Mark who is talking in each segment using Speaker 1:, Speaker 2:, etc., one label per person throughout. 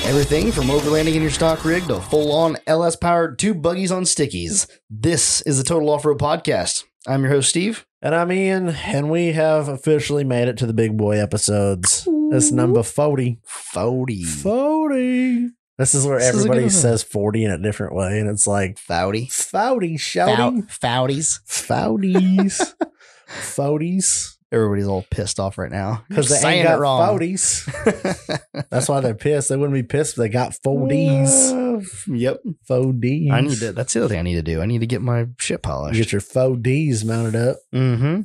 Speaker 1: Everything from overlanding in your stock rig to full-on LS-powered 2 buggies on stickies. This is the Total Off-Road Podcast. I'm your host, Steve.
Speaker 2: And I'm Ian, and we have officially made it to the big boy episodes. It's number 40. 40. This is where everybody says 40 in a different way, and it's like,
Speaker 1: Foudy.
Speaker 2: Shouting.
Speaker 1: Foudies.
Speaker 2: Foudies.
Speaker 1: Everybody's all pissed off right now.
Speaker 2: Because they ain't got Foudies. That's why they're pissed. They wouldn't be pissed if they got 4Ds.
Speaker 1: Yep.
Speaker 2: 4Ds.
Speaker 1: That's the other thing I need to do. I need to get my shit polished.
Speaker 2: Get your 4Ds mounted up.
Speaker 1: Mm-hmm.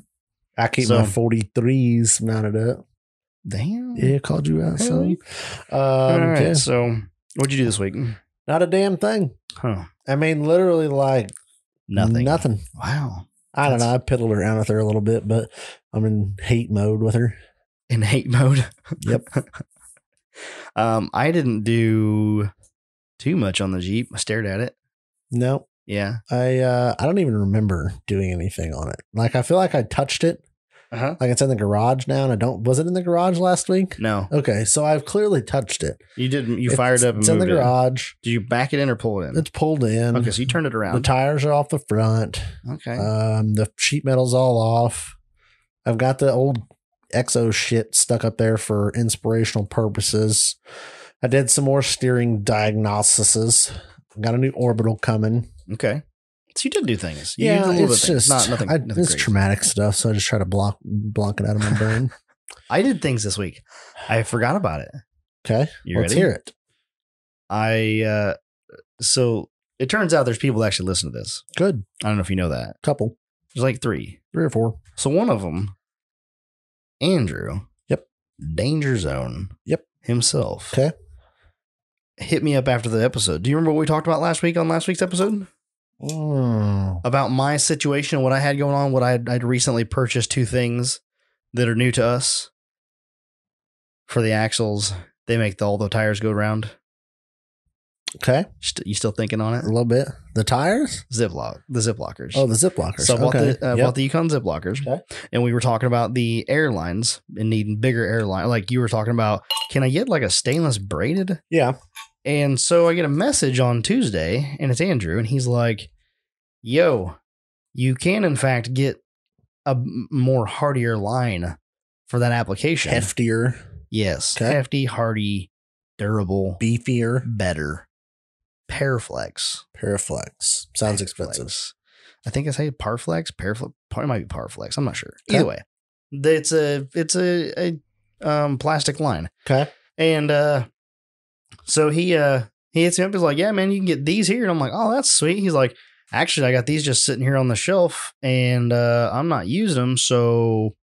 Speaker 2: I keep my 43s mounted up.
Speaker 1: Damn.
Speaker 2: Yeah, called you out, son.
Speaker 1: All right, so what'd you do this week?
Speaker 2: Not a damn thing.
Speaker 1: Huh.
Speaker 2: I mean, literally like
Speaker 1: Nothing.
Speaker 2: Wow. I don't know. I piddled around with her a little bit, but I'm in hate mode with her.
Speaker 1: In hate mode?
Speaker 2: Yep.
Speaker 1: I didn't do too much on the Jeep. I stared at it.
Speaker 2: No.
Speaker 1: Yeah.
Speaker 2: I don't even remember doing anything on it. Like, I feel like I touched it.
Speaker 1: Uh-huh.
Speaker 2: Like it's in the garage now, and was it in the garage last week?
Speaker 1: No.
Speaker 2: Okay, so I've clearly touched it.
Speaker 1: You didn't. You fired up and
Speaker 2: it's
Speaker 1: moved
Speaker 2: in the garage.
Speaker 1: Did you back it in or pull it in?
Speaker 2: It's pulled in.
Speaker 1: Okay, so you turned it around.
Speaker 2: The tires are off the front.
Speaker 1: Okay.
Speaker 2: The sheet metal's all off. I've got the old Exo shit stuck up there for inspirational purposes. I did some more steering diagnoses. Got a new orbital coming.
Speaker 1: Okay. So you did do things.
Speaker 2: You did a little bit
Speaker 1: just nothing
Speaker 2: it's
Speaker 1: crazy.
Speaker 2: Traumatic stuff, so I just try to block it out of my brain.
Speaker 1: I did things this week. I forgot about it.
Speaker 2: Okay,
Speaker 1: Let's
Speaker 2: hear it.
Speaker 1: So it turns out there's people that actually listen to this.
Speaker 2: Good.
Speaker 1: I don't know if you know that.
Speaker 2: Couple.
Speaker 1: There's like 3
Speaker 2: or 4.
Speaker 1: So one of them, Andrew.
Speaker 2: Yep.
Speaker 1: Danger Zone.
Speaker 2: Yep.
Speaker 1: Himself.
Speaker 2: Okay.
Speaker 1: Hit me up after the episode. Do you remember what we talked about last week on last week's episode? About my situation, what I had going on, I'd recently purchased 2 things that are new to us. For the axles, they make all the tires go around.
Speaker 2: Okay.
Speaker 1: You still thinking on it?
Speaker 2: A little bit. The tires?
Speaker 1: The zip lockers.
Speaker 2: Oh, the zip lockers.
Speaker 1: So I bought the Yukon zip lockers.
Speaker 2: Okay.
Speaker 1: And we were talking about the airlines and needing bigger airline. Like you were talking about, can I get like a stainless braided?
Speaker 2: Yeah.
Speaker 1: And so I get a message on Tuesday, and it's Andrew, and he's like, yo, you can in fact get a more hardier line for that application.
Speaker 2: Heftier.
Speaker 1: Yes.
Speaker 2: Okay.
Speaker 1: Hefty, hardy, durable.
Speaker 2: Beefier.
Speaker 1: Better. Paraflex.
Speaker 2: Sounds expensive.
Speaker 1: I think I say Parflex. Probably might be Parflex. I'm not sure. Okay. Either way, it's a plastic line.
Speaker 2: Okay.
Speaker 1: And so he hits me up. He's like, yeah, man, you can get these here. And I'm like, oh, that's sweet. He's like, actually, I got these just sitting here on the shelf, and I'm not using them. So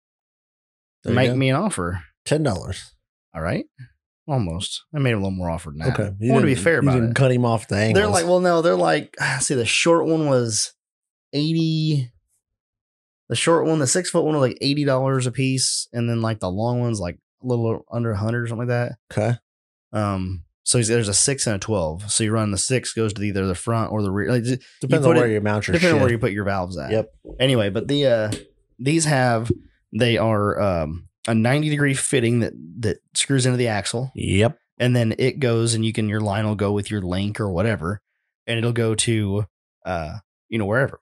Speaker 1: make me an offer.
Speaker 2: $10.
Speaker 1: All right. Almost. I made him a little more offer than that.
Speaker 2: Okay.
Speaker 1: I want to be fair about it.
Speaker 2: Cut him off the angles.
Speaker 1: They're like, well, no, they're like, see, the short one was 80. The short one, the 6-foot one was like $80 a piece. And then like the long one's like a little under 100 or something like that.
Speaker 2: Okay.
Speaker 1: So there's a 6 and a 12. So you run the 6 goes to either the front or the rear. Like,
Speaker 2: depends on where you mount your shit.
Speaker 1: Depending on where you put your valves at.
Speaker 2: Yep.
Speaker 1: Anyway, but they are a 90-degree fitting that screws into the axle.
Speaker 2: Yep.
Speaker 1: And then it goes, and your line will go with your link or whatever, and it'll go to wherever.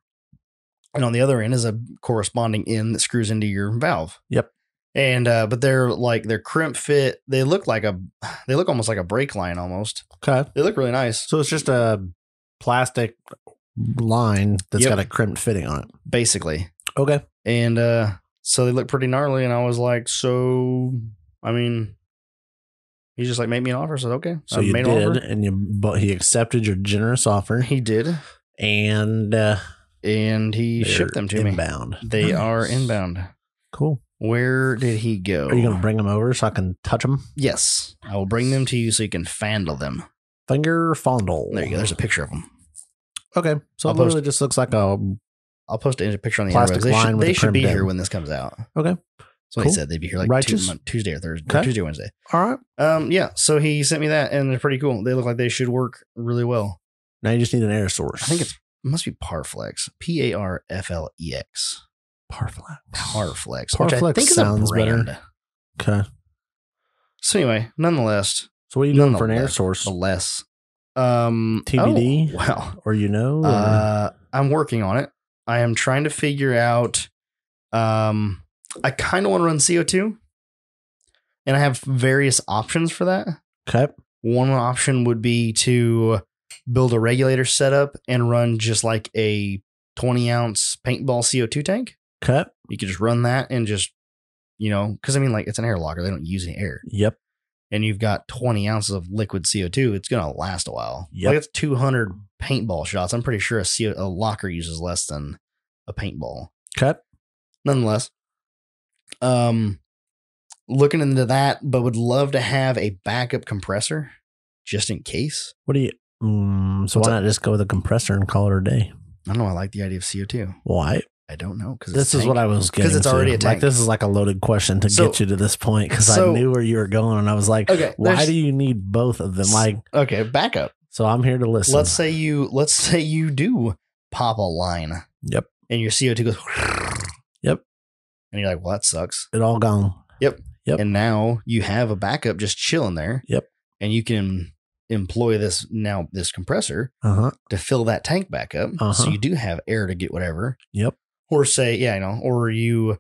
Speaker 1: And on the other end is a corresponding end that screws into your valve.
Speaker 2: Yep.
Speaker 1: And but they're crimp fit. They look almost like a brake line almost.
Speaker 2: Okay.
Speaker 1: They look really nice.
Speaker 2: So it's just a plastic line that's got a crimped fitting on it.
Speaker 1: Basically.
Speaker 2: Okay.
Speaker 1: And so they look pretty gnarly, and I was like, so I mean, he just like made me an offer. I said, okay.
Speaker 2: So you did, and he accepted your generous offer.
Speaker 1: He did.
Speaker 2: And
Speaker 1: he shipped them to me.
Speaker 2: Inbound.
Speaker 1: They are inbound.
Speaker 2: Cool.
Speaker 1: Where did he go?
Speaker 2: Are you going to bring them over so I can touch them?
Speaker 1: Yes. I will bring them to you so you can fondle them.
Speaker 2: Finger fondle.
Speaker 1: There you go. There's a picture of them.
Speaker 2: Okay. So it literally just looks like
Speaker 1: I'll post a picture on the
Speaker 2: plastic line.
Speaker 1: They should be here when this comes out.
Speaker 2: Okay.
Speaker 1: So he said they'd be here like Tuesday or Thursday. Okay. Tuesday or Wednesday.
Speaker 2: All right.
Speaker 1: Yeah. So he sent me that, and they're pretty cool. They look like they should work really well.
Speaker 2: Now you just need an air source.
Speaker 1: I think it must be Parflex. Parflex. Parflex. Which I think is
Speaker 2: sounds
Speaker 1: a brand.
Speaker 2: better. Okay.
Speaker 1: So anyway, nonetheless.
Speaker 2: So what are you doing for an air source?
Speaker 1: The less.
Speaker 2: TBD?
Speaker 1: Oh, well.
Speaker 2: Or
Speaker 1: I'm working on it. I am trying to figure out, I kind of want to run CO2. And I have various options for that.
Speaker 2: Okay.
Speaker 1: One option would be to build a regulator setup and run just like a 20-ounce paintball CO2 tank.
Speaker 2: Okay.
Speaker 1: You could just run that and just, because I mean, like, it's an air locker. They don't use any air.
Speaker 2: Yep.
Speaker 1: And you've got 20 ounces of liquid CO2. It's going to last a while.
Speaker 2: Yep.
Speaker 1: Like, it's 200 paintball shots. I'm pretty sure a locker uses less than a paintball.
Speaker 2: Okay.
Speaker 1: Nonetheless, looking into that, but would love to have a backup compressor just in case.
Speaker 2: What do you? So why not just go with a compressor and call it a day?
Speaker 1: I don't know. I like the idea of CO2.
Speaker 2: Why?
Speaker 1: I don't know. Because
Speaker 2: this is what I was getting. Because
Speaker 1: it's already a tank.
Speaker 2: Like, this is like a loaded question to get you to this point. Because I knew where you were going, and I was like, okay, why do you need both of them? Like,
Speaker 1: okay, backup.
Speaker 2: So I'm here to listen.
Speaker 1: Let's say you do pop a line.
Speaker 2: Yep.
Speaker 1: And your CO2 goes.
Speaker 2: Yep.
Speaker 1: And you're like, well, that sucks.
Speaker 2: It all gone.
Speaker 1: Yep.
Speaker 2: Yep.
Speaker 1: And now you have a backup just chilling there.
Speaker 2: Yep.
Speaker 1: And you can employ this compressor to fill that tank back up. So you do have air to get whatever.
Speaker 2: Yep.
Speaker 1: Or say, or you,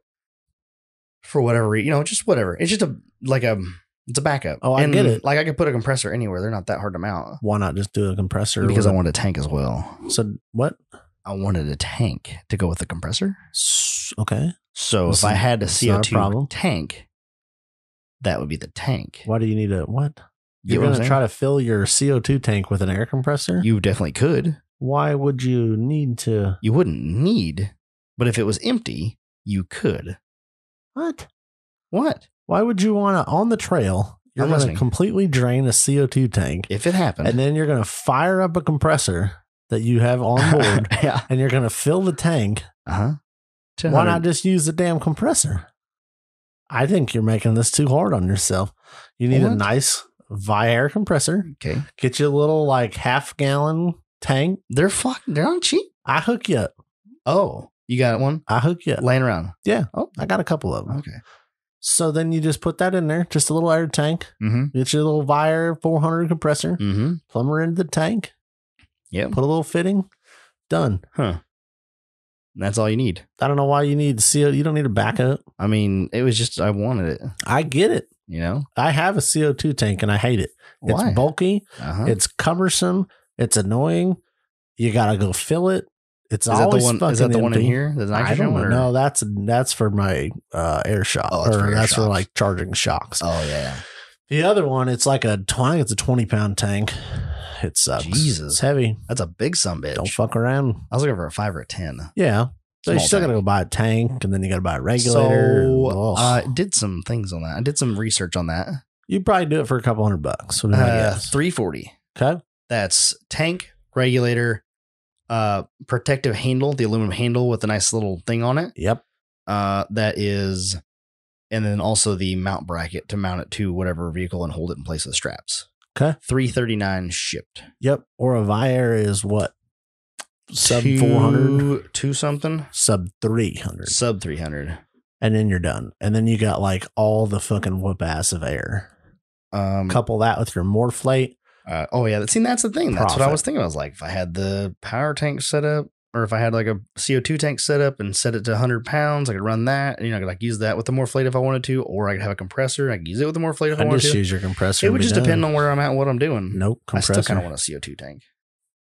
Speaker 1: for whatever, just whatever. It's just it's a backup.
Speaker 2: Oh, I get it.
Speaker 1: Like, I could put a compressor anywhere. They're not that hard to mount.
Speaker 2: Why not just do a compressor?
Speaker 1: Because I want a tank as well.
Speaker 2: So what?
Speaker 1: I wanted a tank to go with the compressor.
Speaker 2: Okay.
Speaker 1: So if I had a CO2 tank, that would be the tank.
Speaker 2: Why do you need a what? You're going to try to fill your CO2 tank with an air compressor?
Speaker 1: You definitely could.
Speaker 2: Why would you need to?
Speaker 1: You wouldn't need, but if it was empty, you could.
Speaker 2: What?
Speaker 1: Why
Speaker 2: would you want to, on the trail, you're going to completely drain a CO2 tank.
Speaker 1: If it happened.
Speaker 2: And then you're going to fire up a compressor that you have on board.
Speaker 1: Yeah.
Speaker 2: And you're going to fill the tank. Why not just use the damn compressor? I think you're making this too hard on yourself. You need a nice Viair compressor.
Speaker 1: Okay.
Speaker 2: Get you a little like half-gallon tank.
Speaker 1: They're not cheap.
Speaker 2: I hook you up.
Speaker 1: Oh, you got one?
Speaker 2: I hook you up.
Speaker 1: Laying around.
Speaker 2: Yeah. Oh, I got a couple of them.
Speaker 1: Okay.
Speaker 2: So then you just put that in there, just a little air tank. Get your little Viair 400 compressor. Plumber into the tank.
Speaker 1: Yeah.
Speaker 2: Put a little fitting. Done.
Speaker 1: Huh. That's all you need.
Speaker 2: I don't know why you need CO. You don't need a backup.
Speaker 1: I mean, it was just, I wanted it.
Speaker 2: I get it. I have a CO2 tank and I hate it.
Speaker 1: Why?
Speaker 2: It's bulky. It's cumbersome. It's annoying. You got to go fill it. It's always fucking empty.
Speaker 1: Is that the one in here? The nitrogen one?
Speaker 2: No, that's for my air shock. That's for like charging shocks.
Speaker 1: Oh, yeah.
Speaker 2: The other one, it's like I think it's a 20-pound tank. It sucks.
Speaker 1: Jesus.
Speaker 2: It's heavy.
Speaker 1: That's a big sumbitch.
Speaker 2: Don't fuck around.
Speaker 1: I was looking for a 5 or a 10.
Speaker 2: Yeah. So you still got to go buy a tank, and then you got to buy a regulator.
Speaker 1: So I did some things on that. I did some research on that.
Speaker 2: You'd probably do it for a couple $100. What do I guess?
Speaker 1: $340.
Speaker 2: Okay.
Speaker 1: That's tank, regulator, protective handle, the aluminum handle with a nice little thing on it.
Speaker 2: Yep.
Speaker 1: That is, and then also the mount bracket to mount it to whatever vehicle and hold it in place of the straps.
Speaker 2: Okay.
Speaker 1: $339 shipped.
Speaker 2: Yep. Or a Viair is what? Sub 400?
Speaker 1: Two something?
Speaker 2: Sub 300.
Speaker 1: Sub 300.
Speaker 2: And then you're done. And then you got like all the fucking whoop ass of air. Couple that with your Morflate.
Speaker 1: Oh yeah. See, that's the thing. That's what I was thinking. I was like, if I had the power tank set up, or if I had like a CO2 tank set up and set it to 100 pounds, I could run that. And, I could like use that with the Morflate if I wanted to, or I could have a compressor. I could use it with the Morflate if I wanted to.
Speaker 2: Just use your compressor.
Speaker 1: It would just depend on where I'm at and what I'm doing.
Speaker 2: Nope. Compressor.
Speaker 1: I still kind of want a CO2 tank.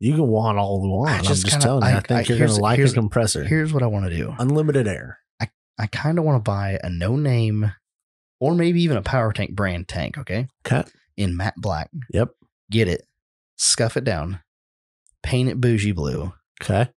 Speaker 2: You can want all you want. I'm just telling you. I think you're going to like a compressor.
Speaker 1: Here's what I want to do.
Speaker 2: Unlimited air.
Speaker 1: I kind of want to buy a no-name or maybe even a power tank brand tank, okay?
Speaker 2: Okay.
Speaker 1: In matte black.
Speaker 2: Yep.
Speaker 1: Get it. Scuff it down. Paint it bougie blue.
Speaker 2: Okay.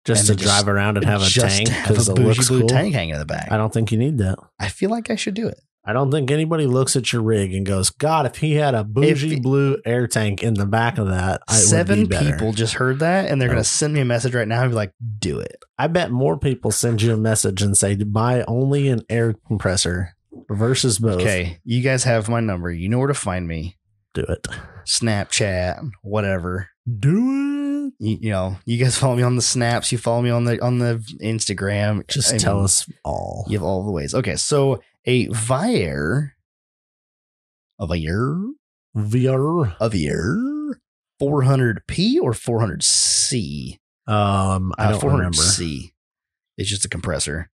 Speaker 2: Just to drive around and have a tank because it looks cool.
Speaker 1: Tank hanging in the back.
Speaker 2: I don't think you need that.
Speaker 1: I feel like I should do it.
Speaker 2: I don't think anybody looks at your rig and goes, God, if he had a bougie blue air tank in the back of that, it
Speaker 1: 7
Speaker 2: would be better.
Speaker 1: People just heard that and they're going to send me a message right now and be like, do it.
Speaker 2: I bet more people send you a message and say, buy only an air compressor versus both.
Speaker 1: Okay. You guys have my number. You know where to find me.
Speaker 2: Do it.
Speaker 1: Snapchat, whatever.
Speaker 2: Do it.
Speaker 1: You guys follow me on the snaps. You follow me on the Instagram.
Speaker 2: Just tell us all.
Speaker 1: You have all the ways. Okay. So a Viair
Speaker 2: VR.
Speaker 1: of your 400p or 400C.
Speaker 2: I don't remember.
Speaker 1: 400C. It's just a compressor.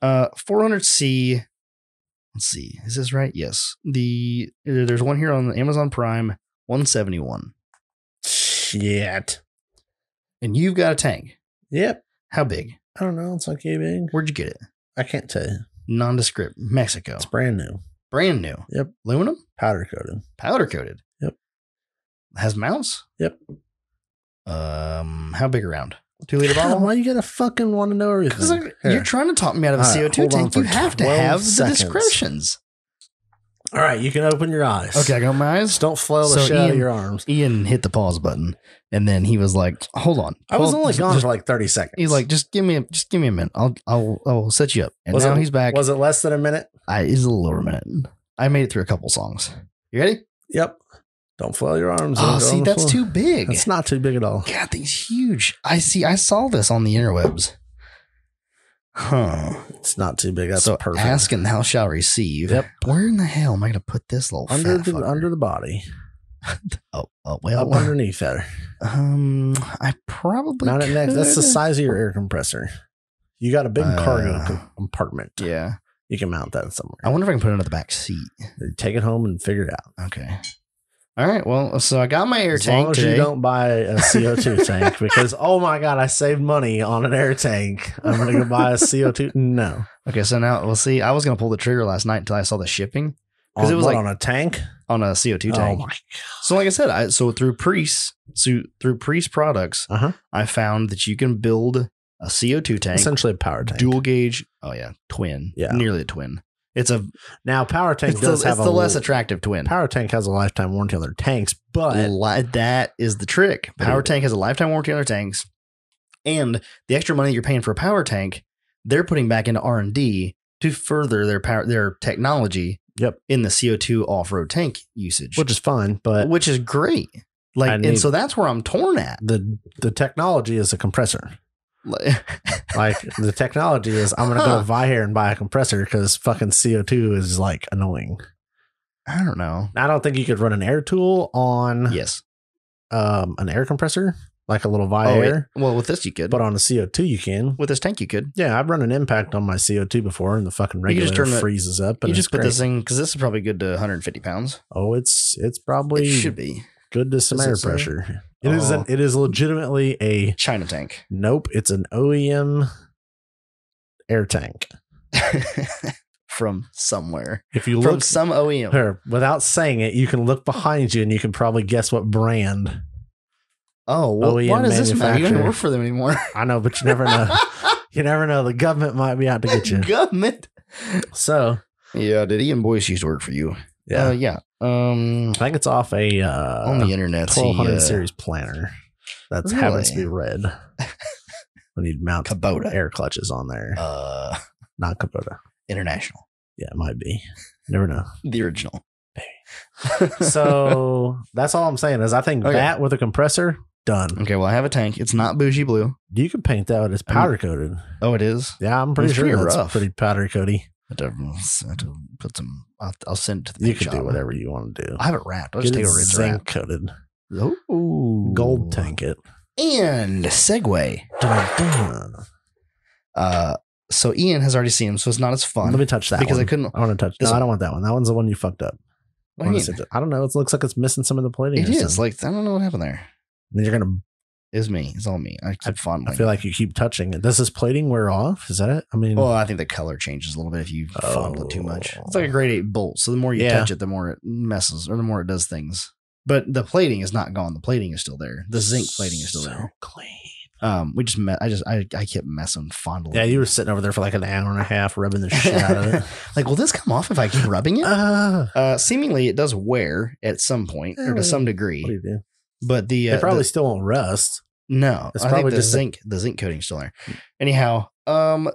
Speaker 1: 400C. Let's see. Is this right? Yes. There's one here on Amazon Prime, 171.
Speaker 2: Shit.
Speaker 1: And you've got a tank.
Speaker 2: Yep.
Speaker 1: How big?
Speaker 2: I don't know. It's like a big.
Speaker 1: Where'd you get it?
Speaker 2: I can't tell you.
Speaker 1: Nondescript. Mexico.
Speaker 2: It's brand new.
Speaker 1: Brand new.
Speaker 2: Yep.
Speaker 1: Aluminum?
Speaker 2: Powder coated.
Speaker 1: Powder coated.
Speaker 2: Yep.
Speaker 1: Has mounts?
Speaker 2: Yep.
Speaker 1: How big around? 2 liter bottle?
Speaker 2: Why you gotta fucking want to know everything?
Speaker 1: Because you're trying to talk me out of a CO2 tank. You have to have the discretions.
Speaker 2: All right, you can open your eyes.
Speaker 1: Okay, I can open my eyes.
Speaker 2: Just don't flail the shit out of your arms.
Speaker 1: Ian hit the pause button, and then he was like, "Hold on."
Speaker 2: I was only gone for like 30 seconds.
Speaker 1: He's like, "Just give me a minute. I'll set you up." And now he's back.
Speaker 2: Was it less than a minute?
Speaker 1: It's a little over a minute. I made it through a couple songs. You ready?
Speaker 2: Yep. Don't flail your arms.
Speaker 1: Oh, see, that's too big.
Speaker 2: It's not too big at all.
Speaker 1: God, these huge. I saw this on the interwebs. Huh.
Speaker 2: It's not too big. That's
Speaker 1: so
Speaker 2: perfect.
Speaker 1: Ask and thou shalt receive.
Speaker 2: Yep.
Speaker 1: Where in the hell am I going to put this little
Speaker 2: under the body?
Speaker 1: well,
Speaker 2: up underneath there.
Speaker 1: I probably
Speaker 2: mount it
Speaker 1: could.
Speaker 2: next. That's the size of your air compressor. You got a big cargo compartment.
Speaker 1: Yeah.
Speaker 2: You can mount that somewhere.
Speaker 1: I wonder if I can put it under the back seat.
Speaker 2: Take it home and figure it out.
Speaker 1: Okay. All right. Well, so I got my air tank.
Speaker 2: As long as you don't buy a CO2 tank, because oh my god, I saved money on an air tank. I'm gonna go buy a CO2. No.
Speaker 1: Okay. So now we'll see. I was gonna pull the trigger last night until I saw the shipping because it was like
Speaker 2: on a tank,
Speaker 1: on a CO2 tank. Oh my god. So like I said, through Priest products, I found that you can build a CO2 tank,
Speaker 2: essentially a power tank,
Speaker 1: dual gauge. Oh yeah, twin. Yeah, nearly a twin. It's a
Speaker 2: power tank does have
Speaker 1: the less attractive twin.
Speaker 2: Power tank has a lifetime warranty on their tanks, but
Speaker 1: that is the trick. Power tank has a lifetime warranty on their tanks, and the extra money you're paying for a power tank, they're putting back into R&D to further their technology. Yep. In the CO2 off-road tank usage,
Speaker 2: which is fine, but
Speaker 1: which is great. And so that's where I'm torn at.
Speaker 2: The technology is a compressor. Like the technology is I'm gonna go to Viair and buy a compressor because fucking CO2 is like annoying.
Speaker 1: I don't know.
Speaker 2: I don't think you could run an air tool on an air compressor, like a little Viair.
Speaker 1: Well, with this you could,
Speaker 2: but on a CO2 you can.
Speaker 1: With this tank you could.
Speaker 2: Yeah, I've run an impact on my CO2 before, and the fucking regulator freezes up. And
Speaker 1: you just put this thing because this is probably good to 150 pounds.
Speaker 2: Oh, it's probably
Speaker 1: should be
Speaker 2: good to some air pressure. It is legitimately a
Speaker 1: China tank.
Speaker 2: Nope, it's an OEM air tank
Speaker 1: from somewhere.
Speaker 2: If you
Speaker 1: from
Speaker 2: look
Speaker 1: some OEM,
Speaker 2: without saying it, you can look behind you and you can probably guess what brand.
Speaker 1: Oh, well, why does this matter? You don't work for them anymore.
Speaker 2: I know, but you never know. You never know. The government might be out to get you.
Speaker 1: Government.
Speaker 2: So
Speaker 1: yeah, did Ian Boyce used to work for you?
Speaker 2: Yeah,
Speaker 1: yeah.
Speaker 2: I think it's off a
Speaker 1: on the internet
Speaker 2: 1200 series planner that's happens to be red. We need mount
Speaker 1: Kubota
Speaker 2: air clutches on there. Not Kubota.
Speaker 1: International.
Speaker 2: Yeah, it might be. Never know.
Speaker 1: The original.
Speaker 2: So that's all I'm saying is I think that with a compressor, done.
Speaker 1: Okay, well I have a tank. It's not bougie blue.
Speaker 2: You can paint that. It's powder coated.
Speaker 1: Oh, it is?
Speaker 2: Yeah, I'm pretty sure that's
Speaker 1: rough.
Speaker 2: Pretty powder coaty.
Speaker 1: I have to put some. I'll send it to the.
Speaker 2: You can do whatever you want to do.
Speaker 1: I have it wrapped. I'll just take a rinse
Speaker 2: zinc coated.
Speaker 1: Oh,
Speaker 2: gold tank it.
Speaker 1: And segue. So Ian has already seen him, so it's not as fun.
Speaker 2: Let me touch that
Speaker 1: because
Speaker 2: one.
Speaker 1: I couldn't.
Speaker 2: I want to touch. No, I don't want that one. That one's the one you fucked up. I don't know. It looks like it's missing some of the plating.
Speaker 1: It is like I don't know what happened there.
Speaker 2: And you're gonna.
Speaker 1: It's me. It's all me. I keep fondling.
Speaker 2: I feel like you keep touching it. Does this plating wear off? Is that it? I mean,
Speaker 1: well, I think the color changes a little bit if you fondle it too much. It's like a grade 8 bolt. So the more you touch it, the more it messes, or the more it does things. But the plating is not gone. The plating is still there. The zinc plating is still there.
Speaker 2: Clean.
Speaker 1: We just met. I kept messing, fondling.
Speaker 2: Yeah, you were sitting over there for like an hour and a half, rubbing the shit out of it.
Speaker 1: Like, will this come off if I keep rubbing it? Seemingly, it does wear at some point or to some degree.
Speaker 2: What do you do?
Speaker 1: But
Speaker 2: it probably still won't rust.
Speaker 1: No,
Speaker 2: it's
Speaker 1: probably the zinc coating's still there. Anyhow,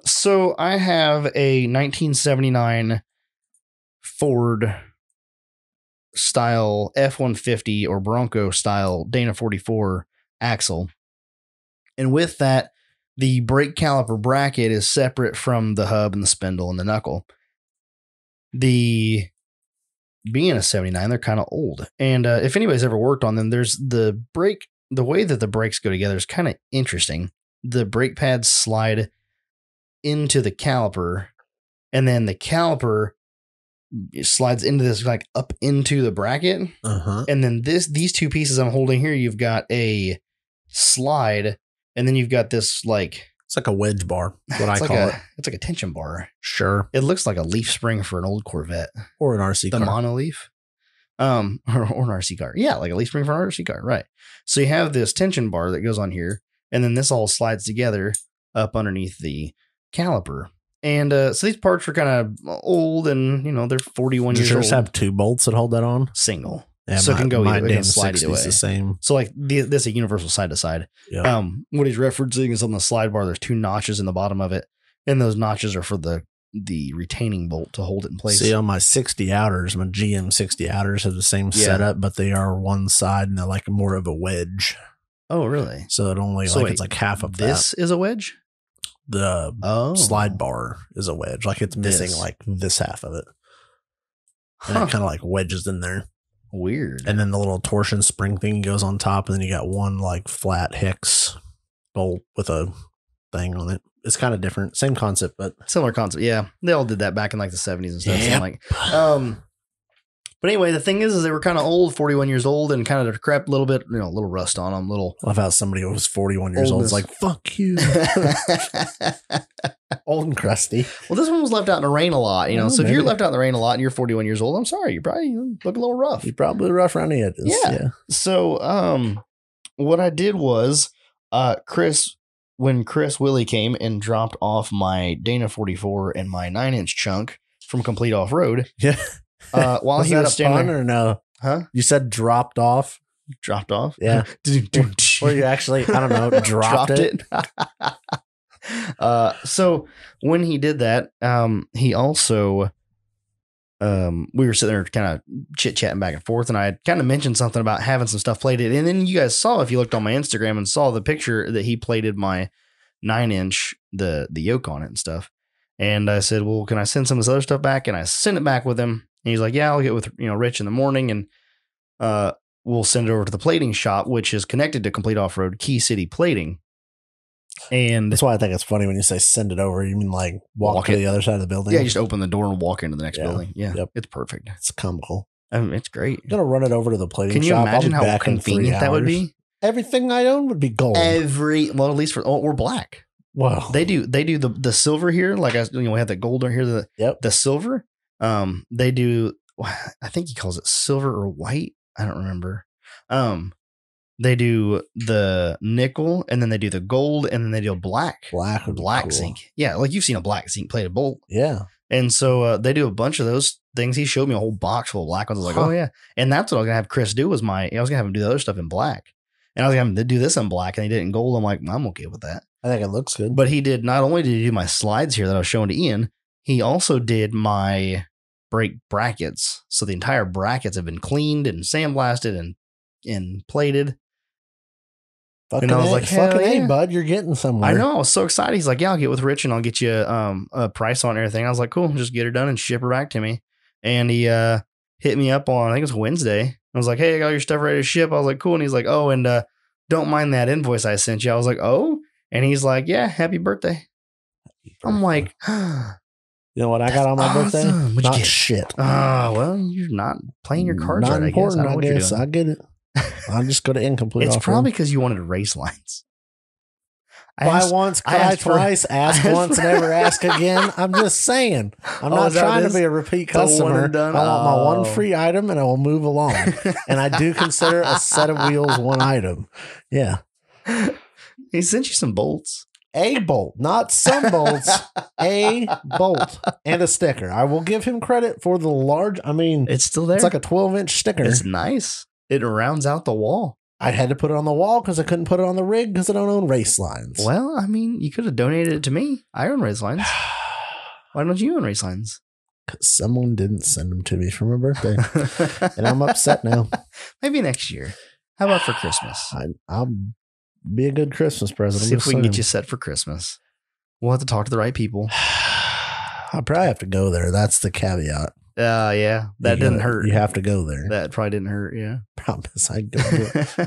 Speaker 1: so I have a 1979 Ford style F-150 or Bronco style Dana 44 axle. And with that, the brake caliper bracket is separate from the hub and the spindle and the knuckle. The being a 79, they're kind of old. And if anybody's ever worked on them, there's the way that the brakes go together is kind of interesting. The brake pads slide into the caliper, and then the caliper slides into this, like up into the bracket. And then these two pieces I'm holding here, you've got a slide, and then you've got this like,
Speaker 2: it's like a wedge bar, what I call it.
Speaker 1: It's like a tension bar.
Speaker 2: Sure.
Speaker 1: It looks like a leaf spring for an old Corvette
Speaker 2: or an RC car.
Speaker 1: The monoleaf. Or an RC car. Yeah, like a leaf spring for an RC car. Right. So you have this tension bar that goes on here, and then this all slides together up underneath the caliper. And so these parts are kind of old, and they're 41 years old.
Speaker 2: Does yours have 2 bolts that hold that on?
Speaker 1: Single.
Speaker 2: Yeah,
Speaker 1: so it can go either way. It can slide either way.
Speaker 2: The same.
Speaker 1: So like this is a universal side to side.
Speaker 2: Yeah.
Speaker 1: What he's referencing is on the slide bar, there's 2 notches in the bottom of it, and those notches are for the retaining bolt to hold it in place.
Speaker 2: See, on my 60 outers, my GM 60 outers have the same setup, but they are one side and they're like more of a wedge.
Speaker 1: Oh, really?
Speaker 2: So it only it's like half of
Speaker 1: this is a wedge?
Speaker 2: The slide bar is a wedge. Like it's missing like this half of it. And it kind of like wedges in there.
Speaker 1: Weird.
Speaker 2: And then the little torsion spring thing goes on top, and then you got one like flat hex bolt with a thing on it. It's kind of different. Same concept, but
Speaker 1: similar concept. Yeah. They all did that back in like the 70s and stuff. Yep. So but anyway, the thing is they were kind of old, 41 years old, and kind of decrepit a little bit, a little rust on them.
Speaker 2: Love how somebody who was 41 years old is like, fuck you. Old and crusty.
Speaker 1: Well, this one was left out in the rain a lot, so if you're left out in the rain a lot and you're 41 years old, I'm sorry, you probably look a little rough.
Speaker 2: You're probably rough around the edges.
Speaker 1: Yeah. So what I did was when Chris Willie came and dropped off my Dana 44 and my 9-inch chunk from Complete Offroad.
Speaker 2: Yeah.
Speaker 1: While he was standing there,
Speaker 2: or no?
Speaker 1: Huh?
Speaker 2: You said dropped off?
Speaker 1: Dropped off?
Speaker 2: Yeah. Or you actually, I don't know, dropped it.
Speaker 1: So when he did that, he also, we were sitting there kind of chit chatting back and forth, and I had kind of mentioned something about having some stuff plated. And then you guys saw, if you looked on my Instagram and saw the picture that he plated my 9-inch, the yoke on it and stuff. And I said, well, can I send some of this other stuff back? And I sent it back with him. And he's like, yeah, I'll get with Rich in the morning, and we'll send it over to the plating shop, which is connected to Complete Offroad Key City Plating. And
Speaker 2: that's why I think it's funny when you say send it over. You mean like walk to the other side of the building?
Speaker 1: Yeah, you just open the door and walk into the next building. Yeah, It's perfect.
Speaker 2: It's comical.
Speaker 1: It's great.
Speaker 2: I'm gonna run it over to the plating shop.
Speaker 1: Can you imagine how convenient that would be?
Speaker 2: Everything I own would be gold.
Speaker 1: At least or black.
Speaker 2: Wow.
Speaker 1: They do the silver here. Like we have the gold right here. The silver. They do. I think he calls it silver or white. I don't remember. They do the nickel, and then they do the gold, and then they do a black
Speaker 2: Cool.
Speaker 1: zinc. Yeah, like you've seen a black zinc plated bolt.
Speaker 2: Yeah.
Speaker 1: And so they do a bunch of those things. He showed me a whole box full of black ones. I was like, oh yeah. And that's what I was gonna have Chris do. I was gonna have him do the other stuff in black, and I was gonna have him to do this in black, and he did it in gold. I'm like, I'm okay with that.
Speaker 2: I think it looks good.
Speaker 1: But he did, not only did he do my slides here that I was showing to Ian, he also did my brake brackets. So the entire brackets have been cleaned and sandblasted and plated.
Speaker 2: Fucking and I was like, hey, bud, you're getting somewhere.
Speaker 1: I know. I was so excited. He's like, yeah, I'll get with Rich and I'll get you a price on everything. I was like, cool, just get her done and ship her back to me. And he hit me up on, I think it was Wednesday. I was like, hey, I got your stuff ready to ship. I was like, cool. And he's like, oh, and don't mind that invoice I sent you. I was like, oh. And he's like, yeah, happy birthday. I'm like,
Speaker 2: you know what I got on my birthday? Not shit.
Speaker 1: Well, you're not playing your cards
Speaker 2: not
Speaker 1: right,
Speaker 2: important,
Speaker 1: I guess.
Speaker 2: I get it. I'll just go to incomplete.
Speaker 1: It's probably because you wanted race lines.
Speaker 2: Buy once, cry twice, ask once, never ask again. I'm just saying. I'm not trying to be a repeat customer. I want my one free item and I will move along. And I do consider a set of wheels one item. Yeah.
Speaker 1: He sent you some bolts.
Speaker 2: A bolt, not some bolts. A bolt and a sticker. I will give him credit for the large. I mean,
Speaker 1: it's still there.
Speaker 2: It's like a 12-inch sticker.
Speaker 1: It's nice. It rounds out the wall.
Speaker 2: I had to put it on the wall because I couldn't put it on the rig because I don't own race lines.
Speaker 1: Well, I mean, you could have donated it to me. I own race lines. Why don't you own race lines?
Speaker 2: Because someone didn't send them to me for my birthday. And I'm upset now.
Speaker 1: Maybe next year. How about for Christmas?
Speaker 2: I'll be a good Christmas present.
Speaker 1: See if we can get you set for Christmas. We'll have to talk to the right people.
Speaker 2: I'll probably have to go there. That's the caveat.
Speaker 1: Yeah. That didn't hurt.
Speaker 2: You have to go there.
Speaker 1: That probably didn't hurt. Yeah.
Speaker 2: Promise. I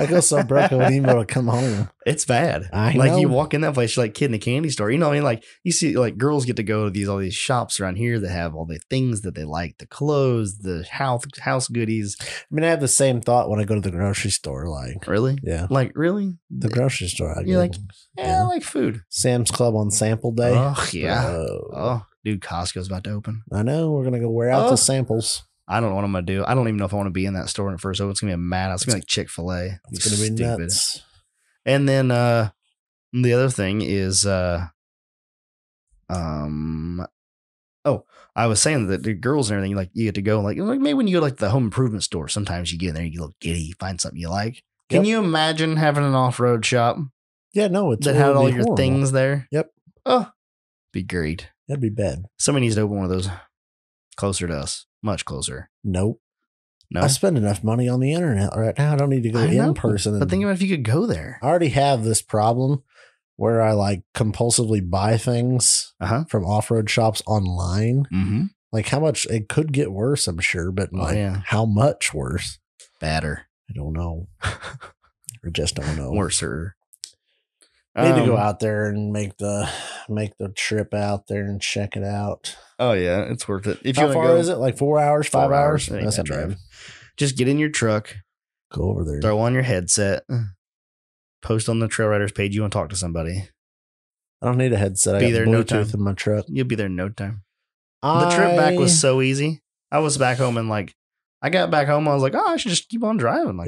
Speaker 2: go so broke I wouldn't even be able to come home.
Speaker 1: It's bad.
Speaker 2: I
Speaker 1: like
Speaker 2: know.
Speaker 1: You walk in that place, you're like a kid in a candy store. You know what I mean? Like you see like girls get to go to all these shops around here that have all the things that they like, the clothes, the house goodies.
Speaker 2: I mean, I have the same thought when I go to the grocery store. Like,
Speaker 1: really?
Speaker 2: Yeah.
Speaker 1: Like, really?
Speaker 2: The grocery store.
Speaker 1: You're like, I like food.
Speaker 2: Sam's Club on sample day.
Speaker 1: Oh, yeah.
Speaker 2: Bro.
Speaker 1: Oh, dude, Costco's about to open.
Speaker 2: I know. We're going to go wear out the samples.
Speaker 1: I don't know what I'm going to do. I don't even know if I want to be in that store when it first opens. It's going to be a madhouse. It's going to be like Chick-fil-A.
Speaker 2: It's going to be nuts.
Speaker 1: And then the other thing is, I was saying that the girls and everything, like you get to go, like maybe when you go to like the home improvement store, sometimes you get in there, you get a little giddy, you find something you like. Can you imagine having an off-road shop?
Speaker 2: Yeah, no, it's
Speaker 1: that had all your things there.
Speaker 2: Yep.
Speaker 1: Oh, be great.
Speaker 2: That'd be bad.
Speaker 1: Somebody needs to open one of those closer to us, much closer.
Speaker 2: Nope.
Speaker 1: No,
Speaker 2: I spend enough money on the internet right now. I don't need to go in person.
Speaker 1: But think about if you could go there.
Speaker 2: I already have this problem where I like compulsively buy things from off-road shops online.
Speaker 1: Mm-hmm.
Speaker 2: Like how much it could get worse, I'm sure, but how much worse?
Speaker 1: Badder.
Speaker 2: I don't know. Or just don't know.
Speaker 1: Worser.
Speaker 2: Need to go out there and make the trip out there and check it out.
Speaker 1: Oh yeah, it's worth it. If
Speaker 2: How far is it? Like 4 hours, 5 hours?
Speaker 1: That's a drive. Just get in your truck.
Speaker 2: Go over there.
Speaker 1: Throw on your headset. Post on the Trail Riders page. You want to talk to somebody.
Speaker 2: I don't need a headset. I got Bluetooth in my truck.
Speaker 1: You'll be there in no time. The trip back was so easy. I was back home and I got back home. I was like, I should just keep on driving.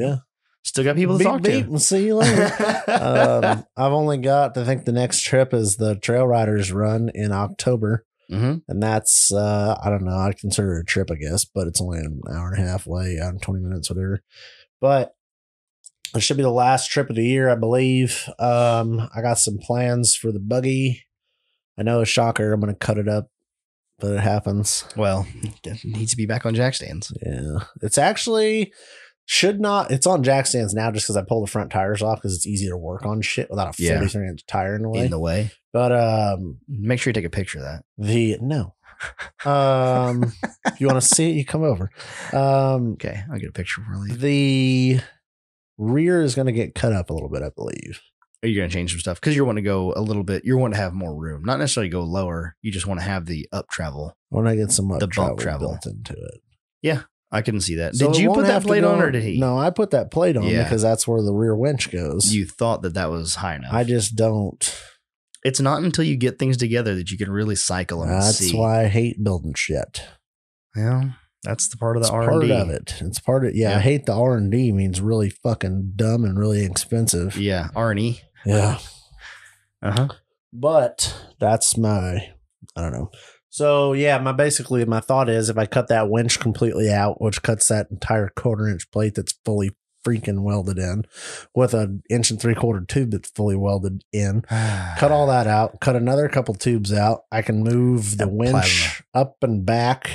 Speaker 1: Still got people to talk to.
Speaker 2: And see you later. I've only got, I think the next trip is the Trail Riders run in October.
Speaker 1: Mm-hmm.
Speaker 2: And that's, I don't know, I'd consider it a trip, I guess, but it's only an hour and a half away, 20 minutes, whatever. But it should be the last trip of the year, I believe. I got some plans for the buggy. I know, a shocker, I'm going to cut it up, but it happens.
Speaker 1: Well, it needs to be back on jack stands.
Speaker 2: Yeah. It's actually... it's on jack stands now just because I pull the front tires off because it's easier to work on shit without a 43-inch tire in the way. But
Speaker 1: make sure you take a picture of that.
Speaker 2: If you want to see it, you come over.
Speaker 1: Okay, I'll get a picture for you.
Speaker 2: The rear is going to get cut up a little bit, I believe.
Speaker 1: Are you going to change some stuff? Because you want to go a little bit. You want to have more room, not necessarily go lower. You just want to have the up travel.
Speaker 2: I want to get some
Speaker 1: bump travel
Speaker 2: built into it.
Speaker 1: Yeah. I couldn't see that.
Speaker 2: So
Speaker 1: did you put that plate on or did he?
Speaker 2: No, I put that plate on because that's where the rear winch goes.
Speaker 1: You thought that was high enough.
Speaker 2: I just don't.
Speaker 1: It's not until you get things together that you can really cycle them and see.
Speaker 2: That's why I hate building shit.
Speaker 1: Well, that's the part of the R&D.
Speaker 2: Part of it. It's part of I hate the R&D means really fucking dumb and really expensive.
Speaker 1: Yeah, R&E.
Speaker 2: Yeah.
Speaker 1: Uh-huh.
Speaker 2: But that's I don't know. So yeah, my thought is if I cut that winch completely out, which cuts that entire 1/4-inch plate that's fully freaking welded in, with an 1 3/4 tube that's fully welded in, cut all that out, cut another couple tubes out, I can move the winch up and back.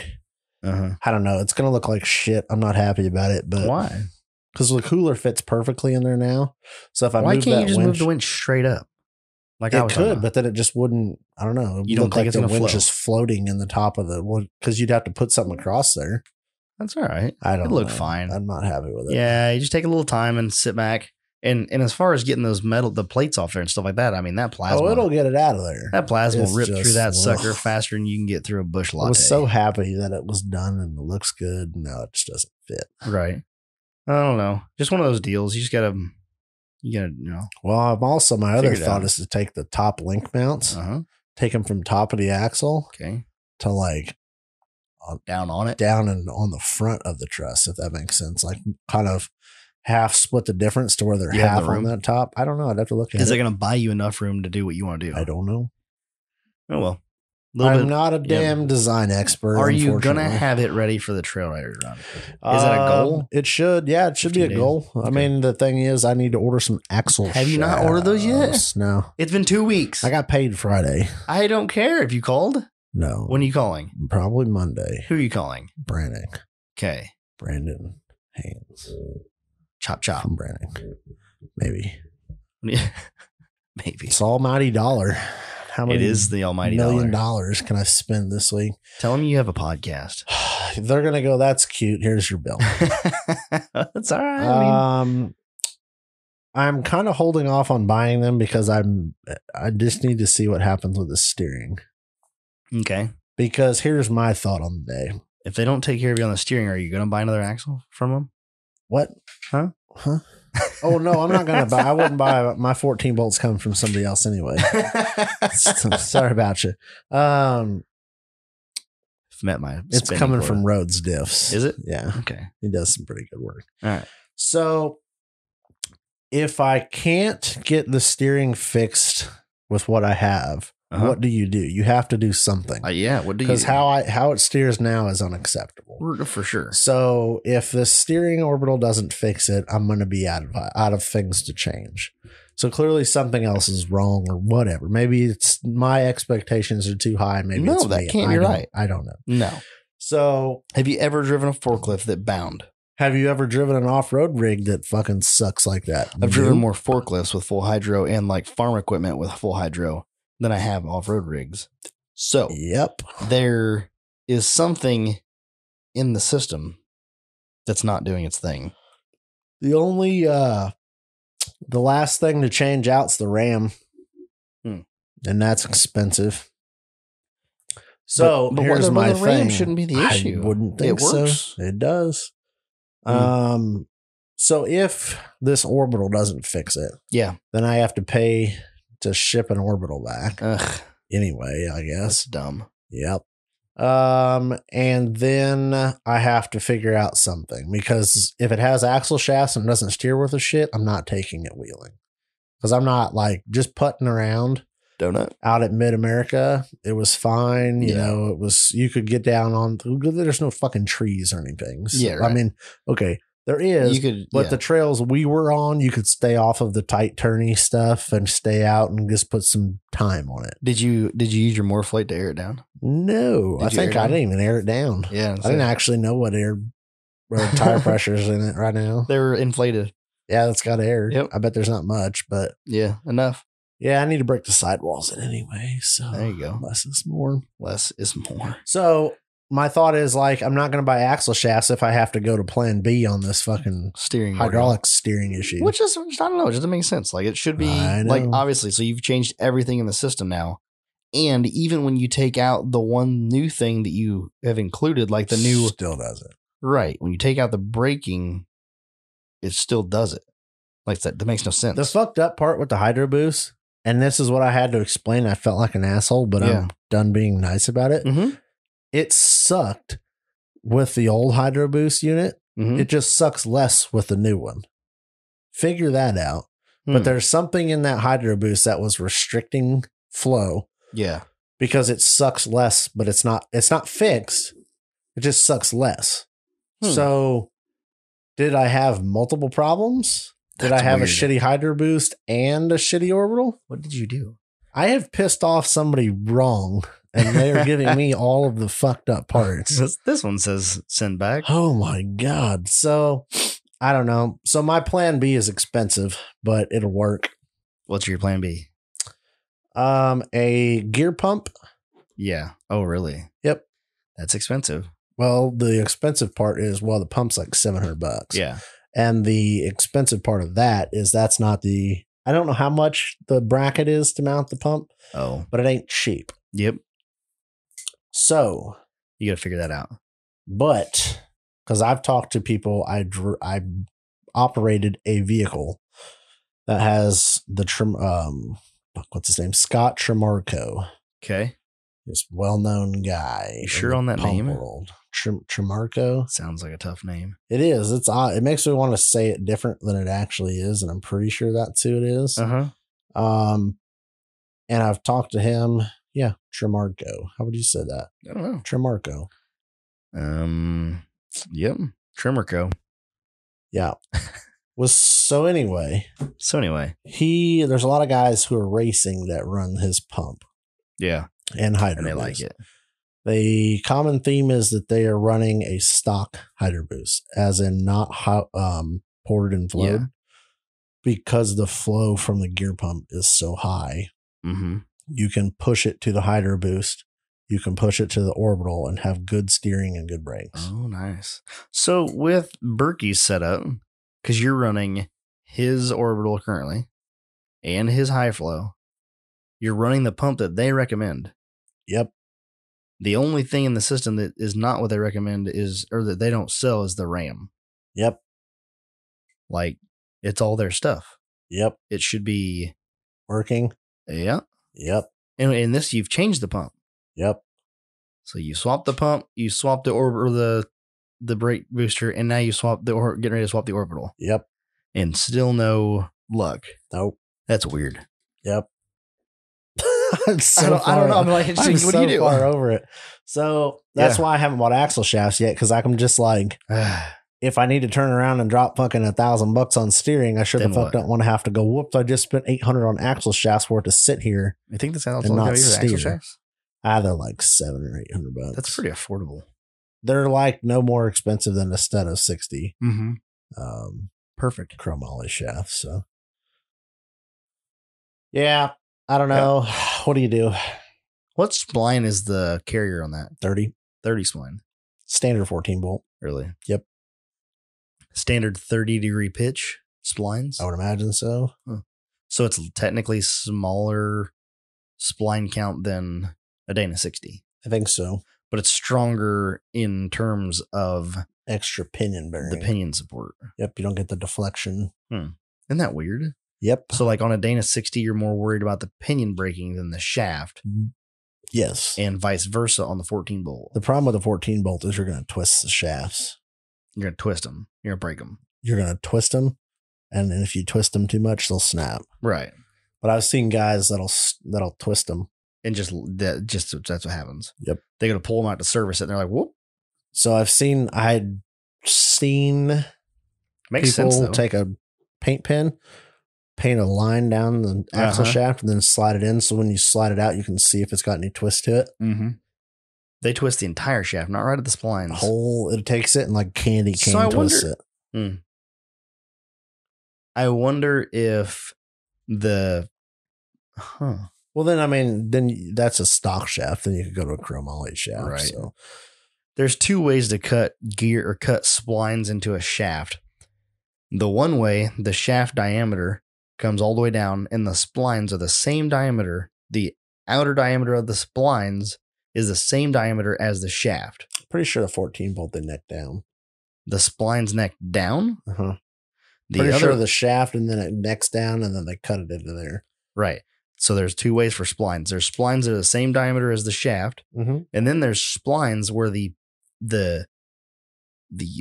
Speaker 2: I don't know. It's gonna look like shit. I'm not happy about it, but
Speaker 1: why?
Speaker 2: Because the cooler fits perfectly in there now. So if I
Speaker 1: move that winch, move the winch straight up?
Speaker 2: Like it could, but then it just wouldn't. I don't know.
Speaker 1: You don't think it's going to
Speaker 2: winch is floating in the top of the because you'd have to put something across there.
Speaker 1: That's all right.
Speaker 2: It'd
Speaker 1: look fine.
Speaker 2: I'm not happy with it.
Speaker 1: Yeah, you just take a little time and sit back. And as far as getting the plates off there and stuff like that, I mean that plasma.
Speaker 2: Oh, it'll get it out of there.
Speaker 1: That plasma will rip through that sucker faster than you can get through a bush latte.
Speaker 2: I was so happy that it was done and it looks good. No, it just doesn't fit.
Speaker 1: Right. I don't know. Just one of those deals. You just gotta.
Speaker 2: Well, I'm also my other thought is to take the top link mounts, take them from top of the axle, to like
Speaker 1: down on it,
Speaker 2: down and on the front of the truss, if that makes sense. Like kind of half split the difference to where they're half on that top. I don't know. I'd have to look at it.
Speaker 1: Is it going to buy you enough room to do what you want to do?
Speaker 2: I don't know.
Speaker 1: Oh well.
Speaker 2: I'm not a damn design expert.
Speaker 1: Are you going to have it ready for the Trail Riders run? Is it a goal?
Speaker 2: It should. Yeah, it should be a goal. Okay. I mean, the thing is, I need to order some axle shafts.
Speaker 1: Have you not ordered those yet?
Speaker 2: No.
Speaker 1: It's been 2 weeks.
Speaker 2: I got paid Friday.
Speaker 1: I don't care if you called.
Speaker 2: No.
Speaker 1: When are you calling?
Speaker 2: Probably Monday.
Speaker 1: Who are you calling?
Speaker 2: Brannick.
Speaker 1: Okay.
Speaker 2: Brandon Haynes.
Speaker 1: Chop chop.
Speaker 2: From Brannick. Maybe.
Speaker 1: Maybe.
Speaker 2: It's almighty dollar. how many
Speaker 1: it is the almighty
Speaker 2: $1 million
Speaker 1: dollar.
Speaker 2: can I spend this week?
Speaker 1: Tell them you have a podcast.
Speaker 2: They're going to go, that's cute. Here's your bill.
Speaker 1: That's all right.
Speaker 2: I'm kind of holding off on buying them because I just need to see what happens with the steering.
Speaker 1: Okay.
Speaker 2: Because here's my thought on the day.
Speaker 1: If they don't take care of you on the steering, are you going to buy another axle from them?
Speaker 2: What?
Speaker 1: Huh?
Speaker 2: Oh, no, I'm not going to buy. I wouldn't buy. My 14 bolts coming from somebody else anyway. Sorry about you. It's coming from Rhodes Diffs.
Speaker 1: Is it?
Speaker 2: Yeah.
Speaker 1: Okay.
Speaker 2: He does some pretty good work.
Speaker 1: All right.
Speaker 2: So if I can't get the steering fixed with what I have, what do? You have to do something.
Speaker 1: Yeah. What do you do?
Speaker 2: Because how it steers now is unacceptable.
Speaker 1: For sure.
Speaker 2: So if the steering orbital doesn't fix it, I'm going to be out of things to change. So clearly something else is wrong or whatever. Maybe it's my expectations are too high. Maybe it's
Speaker 1: that
Speaker 2: me.
Speaker 1: can't be right.
Speaker 2: I don't know.
Speaker 1: No.
Speaker 2: So
Speaker 1: have you ever driven a forklift that bound?
Speaker 2: Have you ever driven an off-road rig that fucking sucks like that?
Speaker 1: I've driven more forklifts with full hydro and like farm equipment with full hydro than I have off-road rigs. So
Speaker 2: yep,
Speaker 1: there is something in the system that's not doing its thing.
Speaker 2: The only the last thing to change out's the RAM, and that's expensive. So
Speaker 1: but
Speaker 2: here's my
Speaker 1: the
Speaker 2: thing.
Speaker 1: RAM shouldn't be the issue.
Speaker 2: I wouldn't think
Speaker 1: it works.
Speaker 2: So. It does. So if this orbital doesn't fix it, then I have to pay to ship an orbital back.
Speaker 1: Ugh.
Speaker 2: Anyway, I guess.
Speaker 1: That's dumb.
Speaker 2: Yep. And then I have to figure out something, because if it has axle shafts and doesn't steer worth a shit, I'm not taking it wheeling, because I'm not like just putting around.
Speaker 1: Donut
Speaker 2: out at Mid-America. It was fine. You know, it was, you could get down on, there's no fucking trees or anything. So,
Speaker 1: yeah. Right.
Speaker 2: I mean, okay, there is, but the trails we were on, you could stay off of the tight turny stuff and stay out and just put some time on it.
Speaker 1: Did you use your Morphlate to air it down?
Speaker 2: No, I think I didn't even air it down.
Speaker 1: Yeah.
Speaker 2: I didn't actually know what tire pressures in it right now.
Speaker 1: They were inflated.
Speaker 2: Yeah, it's got air.
Speaker 1: Yep.
Speaker 2: I bet there's not much, but
Speaker 1: yeah, enough.
Speaker 2: Yeah, I need to break the sidewalls in anyway. So
Speaker 1: there you go.
Speaker 2: Less is more.
Speaker 1: Less is more.
Speaker 2: So my thought is, like, I'm not going to buy axle shafts if I have to go to plan B on this fucking hydraulic steering issue.
Speaker 1: Which is, I don't know, it doesn't make sense. Like, it should be, like, obviously, so you've changed everything in the system now. And even when you take out the one new thing that you have included, like the new...
Speaker 2: Still does it.
Speaker 1: Right. When you take out the braking, it still does it. Like, that makes no sense.
Speaker 2: The fucked up part with the Hydro Boost, and this is what I had to explain. I felt like an asshole, but I'm done being nice about it.
Speaker 1: Mm-hmm.
Speaker 2: It sucked with the old Hydro Boost unit. Mm-hmm. It just sucks less with the new one. Figure that out. But there's something in that Hydro Boost that was restricting flow.
Speaker 1: Yeah.
Speaker 2: Because it sucks less, but it's not fixed. It just sucks less. So did I have multiple problems? Did I have a shitty Hydro Boost and a shitty orbital?
Speaker 1: What did you do?
Speaker 2: I have pissed off somebody wrong, and they are giving me all of the fucked up parts.
Speaker 1: This one says send back.
Speaker 2: Oh my God. So I don't know. So my plan B is expensive, but it'll work.
Speaker 1: What's your plan B?
Speaker 2: A gear pump.
Speaker 1: Yeah. Oh, really?
Speaker 2: Yep.
Speaker 1: That's expensive.
Speaker 2: Well, the expensive part is, the pump's like $700.
Speaker 1: Yeah.
Speaker 2: And the expensive part of that is that's not I don't know how much the bracket is to mount the pump.
Speaker 1: Oh.
Speaker 2: But it ain't cheap.
Speaker 1: Yep.
Speaker 2: So.
Speaker 1: You got to figure that out.
Speaker 2: But, because I've talked to people, I operated a vehicle that has the what's his name? Scott Tremarco.
Speaker 1: Okay.
Speaker 2: This well-known guy.
Speaker 1: You sure on that name?
Speaker 2: World. Tremarco.
Speaker 1: Sounds like a tough name.
Speaker 2: It is. It's odd. It makes me want to say it different than it actually is, and I'm pretty sure that's who it is. And I've talked to him. Yeah, Tremarco. How would you say that?
Speaker 1: I don't know.
Speaker 2: Tremarco.
Speaker 1: Yep. Tremarco.
Speaker 2: Yeah. So anyway, there's a lot of guys who are racing that run his pump.
Speaker 1: Yeah.
Speaker 2: And Hydro
Speaker 1: And they
Speaker 2: Boost.
Speaker 1: like it.
Speaker 2: The common theme is that they are running a stock Hydro Boost, as in not ported and flowed, because the flow from the gear pump is so high.
Speaker 1: Mm-hmm.
Speaker 2: You can push it to the Hydro Boost. You can push it to the Orbital and have good steering and good brakes.
Speaker 1: Oh, nice. So with Berkey's setup, because you're running his Orbital currently and his high flow, you're running the pump that they recommend.
Speaker 2: Yep.
Speaker 1: The only thing in the system that is not what they recommend or that they don't sell is the RAM.
Speaker 2: Yep.
Speaker 1: Like, it's all their stuff.
Speaker 2: Yep.
Speaker 1: It should be
Speaker 2: working.
Speaker 1: Yeah.
Speaker 2: Yep.
Speaker 1: And in this, you've changed the pump.
Speaker 2: Yep.
Speaker 1: So you swap the pump, you swap the brake booster, and now you getting ready to swap the orbital.
Speaker 2: Yep.
Speaker 1: And still no luck.
Speaker 2: Nope.
Speaker 1: That's weird.
Speaker 2: Yep.
Speaker 1: I don't know. I'm like, what do you do?
Speaker 2: Far over it. So that's why I haven't bought axle shafts yet, because I'm just like, if I need to turn around and drop fucking $1,000 on steering, I sure the fuck don't want to have to go, whoops, I just spent $800 on axle shafts for it to sit here.
Speaker 1: You think that's how
Speaker 2: and not steer.
Speaker 1: Axle shafts?
Speaker 2: They're like $700 or $800.
Speaker 1: That's pretty affordable.
Speaker 2: They're like no more expensive than a Steto 60.
Speaker 1: Mm-hmm. Perfect.
Speaker 2: Chromoly shaft. So, yeah, I don't know. Yep. What do you do?
Speaker 1: What spline is the carrier on that?
Speaker 2: 30.
Speaker 1: 30 spline.
Speaker 2: Standard 14 bolt.
Speaker 1: Really?
Speaker 2: Yep.
Speaker 1: Standard 30-degree pitch splines?
Speaker 2: I would imagine so.
Speaker 1: Huh. So it's technically smaller spline count than a Dana 60.
Speaker 2: I think so.
Speaker 1: But it's stronger in terms of
Speaker 2: extra pinion bearing.
Speaker 1: The pinion support.
Speaker 2: Yep. You don't get the deflection.
Speaker 1: Isn't that weird?
Speaker 2: Yep.
Speaker 1: So like on a Dana 60, you're more worried about the pinion braking than the shaft.
Speaker 2: Yes.
Speaker 1: And vice versa on the 14 bolt.
Speaker 2: The problem with the 14 bolt is you're going to twist the shafts.
Speaker 1: You're going to twist them. You're going to break them.
Speaker 2: You're going to twist them. And then if you twist them too much, they'll snap.
Speaker 1: Right.
Speaker 2: But I've seen guys that'll twist them.
Speaker 1: And just that's what happens.
Speaker 2: Yep.
Speaker 1: They're going to pull them out to service it. And they're like, whoop.
Speaker 2: So I had seen
Speaker 1: Makes
Speaker 2: people
Speaker 1: sense,
Speaker 2: take a paint pen, paint a line down the axle shaft, and then slide it in. So when you slide it out, you can see if it's got any twist to it.
Speaker 1: Mm-hmm. They twist the entire shaft, not right at the splines.
Speaker 2: It takes it and like candy cane twists it.
Speaker 1: I wonder if
Speaker 2: Well, then that's a stock shaft. Then you could go to a chromoly shaft.
Speaker 1: Right.
Speaker 2: So
Speaker 1: there's two ways to cut gear or cut splines into a shaft. The one way, the shaft diameter comes all the way down, and the splines are the same diameter. The outer diameter of the splines is the same diameter as the shaft.
Speaker 2: Pretty sure the 14 bolt they neck down.
Speaker 1: The splines neck down?
Speaker 2: Uh-huh. Pretty sure the shaft, and then it necks down, and then they cut it into there.
Speaker 1: Right. So there's two ways for splines. There's splines that are the same diameter as the shaft, and then there's splines where the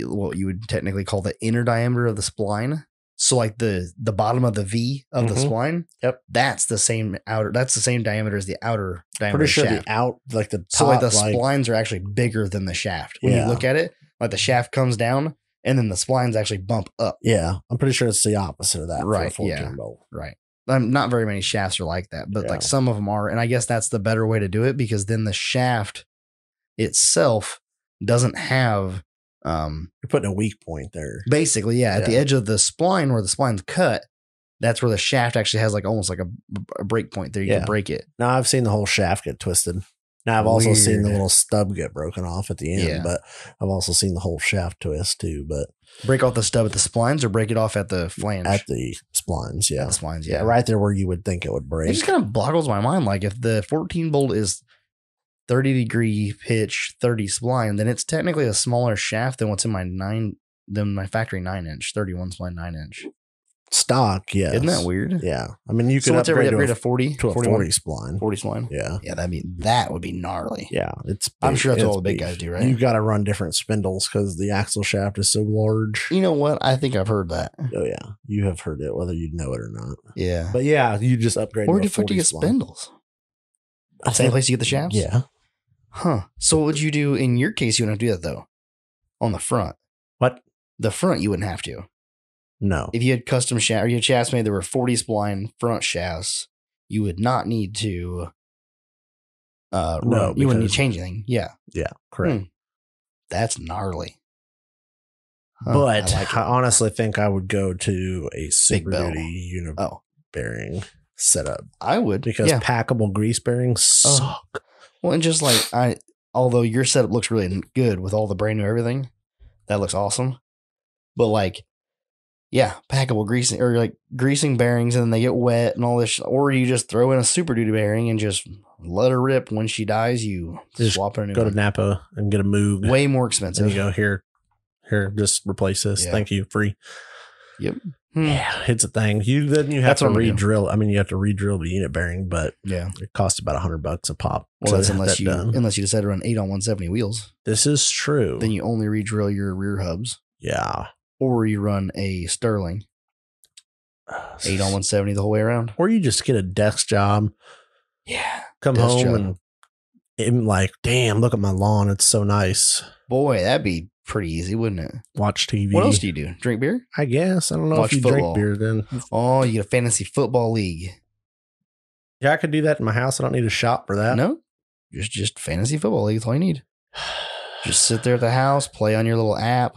Speaker 1: what you would technically call the inner diameter of the spline. So like the bottom of the V of the spline.
Speaker 2: Yep.
Speaker 1: That's the same diameter as the outer diameter.
Speaker 2: Pretty sure
Speaker 1: shaft.
Speaker 2: the out, like the top.
Speaker 1: So like the splines are actually bigger than the shaft. When you look at it, like the shaft comes down and then the splines actually bump up.
Speaker 2: Yeah. I'm pretty sure it's the opposite of that.
Speaker 1: Right.
Speaker 2: For a 14 bolt.
Speaker 1: Right. Not very many shafts are like that, but like some of them are. And I guess that's the better way to do it, because then the shaft itself doesn't have
Speaker 2: you're putting a weak point there.
Speaker 1: Basically, at the edge of the spline where the spline's cut, that's where the shaft actually has like almost like a break point there. You can break it.
Speaker 2: Now I've seen the whole shaft get twisted. Now I've also seen the little stub get broken off at the end, but I've also seen the whole shaft twist too. But
Speaker 1: break off the stub at the splines or break it off at the flange?
Speaker 2: At the splines, yeah.
Speaker 1: At the splines,
Speaker 2: yeah. Right there where you would think it would break.
Speaker 1: It just kind of boggles my mind. Like if the 14 bolt is 30-degree pitch, 30 spline, then it's technically a smaller shaft than what's in my factory 9-inch, 31 spline 9-inch.
Speaker 2: Stock, yes.
Speaker 1: Isn't that weird?
Speaker 2: Yeah. I mean, you could upgrade
Speaker 1: to 40
Speaker 2: to a 40 spline.
Speaker 1: 40 spline.
Speaker 2: Yeah.
Speaker 1: Yeah, that would be gnarly.
Speaker 2: Yeah, it's big.
Speaker 1: I'm sure that's what all the big guys do, right?
Speaker 2: You've got to run different spindles because the axle shaft is so large.
Speaker 1: You know what? I think I've heard that.
Speaker 2: Oh yeah, you have heard it, whether you know it or not.
Speaker 1: Yeah.
Speaker 2: But yeah, you just upgrade.
Speaker 1: Where the fuck do you get spindles? Same place you get the shafts?
Speaker 2: Yeah.
Speaker 1: Huh. So what would you do in your case? You wouldn't have to do that though. On the front.
Speaker 2: What?
Speaker 1: The front you wouldn't have to.
Speaker 2: No.
Speaker 1: If you had custom shaft or you had shafts made, there were 40 spline front shafts, you would not need to you wouldn't need to change anything. Yeah.
Speaker 2: Yeah. Correct.
Speaker 1: That's gnarly. Huh,
Speaker 2: but I honestly think I would go to a Super Duty bearing. setup.
Speaker 1: I would,
Speaker 2: because packable grease bearings suck.
Speaker 1: Well, and just like although your setup looks really good with all the brand new everything, that looks awesome. But like, yeah, packable greasing or like greasing bearings and then they get wet and all this, or you just throw in a Super Duty bearing and just let her rip. When she dies, you
Speaker 2: just
Speaker 1: swap her.
Speaker 2: Go to Napa and get a Moog.
Speaker 1: Way more expensive.
Speaker 2: And you go here, just replace this. Yeah. Thank you, free.
Speaker 1: Yep.
Speaker 2: Yeah, it's a thing. You have to re-drill. I mean, you have to re-drill the unit bearing, but it costs about $100 a pop.
Speaker 1: Well, that's unless you decide to run 8 on 170 wheels.
Speaker 2: This is true.
Speaker 1: Then you only re-drill your rear hubs.
Speaker 2: Yeah.
Speaker 1: Or you run a Sterling 8 on 170 the whole way around.
Speaker 2: Or you just get a desk job.
Speaker 1: Yeah.
Speaker 2: Come home and like, damn, look at my lawn. It's so nice.
Speaker 1: Boy, that'd be pretty easy, wouldn't it?
Speaker 2: Watch TV.
Speaker 1: What else do you do? Drink beer?
Speaker 2: I guess. I don't know if you drink beer then.
Speaker 1: Oh, you get a fantasy football league.
Speaker 2: Yeah, I could do that in my house. I don't need a shop for that.
Speaker 1: No, just fantasy football league. That's all you need. Just sit there at the house, play on your little app.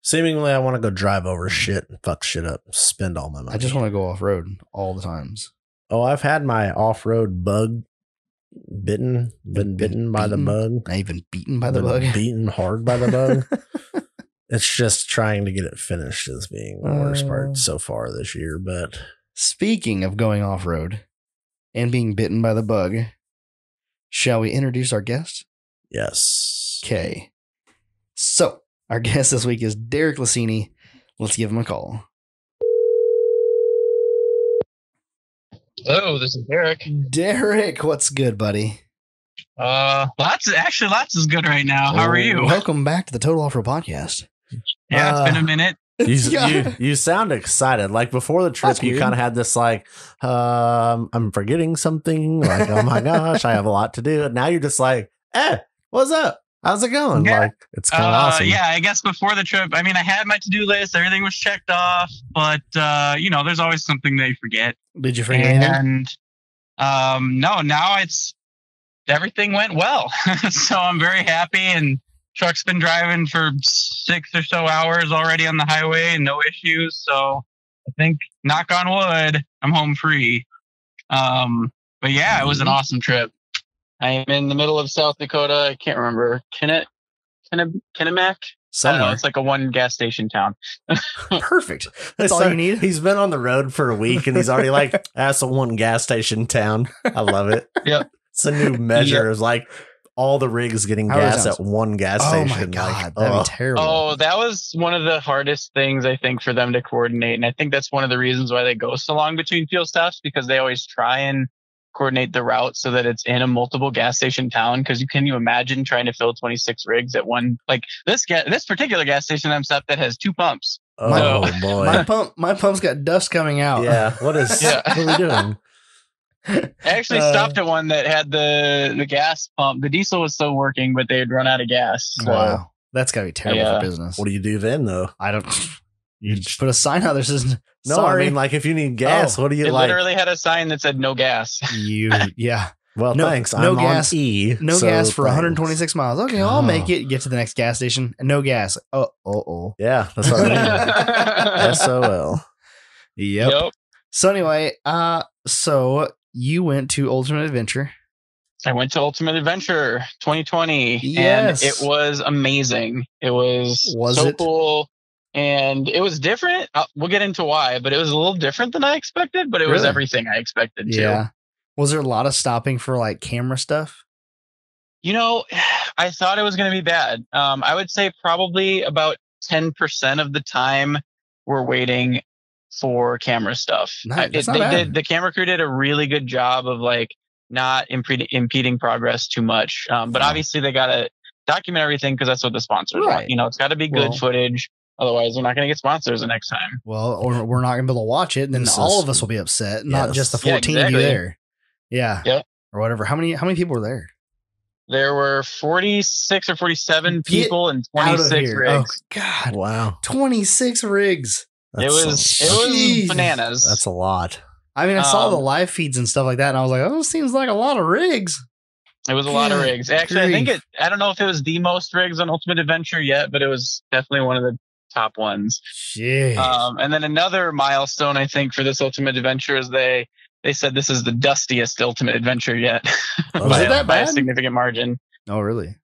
Speaker 2: Seemingly, I want to go drive over shit and fuck shit up, spend all my money.
Speaker 1: I just want to go off-road all the times.
Speaker 2: Oh, I've had my off-road bug been bitten by the bug.
Speaker 1: Not even beaten by the bug.
Speaker 2: Beaten hard by the bug. It's just trying to get it finished as being the worst part so far this year. But
Speaker 1: speaking of going off-road and being bitten by the bug, shall we introduce our guest?
Speaker 2: Yes.
Speaker 1: Okay. So, our guest this week is Derek Lassini. Let's give him a call.
Speaker 3: Hello, this is Derek.
Speaker 1: Derek, what's good, buddy?
Speaker 3: Lots is good right now. How are you?
Speaker 1: Welcome back to the Total Offroad Podcast.
Speaker 3: Yeah, it's been a minute.
Speaker 2: You sound excited. Like before the trip, you kind of had this like, I'm forgetting something. Like, oh my gosh, I have a lot to do. And now you're just like, what's up? How's it going?
Speaker 3: Yeah.
Speaker 2: Like, it's kind of awesome.
Speaker 3: Yeah, I guess before the trip, I mean, I had my to-do list. Everything was checked off. But, there's always something that you forget.
Speaker 1: Did you forget anything?
Speaker 3: And, no, now everything went well. So I'm very happy. And truck's been driving for 6 or so hours already on the highway and no issues. So I think, knock on wood, I'm home free. But yeah, it was an awesome trip. I'm in the middle of South Dakota. I can't remember. Kennemac?
Speaker 1: Somewhere.
Speaker 3: It's like a one gas station town.
Speaker 1: Perfect. That's all you need.
Speaker 2: He's been on the road for a week and he's already like, that's a one gas station town. I love it.
Speaker 3: Yep.
Speaker 2: It's a new measure. It's like all the rigs getting gas at one gas station.
Speaker 1: Oh my God.
Speaker 2: Like,
Speaker 1: that'd be terrible.
Speaker 3: Oh, that was one of the hardest things, I think, for them to coordinate. And I think that's one of the reasons why they go so long between fuel stops, because they always try and coordinate the route so that it's in a multiple gas station town. Because can you imagine trying to fill 26 rigs at one, like this particular gas station I'm stopped at has 2 pumps.
Speaker 2: Oh boy,
Speaker 1: my pump's got dust coming out.
Speaker 2: Yeah, what are we doing?
Speaker 3: I actually stopped at one that had the gas pump. The diesel was still working, but they had run out of gas. So.
Speaker 1: Wow, that's gotta be terrible for business.
Speaker 2: What do you do then, though?
Speaker 1: I don't. You just put a sign out there that says,
Speaker 2: no,
Speaker 1: sorry.
Speaker 2: I mean, like, if you need gas, what do you
Speaker 3: it
Speaker 2: like?
Speaker 3: It literally had a sign that said no gas.
Speaker 1: Yeah.
Speaker 2: Well, thanks.
Speaker 1: No
Speaker 2: I'm
Speaker 1: gas.
Speaker 2: On E.
Speaker 1: No gas for 126 miles. Okay, I'll make it. Get to the next gas station. No gas. Oh.
Speaker 2: Yeah, that's what I mean. SOL.
Speaker 1: Yep. So anyway, so you went to Ultimate Adventure.
Speaker 3: I went to Ultimate Adventure 2020.
Speaker 1: Yes.
Speaker 3: And it was amazing. It was so cool. And it was different. We'll get into why, but it was a little different than I expected, but it was everything I expected too.
Speaker 1: Yeah. Was there a lot of stopping for like camera stuff?
Speaker 3: I thought it was going to be bad. I would say probably about 10% of the time we're waiting for camera stuff. The camera crew did a really good job of like not impeding progress too much. But obviously they got to document everything because that's what the sponsors want. It's got to be good footage. Otherwise, we're not going to get sponsors the next time.
Speaker 1: Well, or we're not going to be able to watch it. And then all of us will be upset, not just the 14 of you there. Yeah.
Speaker 3: Yep.
Speaker 1: Or whatever. How many people were there?
Speaker 3: There were 46 or 47 people and 26 rigs.
Speaker 1: Oh, God.
Speaker 2: Wow.
Speaker 1: 26 rigs.
Speaker 3: It was bananas.
Speaker 2: That's a lot.
Speaker 1: I mean, I saw the live feeds and stuff like that, and I was like, oh, it seems like a lot of rigs.
Speaker 3: It was a lot of rigs. Actually, I don't know if it was the most rigs on Ultimate Adventure yet, but it was definitely one of the top ones.
Speaker 1: Shit.
Speaker 3: And then another milestone, I think, for this ultimate adventure is they said this is the dustiest ultimate adventure yet.
Speaker 1: Was it that
Speaker 3: by a
Speaker 1: bad?
Speaker 3: significant margin.
Speaker 1: Oh, really?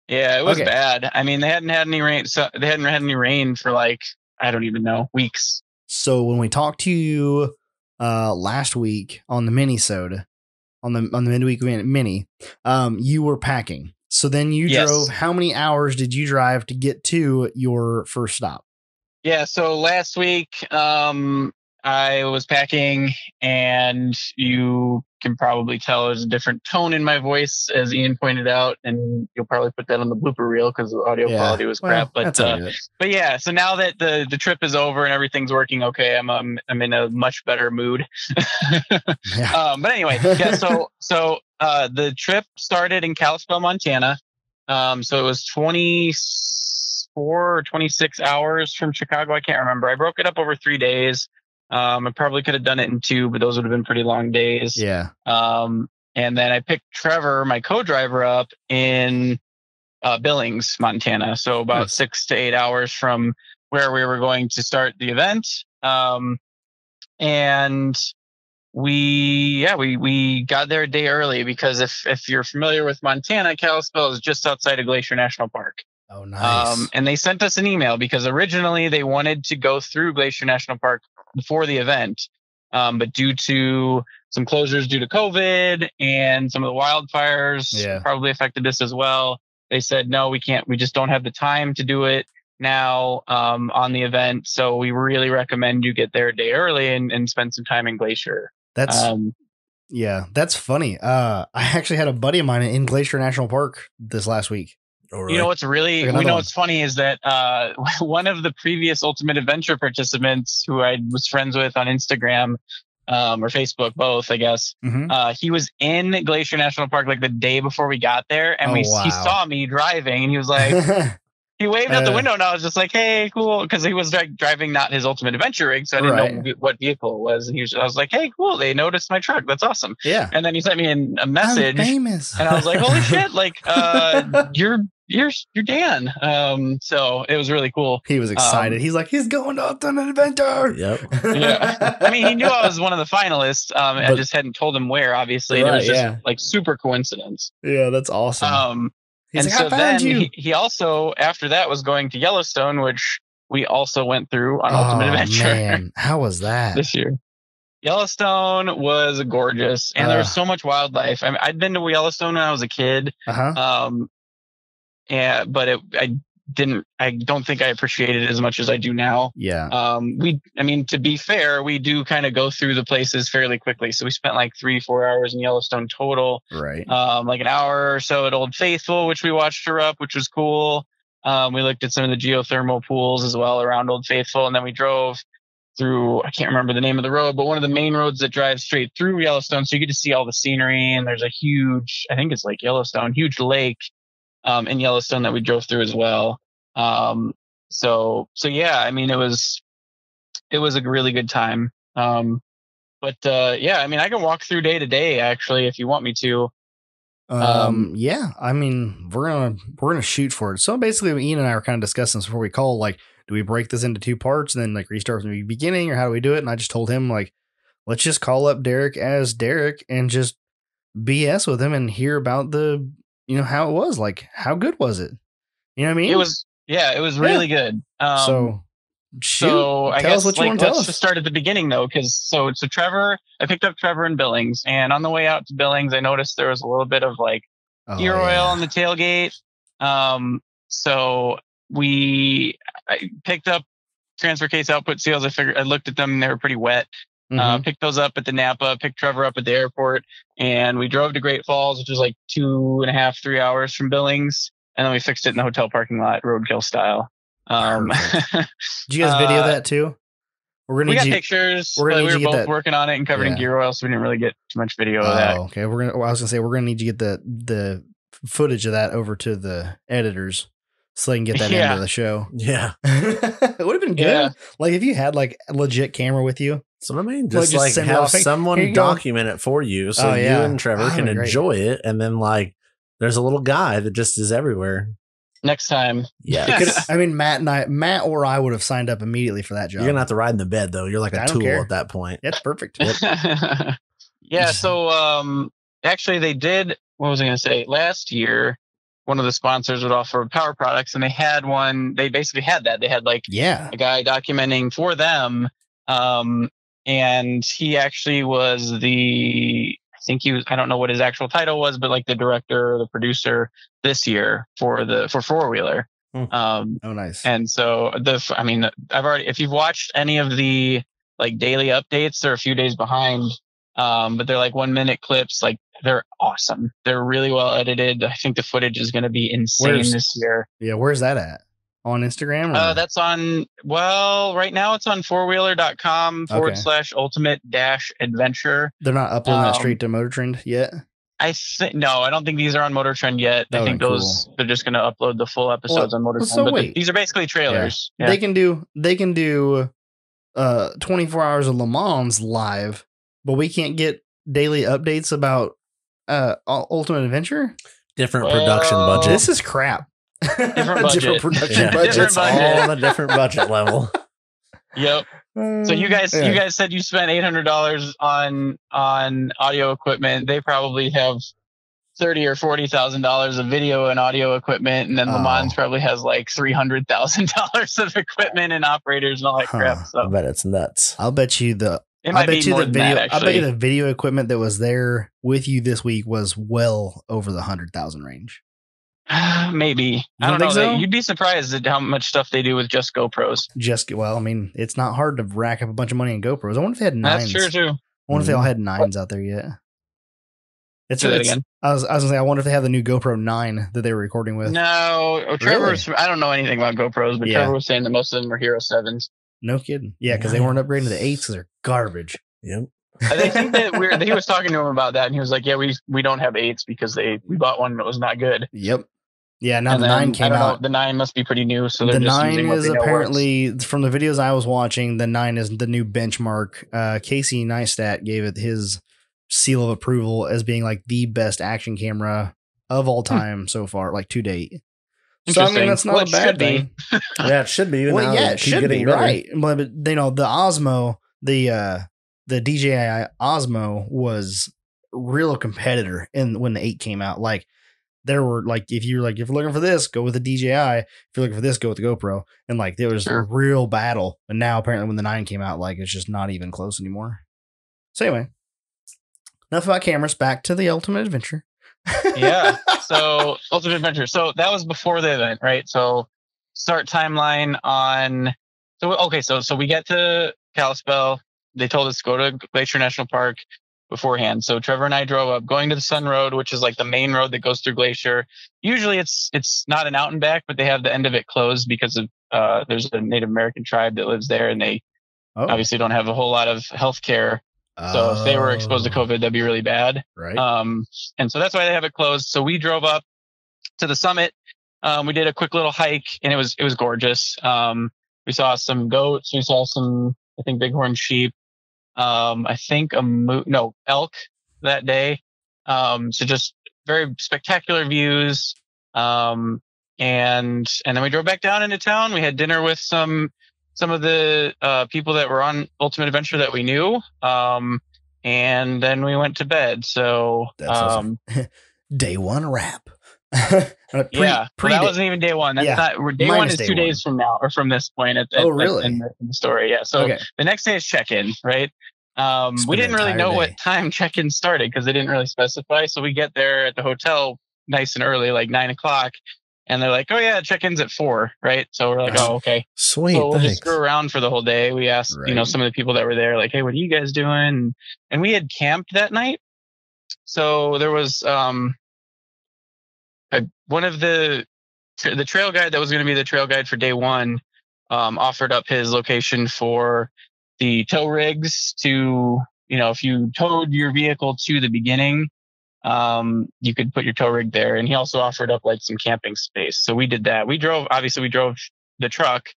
Speaker 3: Yeah, it was bad. I mean, they hadn't had any rain. So they hadn't had any rain for like, I don't even know, weeks.
Speaker 1: So when we talked to you last week on the mini-sode, on the midweek mini, you were packing. So then you drove. How many hours did you drive to get to your first stop?
Speaker 3: Yeah, so last week I was packing, and you can probably tell there's a different tone in my voice, as Ian pointed out, and you'll probably put that on the blooper reel because the audio quality was crap. But yeah, so now that the trip is over and everything's working okay, I'm in a much better mood. But anyway, yeah. So the trip started in Kalispell, Montana. So it was 24 or 26 hours from Chicago. I can't remember. I broke it up over 3 days. I probably could have done it in 2, but those would have been pretty long days.
Speaker 1: Yeah.
Speaker 3: And then I picked Trevor, my co-driver, up in Billings, Montana. So about 6 to 8 hours from where we were going to start the event. And we got there a day early because if you're familiar with Montana, Kalispell is just outside of Glacier National Park.
Speaker 1: Oh, nice.
Speaker 3: And they sent us an email because originally they wanted to go through Glacier National Park before the event. But due to some closures due to COVID and some of the wildfires probably affected this as well, they said, no, we can't. We just don't have the time to do it now on the event. So we really recommend you get there a day early and spend some time in Glacier.
Speaker 1: That's that's funny. I actually had a buddy of mine in Glacier National Park this last week.
Speaker 3: You know what's what's funny is that one of the previous Ultimate Adventure participants who I was friends with on Instagram or Facebook, both, I guess, he was in Glacier National Park like the day before we got there, and he saw me driving, and he was like, he waved out the window, and I was just like, hey, cool, because he was driving not his Ultimate Adventure rig, so I didn't know what vehicle it was, and I was like, hey, cool, they noticed my truck, that's awesome.
Speaker 1: Yeah.
Speaker 3: And then he sent me a message,
Speaker 1: I'm famous.
Speaker 3: And I was like, holy shit, like you're Dan. So it was really cool.
Speaker 1: He was excited. He's like, he's going to Ultimate Adventure.
Speaker 2: Yep.
Speaker 3: Yeah. I mean, he knew I was one of the finalists. I just hadn't told him where, obviously. It was just like super coincidence.
Speaker 1: Yeah, that's awesome.
Speaker 3: And like, so then he also, after that, was going to Yellowstone, which we also went through on Ultimate Adventure.
Speaker 1: Man, how was that
Speaker 3: this year? Yellowstone was gorgeous, and there was so much wildlife. I mean, I'd been to Yellowstone when I was a kid. Yeah, but I don't think I appreciated it as much as I do now.
Speaker 1: Yeah.
Speaker 3: To be fair, we do kind of go through the places fairly quickly. So we spent like 3-4 hours in Yellowstone total.
Speaker 1: Right.
Speaker 3: Like an hour or so at Old Faithful, which we watched her up, which was cool. We looked at some of the geothermal pools as well around Old Faithful. And then we drove through, I can't remember the name of the road, but one of the main roads that drives straight through Yellowstone. So you get to see all the scenery, and there's a huge, I think it's Lake Yellowstone, huge lake in Yellowstone that we drove through as well. So yeah, I mean, it was a really good time. But I mean, I can walk through day to day actually, if you want me to.
Speaker 1: Yeah, I mean, we're gonna shoot for it. So basically, Ian and I were kind of discussing this before we call, like, do we break this into 2 parts and then like restart from the beginning, or how do we do it? And I just told him, like, let's just call up Derek as Derek and just BS with him and hear about the, how it was. Like, how good was it? You know what I mean?
Speaker 3: It was really good.
Speaker 1: So
Speaker 3: I guess let's just start at the beginning though, because Trevor, I picked up Trevor in Billings, and on the way out to Billings, I noticed there was a little bit of like gear oil on the tailgate. So I picked up transfer case output seals. I looked at them, and they were pretty wet. Picked those up at the Napa, picked Trevor up at the airport, and we drove to Great Falls, which was like 2.5-3 hours from Billings. And then we fixed it in the hotel parking lot, roadkill style.
Speaker 1: Did you guys video that too?
Speaker 3: We got pictures. We were both working on it and covered in gear oil, so we didn't really get too much video of that.
Speaker 1: Okay. I was gonna say we're gonna need to get the footage of that over to the editors so they can get that into the show.
Speaker 2: Yeah.
Speaker 1: It would have been good. Yeah. Like if you had like a legit camera with you.
Speaker 2: So I mean, just have someone document it for you, so you and Trevor can enjoy it, and then like there's a little guy that just is everywhere.
Speaker 3: Next time.
Speaker 2: Yeah.
Speaker 1: I mean, Matt or I would have signed up immediately for that job.
Speaker 2: You're going to have to ride in the bed, though. You're like a tool at that point.
Speaker 1: That's perfect.
Speaker 3: Yep. Yeah. So actually, they did. What was I going to say? Last year, one of the sponsors would offer power products, and they had one. They basically had that. They had like a guy documenting for them. And he actually was I think he was, I don't know what his actual title was, but like the director or the producer this year for Four Wheeler.
Speaker 1: Oh, nice.
Speaker 3: And so if you've watched any of the like daily updates, they're a few days behind. But they're like 1 minute clips. Like they're awesome. They're really well edited. I think the footage is going to be insane this year.
Speaker 1: Yeah. Where's that at? On Instagram?
Speaker 3: That's right now it's on fourwheeler.com /ultimate-adventure.
Speaker 1: They're not uploading that straight to Motor Trend yet?
Speaker 3: No, I don't think these are on Motor Trend yet. I think they're just going to upload the full episodes on Motor Trend.
Speaker 1: So wait.
Speaker 3: These are basically trailers.
Speaker 1: Yeah. They can do 24 hours of Le Mans live, but we can't get daily updates about Ultimate Adventure?
Speaker 2: Different production budget.
Speaker 1: This is crap.
Speaker 3: Different budget.
Speaker 1: Different production budgets.
Speaker 2: All on a different budget level.
Speaker 3: Yep. So you guys said you spent $800 on audio equipment. They probably have $30,000 or $40,000 of video and audio equipment, and then Le Mans probably has like $300,000 of equipment and operators and all that crap. So
Speaker 2: I bet it's nuts.
Speaker 1: I'll bet you the video equipment that was there with you this week was well over the 100,000 range.
Speaker 3: Maybe. I don't know. So? You'd be surprised at how much stuff they do with just GoPros.
Speaker 1: I mean, it's not hard to rack up a bunch of money in GoPros. I wonder if they had 9s.
Speaker 3: That's true too.
Speaker 1: I wonder if they all had 9s out there yet.
Speaker 3: Again.
Speaker 1: I was gonna say, I wonder if they have the new GoPro 9 that they were recording with.
Speaker 3: No, Trevor's. Really? I don't know anything about GoPros, but Trevor was saying that most of them are Hero 7s.
Speaker 1: No kidding. Yeah, because they weren't upgrading to the 8s because they're garbage.
Speaker 2: Yep.
Speaker 3: I think that he was talking to him about that, and he was like, "Yeah, we don't have 8s because we bought one that was not good."
Speaker 1: Yep. Yeah, now the 9 came out.
Speaker 3: The 9 must be pretty new. So
Speaker 1: the 9 is apparently, from the videos I was watching, the 9 is the new benchmark. Casey Neistat gave it his seal of approval as being like the best action camera of all time so far, like to date. So I mean, that's not a bad thing.
Speaker 2: Yeah, it should be.
Speaker 1: Well, yeah, it should be right. But the Osmo, the DJI Osmo was a real competitor when the 8 came out. Like, there were like, if you're looking for this, go with the DJI. If you're looking for this, go with the GoPro. And like, there was a real battle. And now apparently when the 9 came out, like, it's just not even close anymore. So anyway, enough about cameras. Back to the Ultimate Adventure.
Speaker 3: Yeah. So Ultimate Adventure. So that was before the event, right? So start timeline on. So we get to Kalispell. They told us to go to Glacier National Park beforehand. So Trevor and I drove up, going to the Sun Road, which is like the main road that goes through Glacier. Usually it's not an out and back, but they have the end of it closed because of there's a Native American tribe that lives there, and they obviously don't have a whole lot of health care. So if they were exposed to COVID, that'd be really bad.
Speaker 1: Right.
Speaker 3: And so that's why they have it closed. So we drove up to the summit. We did a quick little hike, and it was gorgeous. We saw some goats. We saw some, I think, bighorn sheep. I think elk that day. So just very spectacular views. And then we drove back down into town. We had dinner with some of the people that were on Ultimate Adventure that we knew. And then we went to bed. So
Speaker 1: day 1 wrap.
Speaker 3: That wasn't even day 1. That's not day 1 is 2 days from now, or from this point
Speaker 1: really?
Speaker 3: In the story. Yeah. So the next day is check-in, right? We didn't really know what time check-in started because they didn't really specify. So we get there at the hotel nice and early, like 9:00, and they're like, "Oh yeah, check-in's at 4:00, right?" So we're like, "Oh, okay,
Speaker 2: sweet."
Speaker 3: So we'll just screw around for the whole day. We asked, some of the people that were there, like, "Hey, what are you guys doing?" And we had camped that night, so there was one of the trail guide that was going to be the trail guide for day 1 offered up his location for the tow rigs to, if you towed your vehicle to the beginning, you could put your tow rig there. And he also offered up like some camping space. So we did that. We drove the truck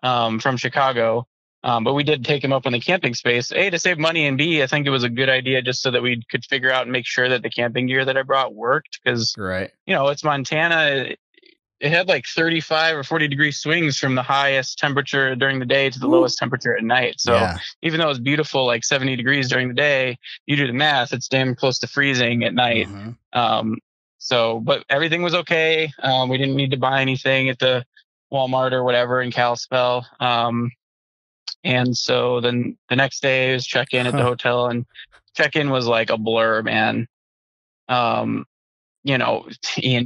Speaker 3: from Chicago, but we did take him up on the camping space, A, to save money, and B, I think it was a good idea just so that we could figure out and make sure that the camping gear that I brought worked. Because, it's Montana. it had like 35 or 40 degree swings from the highest temperature during the day to the lowest temperature at night. So even though it's beautiful, like 70 degrees during the day, you do the math, it's damn close to freezing at night. But everything was okay. We didn't need to buy anything at the Walmart or whatever in Kalispell. And so then the next day was check in at the hotel, and check in was like a blur, man. Ian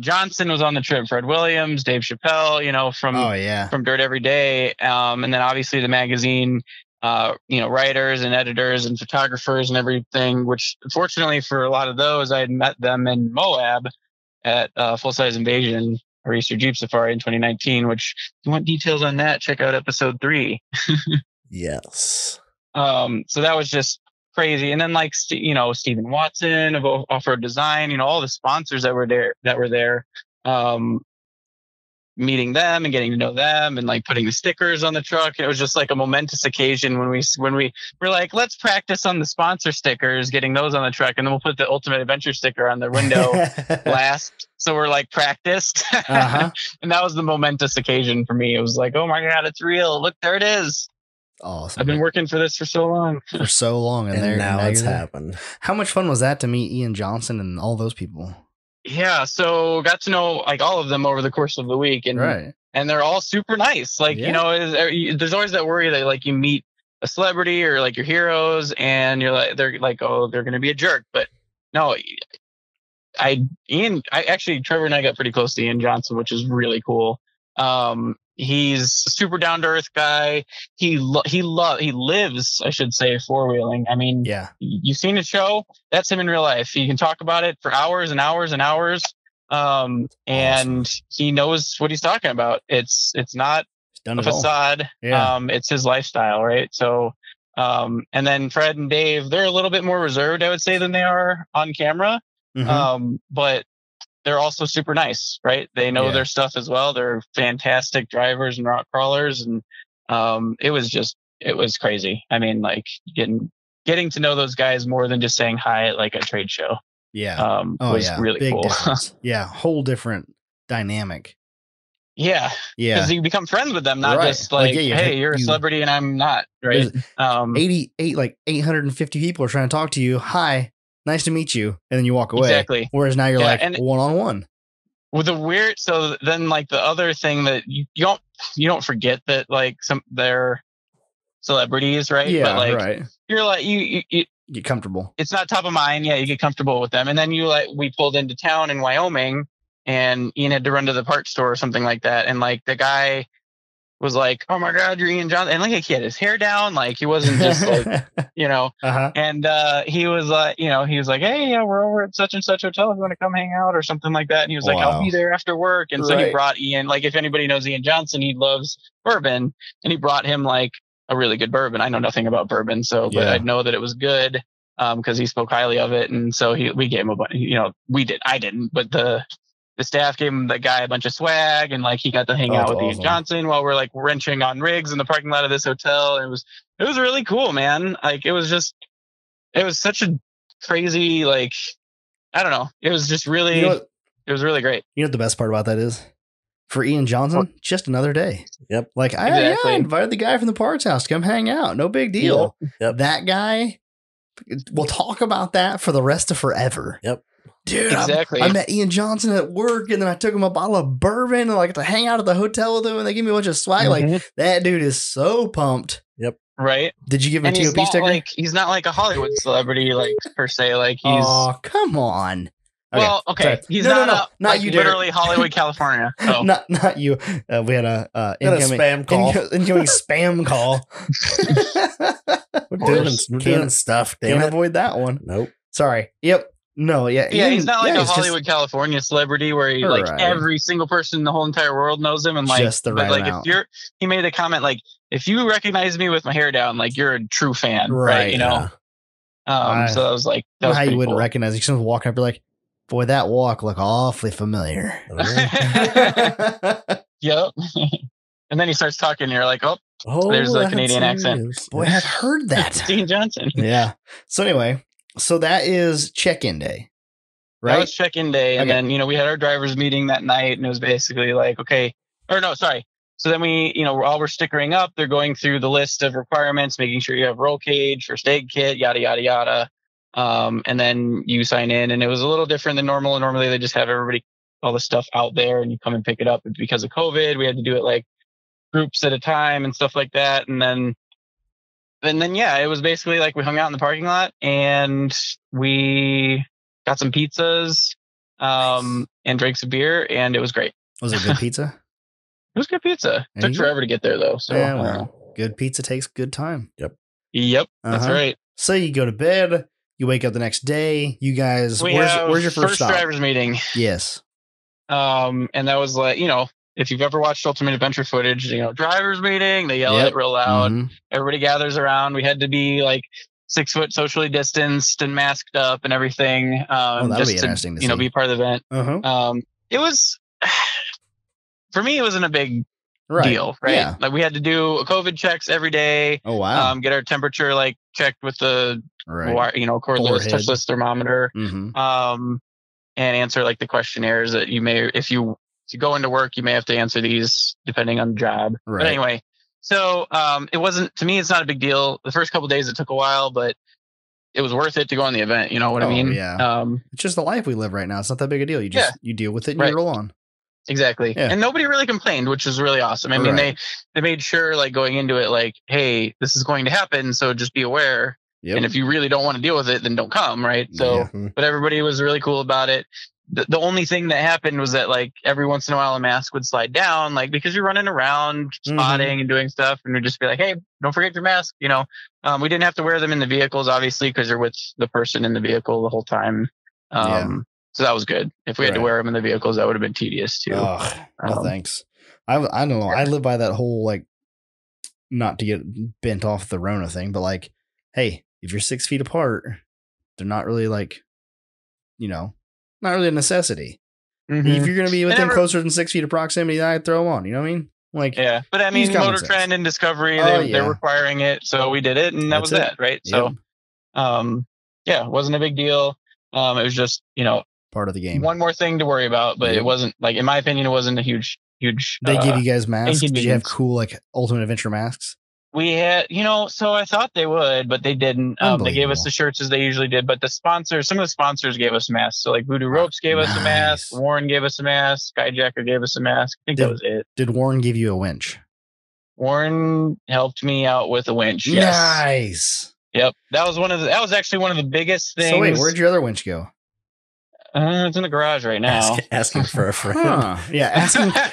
Speaker 3: Johnson was on the trip, Fred Williams, Dave Chappelle, from Dirt Every Day. And then obviously the magazine, writers and editors and photographers and everything, which fortunately for a lot of those, I had met them in Moab at Full Size Invasion or Easter Jeep Safari in 2019, which if you want details on that, check out episode 3.
Speaker 2: Yes.
Speaker 3: So that was just crazy. And then like, Stephen Watson of Offroad Design, all the sponsors that were there, meeting them and getting to know them and like putting the stickers on the truck. It was just like a momentous occasion when we were like, let's practice on the sponsor stickers, getting those on the truck. And then we'll put the Ultimate Adventure sticker on the window last. So we're like practiced. And that was the momentous occasion for me. It was like, oh my God, it's real. Look, there it is.
Speaker 1: Awesome.
Speaker 3: I've been working for this for so long.
Speaker 2: And now it's happened.
Speaker 1: How much fun was that to meet Ian Johnson and all those people?
Speaker 3: Yeah, so got to know like all of them over the course of the week, and they're all super nice. Like there's always that worry that like you meet a celebrity or like your heroes, and you're like they're like, oh, they're gonna be a jerk, but no. Trevor and I got pretty close to Ian Johnson, which is really cool. He's a super down to earth guy. He lives, I should say, four-wheeling. I mean, you've seen his show. That's him in real life. He can talk about it for hours and hours and hours. And he knows what he's talking about. It's not a facade. It's his lifestyle, right? So, and then Fred and Dave, they're a little bit more reserved, I would say, than they are on camera. But they're also super nice, right? They know their stuff as well. They're fantastic drivers and rock crawlers. And it was crazy. I mean, like getting to know those guys more than just saying hi at like a trade show. Was really
Speaker 1: big
Speaker 3: cool.
Speaker 1: Whole different dynamic.
Speaker 3: Because you become friends with them, not just like, hey, you're a celebrity and I'm not, right?
Speaker 1: 850 people are trying to talk to you. Hi. Nice to meet you. And then you walk away.
Speaker 3: Exactly.
Speaker 1: Whereas now you're like one-on-one.
Speaker 3: With the weird, so then like the other thing that you don't forget that like they're celebrities, right?
Speaker 1: Yeah,
Speaker 3: but like,
Speaker 1: right.
Speaker 3: You're like, you
Speaker 1: get comfortable.
Speaker 3: It's not top of mind. Yeah. You get comfortable with them. And then we pulled into town in Wyoming and Ian had to run to the parts store or something like that. And like the guy was like, oh my God, you're Ian Johnson. And like he had his hair down. Like he wasn't just like, and he was like, he was like, hey, yeah, we're over at such and such hotel. If you want to come hang out or something like that. And he was like, I'll be there after work. And so he brought Ian, like if anybody knows Ian Johnson, he loves bourbon, and he brought him like a really good bourbon. I know nothing about bourbon. But I know that it was good because he spoke highly of it. And so we gave him a bunch, I didn't, but the staff gave him the guy a bunch of swag, and like he got to hang out with Ian Johnson while we're like wrenching on rigs in the parking lot of this hotel. And it was really cool, man. Like it was such a crazy, like, I don't know. It was just really, it was really great.
Speaker 1: You know what the best part about that is? For Ian Johnson, just another day.
Speaker 2: Yep.
Speaker 1: Like I invited the guy from the parts house to come hang out. No big deal.
Speaker 2: Yep.
Speaker 1: That guy, we'll talk about that for the rest of forever.
Speaker 2: Yep.
Speaker 1: Dude, exactly. I met Ian Johnson at work, and then I took him a bottle of bourbon, and I got to hang out at the hotel with him, and they gave me a bunch of swag. Like that dude is so pumped.
Speaker 2: Yep.
Speaker 3: Right.
Speaker 1: Did you give him a TOP sticker?
Speaker 3: Like, he's not like a Hollywood celebrity, like per se. Like he's.
Speaker 1: Oh, come on.
Speaker 3: Well, okay. Sorry. He's not you, literally Hollywood, California. So.
Speaker 1: not you. We had a incoming
Speaker 2: spam call.
Speaker 1: Incoming spam call.
Speaker 2: We're doing stuff.
Speaker 1: Can't avoid that one.
Speaker 2: Nope.
Speaker 1: Sorry. Yep. No,
Speaker 3: yeah, he's not like a Hollywood, California celebrity where he like every single person in the whole entire world knows him, and like,
Speaker 1: just the right
Speaker 3: like
Speaker 1: amount.
Speaker 3: He made a comment like, if you recognize me with my hair down, like you're a true fan, right? So I was like, that was
Speaker 1: how you wouldn't
Speaker 3: cool.
Speaker 1: recognize you. Someone's walking up, you're like, boy, that walk looked awfully familiar.
Speaker 3: Yep. And then he starts talking, and you're like, there's a Canadian accent.
Speaker 1: Boy, I've heard that.
Speaker 3: Dean Johnson.
Speaker 1: Yeah. So anyway. So that is check-in day. right?
Speaker 3: That was check-in day. And then, we had our driver's meeting that night, and it was basically like, okay, or no, sorry. So then while we're stickering up, they're going through the list of requirements, making sure you have roll cage, first aid kit, yada, yada, yada. And then you sign in, and it was a little different than normal. Normally they just have everybody, all the stuff out there, and you come and pick it up. But because of COVID, we had to do it like groups at a time and stuff like that. And then yeah, it was basically like we hung out in the parking lot and we got some pizzas, and drank some beer, and it was great.
Speaker 1: Was it good pizza?
Speaker 3: It was good pizza. It took forever to get there though. So
Speaker 1: yeah, well, good pizza takes good time.
Speaker 3: Yep. That's right.
Speaker 1: So you go to bed, you wake up the next day, you guys, where's your first stop?
Speaker 3: Driver's meeting.
Speaker 1: Yes.
Speaker 3: And that was like, if you've ever watched Ultimate Adventure footage, driver's meeting, they yell it real loud. Mm-hmm. Everybody gathers around. We had to be like 6 foot socially distanced and masked up and everything.
Speaker 1: That'll be interesting to see.
Speaker 3: Be part of the event.
Speaker 1: Uh-huh.
Speaker 3: It was, for me, it wasn't a big deal, right?
Speaker 1: Yeah.
Speaker 3: Like we had to do COVID checks every day.
Speaker 1: Oh, wow.
Speaker 3: Get our temperature like checked with the, cordless touchless thermometer.
Speaker 1: Mm-hmm.
Speaker 3: And answer like the questionnaires that you may, if you go into work, you may have to answer these depending on the job. Right. But anyway, so it wasn't, to me, it's not a big deal. The first couple of days it took a while, but it was worth it to go on the event. You know what I mean?
Speaker 1: Yeah. It's just the life we live right now. It's not that big a deal. You just, you deal with it and you roll on.
Speaker 3: Exactly. Yeah. And nobody really complained, which is really awesome. I mean, they made sure like going into it, like, hey, this is going to happen. So just be aware. Yep. And if you really don't want to deal with it, then don't come. Right. So, but everybody was really cool about it. The only thing that happened was that like every once in a while a mask would slide down, like because you're running around spotting and doing stuff, and we'd just be like, hey, don't forget your mask. We didn't have to wear them in the vehicles, obviously, because you're with the person in the vehicle the whole time. So that was good. If we had to wear them in the vehicles, that would have been tedious too.
Speaker 1: No thanks. I don't know. I live by that whole like, not to get bent off the Rona thing, but like, hey, if you're 6 feet apart, they're not really like, not really a necessity. Mm-hmm. If you're going to be within closer than 6 feet of proximity, I'd throw them on. You know what I mean? Like,
Speaker 3: yeah. But I mean, Motor Trend and Discovery, they're requiring it, so we did it, and that was it, right? Yep. So, it wasn't a big deal. It was just,
Speaker 1: part of the game.
Speaker 3: One more thing to worry about, but it wasn't like, in my opinion, it wasn't a huge.
Speaker 1: They give you guys masks. Did you have cool like Ultimate Adventure masks?
Speaker 3: We had, so I thought they would, but they didn't. They gave us the shirts as they usually did, but some of the sponsors gave us masks. So like Voodoo Ropes gave us a mask, Warren gave us a mask, Skyjacker gave us a mask. I think that was it.
Speaker 1: Did Warren give you a winch?
Speaker 3: Warren helped me out with a winch. Yes.
Speaker 1: Nice.
Speaker 3: Yep. That was actually one of the biggest things.
Speaker 1: So wait, where'd your other winch go?
Speaker 3: It's in the garage right now.
Speaker 2: Asking for a friend.
Speaker 1: Yeah,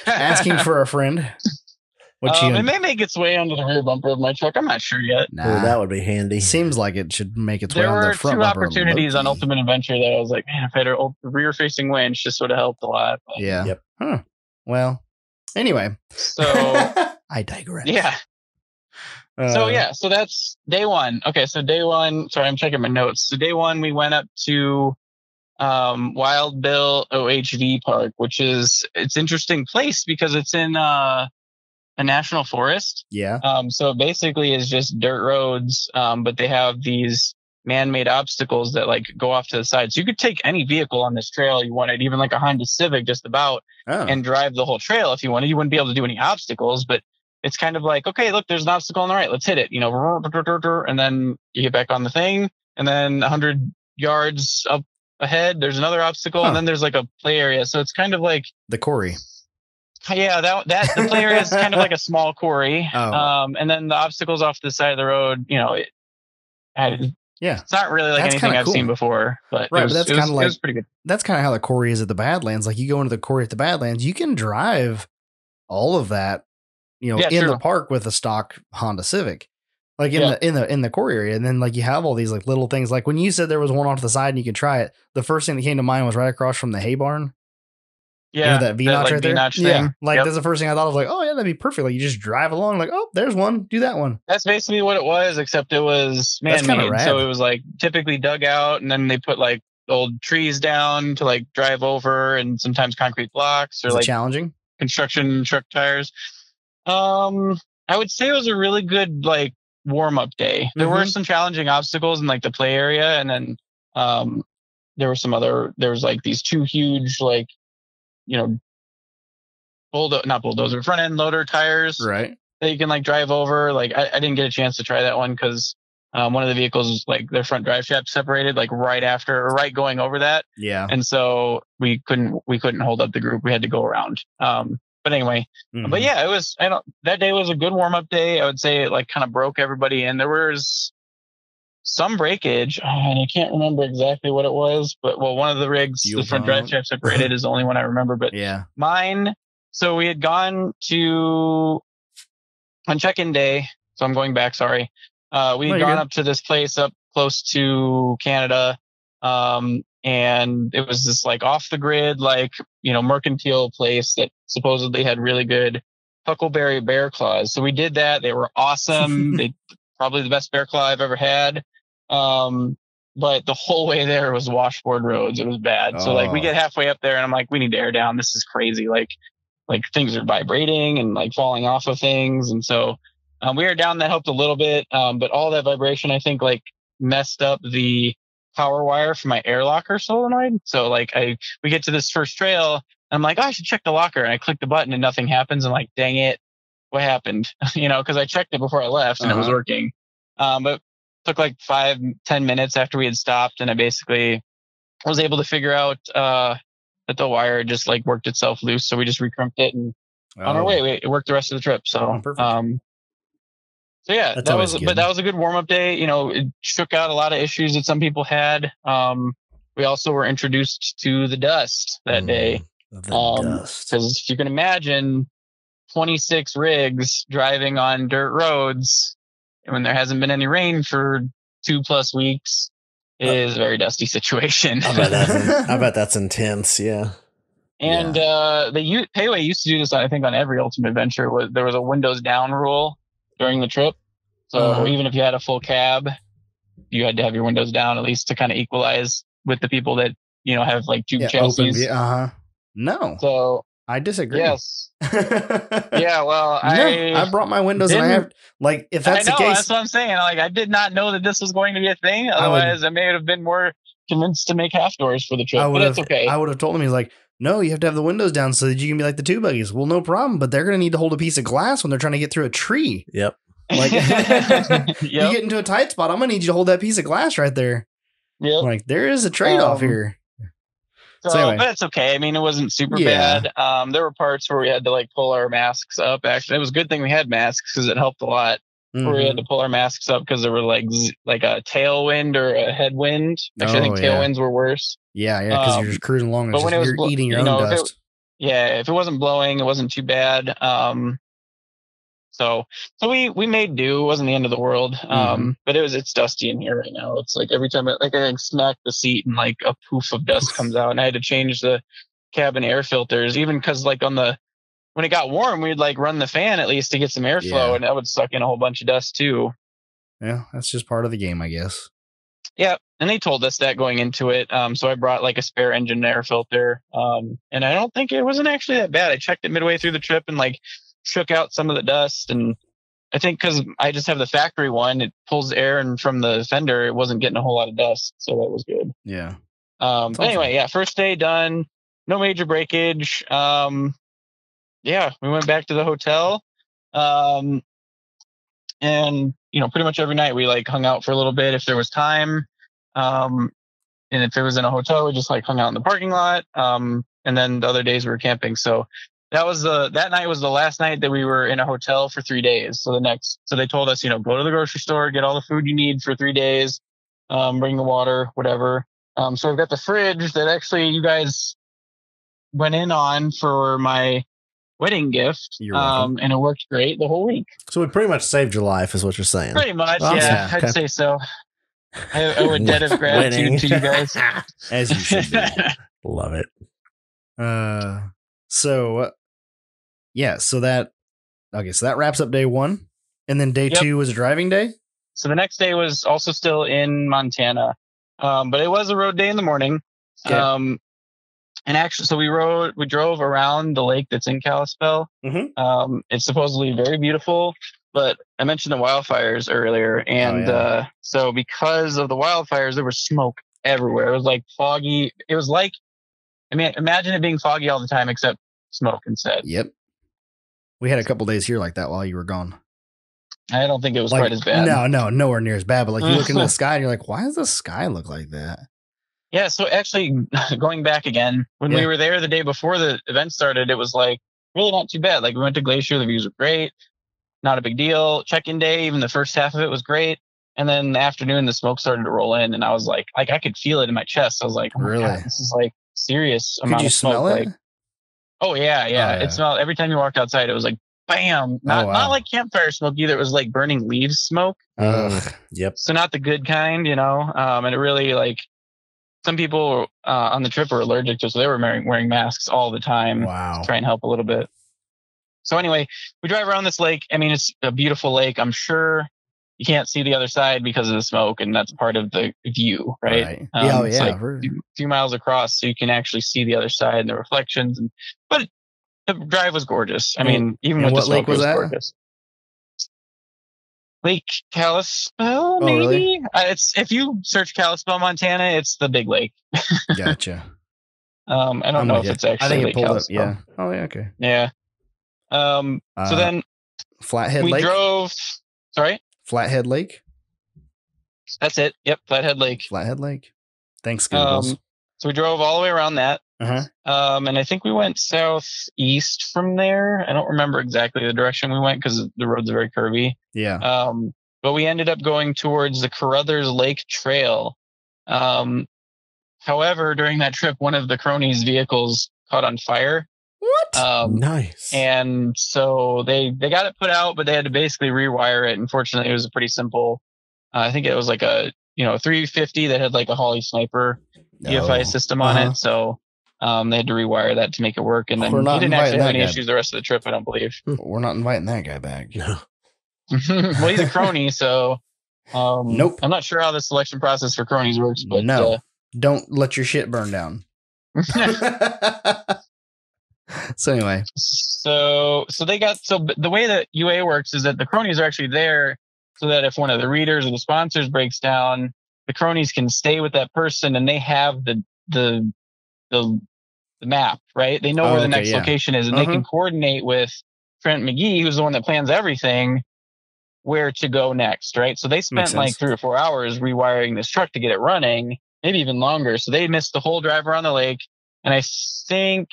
Speaker 1: asking for a friend.
Speaker 3: It may make its way onto the rear bumper of my truck. I'm not sure yet.
Speaker 2: Nah. That would be handy.
Speaker 1: Seems like it should make its way on the front bumper.
Speaker 3: There were 2 opportunities on Ultimate Adventure that I was like, man, if I had a rear-facing winch, just would have helped a lot. But.
Speaker 1: Yeah. Yep. Huh. Well, anyway.
Speaker 3: So
Speaker 1: I digress.
Speaker 3: Yeah. So that's day one. Okay, so day one. Sorry, I'm checking my notes. So day one, we went up to Wild Bill OHV Park, which is it's interesting place because it's in a national forest.
Speaker 1: Yeah.
Speaker 3: So basically is just dirt roads, but they have these man-made obstacles that like go off to the side. So you could take any vehicle on this trail you wanted, even like a Honda Civic just about, and drive the whole trail if you wanted. You wouldn't be able to do any obstacles, but it's kind of like, okay, look, there's an obstacle on the right. Let's hit it, and then you get back on the thing, and then 100 yards up ahead, there's another obstacle, and then there's like a play area. So it's kind of like
Speaker 1: the quarry.
Speaker 3: Yeah, that the play area is kind of like a small quarry. And then the obstacles off the side of the road, it's not really like anything I've seen before, but
Speaker 1: but that's kind of like,
Speaker 3: it was pretty good.
Speaker 1: That's kind of how the quarry is at the Badlands. Like you go into the quarry at the Badlands, you can drive all of that, in the park with a stock Honda Civic, like in the quarry area. And then like you have all these like little things. Like when you said there was one off to the side and you could try it, the first thing that came to mind was right across from the hay barn.
Speaker 3: Yeah,
Speaker 1: that V-notch
Speaker 3: like
Speaker 1: right there.
Speaker 3: V-notch thing.
Speaker 1: Yeah, like that's the first thing I thought of. Like, oh yeah, that'd be perfect. Like you just drive along, like, oh, there's one, do that one.
Speaker 3: That's basically what it was, except it was man-made. So it was like typically dug out, and then they put like old trees down to like drive over, and sometimes concrete blocks or
Speaker 1: Is
Speaker 3: like
Speaker 1: it challenging
Speaker 3: construction truck tires. I would say it was a really good like warm-up day. There were some challenging obstacles in like the play area, and then there was like these two huge, like, not bulldozer, front end loader tires,
Speaker 1: right,
Speaker 3: that you can like drive over. Like I didn't get a chance to try that one because one of the vehicles, like their front drive shaft separated like right going over that.
Speaker 1: Yeah.
Speaker 3: And so we couldn't hold up the group. We had to go around. But anyway, but yeah, that day was a good warm up day. I would say it like kind of broke everybody in. There was some breakage, and I can't remember exactly what it was, but one of the rigs, the front drive shaft separated is the only one I remember, but
Speaker 1: yeah,
Speaker 3: mine. So we had gone on check-in day. So I'm going back. Sorry. We had gone up to this place up close to Canada. And it was this like off the grid, like, mercantile place that supposedly had really good huckleberry bear claws. So we did that. They were awesome. They probably the best bear claw I've ever had. But the whole way there was washboard roads. It was bad. So like we get halfway up there and I'm like, we need to air down. This is crazy. Like things are vibrating and like falling off of things. And so we aired down. That helped a little bit. But all that vibration, I think, like messed up the power wire for my air locker solenoid. So like we get to this first trail and I'm like, I should check the locker. And I click the button and nothing happens. I'm like, dang it. What happened? Cause I checked it before I left and it was working. But it took like 5-10 minutes after we had stopped. And I basically was able to figure out, that the wire just like worked itself loose. So we just recrimped it and on our way, it worked the rest of the trip. So, so yeah, that was a good warm up day. It shook out a lot of issues that some people had. We also were introduced to the dust that day. Dust. Because if you can imagine 26 rigs driving on dirt roads when there hasn't been any rain for 2+ weeks is a very dusty situation.
Speaker 2: I bet that's intense. Yeah.
Speaker 3: And Payway used to do this, I think, on every Ultimate Adventure. There was a windows down rule during the trip. So even if you had a full cab, you had to have your windows down at least to kind of equalize with the people that, have like tube chassis.
Speaker 1: No.
Speaker 3: So
Speaker 1: I disagree.
Speaker 3: Yes. Yeah. Well,
Speaker 1: I brought my windows and I have like, if that's the case,
Speaker 3: that's what I'm saying. Like, I did not know that this was going to be a thing. Otherwise, I may have been more convinced to make half doors for the trip. But it's okay.
Speaker 1: I would have told him, he's like, no, you have to have the windows down so that you can be like the two buggies. Well, no problem. But they're going to need to hold a piece of glass when they're trying to get through a tree.
Speaker 2: Yep.
Speaker 1: Like, you get into a tight spot, I'm going to need you to hold that piece of glass right there.
Speaker 3: Yep.
Speaker 1: Like, there is a trade-off here.
Speaker 3: So anyway. But it's okay. I mean, it wasn't super bad. There were parts where we had to like pull our masks up. Actually, it was a good thing we had masks because it helped a lot. Where we had to pull our masks up because there were like a tailwind or a headwind. Actually, I think tailwinds were worse.
Speaker 1: Yeah, because you're just cruising along and you're eating your own dust.
Speaker 3: If it wasn't blowing, it wasn't too bad. So we made do. It wasn't the end of the world. But it's dusty in here right now. It's like every time I smack the seat and like a poof of dust comes out, and I had to change the cabin air filters, even because like when it got warm, we'd like run the fan at least to get some airflow, and that would suck in a whole bunch of dust too.
Speaker 1: Yeah, that's just part of the game, I guess.
Speaker 3: Yeah, and they told us that going into it. So I brought like a spare engine air filter, and I don't think it wasn't actually that bad. I checked it midway through the trip and like shook out some of the dust, and I think because I just have the factory one, it pulls air, and from the fender, it wasn't getting a whole lot of dust, so that was good.
Speaker 1: Yeah.
Speaker 3: But anyway, first day done, no major breakage. We went back to the hotel, and pretty much every night we like hung out for a little bit if there was time, and if it was in a hotel, we just like hung out in the parking lot, and then the other days we were camping. So that night was the last night that we were in a hotel for 3 days. So they told us, go to the grocery store, get all the food you need for 3 days, bring the water, whatever. So I've got the fridge that actually you guys went in on for my wedding gift. And it worked great the whole week.
Speaker 2: So we pretty much saved your life is what you're saying.
Speaker 3: Pretty much. Awesome. Yeah, I'd say so. I owe a debt of gratitude to you guys.
Speaker 1: As you should do.
Speaker 2: Love it.
Speaker 1: So that wraps up day one. And then day two was a driving day.
Speaker 3: So the next day was also still in Montana. But it was a road day in the morning. Okay. And actually, so we drove around the lake that's in Kalispell. It's supposedly very beautiful, but I mentioned the wildfires earlier. And so because of the wildfires, there was smoke everywhere. It was like foggy. It was like, I mean, imagine it being foggy all the time except smoke instead.
Speaker 1: Yep. We had a couple days here like that while you were gone.
Speaker 3: I don't think it was quite as bad.
Speaker 1: No, nowhere near as bad. But like you look into the sky and you're like, why does the sky look like that?
Speaker 3: Yeah. So actually, going back again, when we were there the day before the event started, it was like really not too bad. Like we went to Glacier, the views were great, not a big deal. Check-in day, even the first half of it was great. And then in the afternoon, the smoke started to roll in, and I was like I could feel it in my chest. I was like, oh my God, this is like serious amount of smoke.
Speaker 1: Could you smell it?
Speaker 3: Like, oh yeah. It smelled every time you walked outside. It was like, bam, not like campfire smoke either. It was like burning leaves smoke.
Speaker 2: Yep.
Speaker 3: So not the good kind, and it really like some people on the trip were allergic to, so they were wearing masks all the time.
Speaker 1: Wow.
Speaker 3: To try and help a little bit. So anyway, we drive around this lake. I mean, it's a beautiful lake. I'm sure you can't see the other side because of the smoke, and that's part of the view, right? It's like a few miles across, so you can actually see the other side and the reflections. But the drive was gorgeous. I mean, even with the smoke, it was gorgeous. Lake Kalispell, maybe. Really? It's if you search Kalispell, Montana, it's the big lake.
Speaker 1: Gotcha.
Speaker 3: I don't know if it's actually.
Speaker 1: I think it pulled up. Yeah. Oh yeah. Okay.
Speaker 3: Yeah. So then,
Speaker 1: Flathead Lake.
Speaker 3: We drove. Sorry.
Speaker 1: Flathead Lake.
Speaker 3: That's it. Yep, Flathead Lake.
Speaker 1: Flathead Lake. Thanks, Googles.
Speaker 3: So we drove all the way around that. And I think we went southeast from there. I don't remember exactly the direction we went because the roads are very curvy.
Speaker 1: Yeah.
Speaker 3: But we ended up going towards the Carruthers Lake Trail. However, during that trip, one of the cronies' vehicles caught on fire.
Speaker 2: What? Nice.
Speaker 3: And so they got it put out, but they had to basically rewire it. Unfortunately, it was a pretty simple. I think it was like a 350 that had like a Holly Sniper EFI system on it. So they had to rewire that to make it work. And then he didn't actually have any issues the rest of the trip, I don't believe.
Speaker 1: We're not inviting that guy back.
Speaker 2: No.
Speaker 3: Well, he's a crony, so
Speaker 1: nope.
Speaker 3: I'm not sure how the selection process for cronies works, but
Speaker 1: no, don't let your shit burn down. So anyway,
Speaker 3: so the way that UA works is that the cronies are actually there so that if one of the readers or the sponsors breaks down, the cronies can stay with that person and they have the map, right? They know where the next location is, and they can coordinate with Trent McGee, who's the one that plans everything, where to go next, right? So they spent like 3 or 4 hours rewiring this truck to get it running, maybe even longer. So they missed the whole drive around the lake, and I think.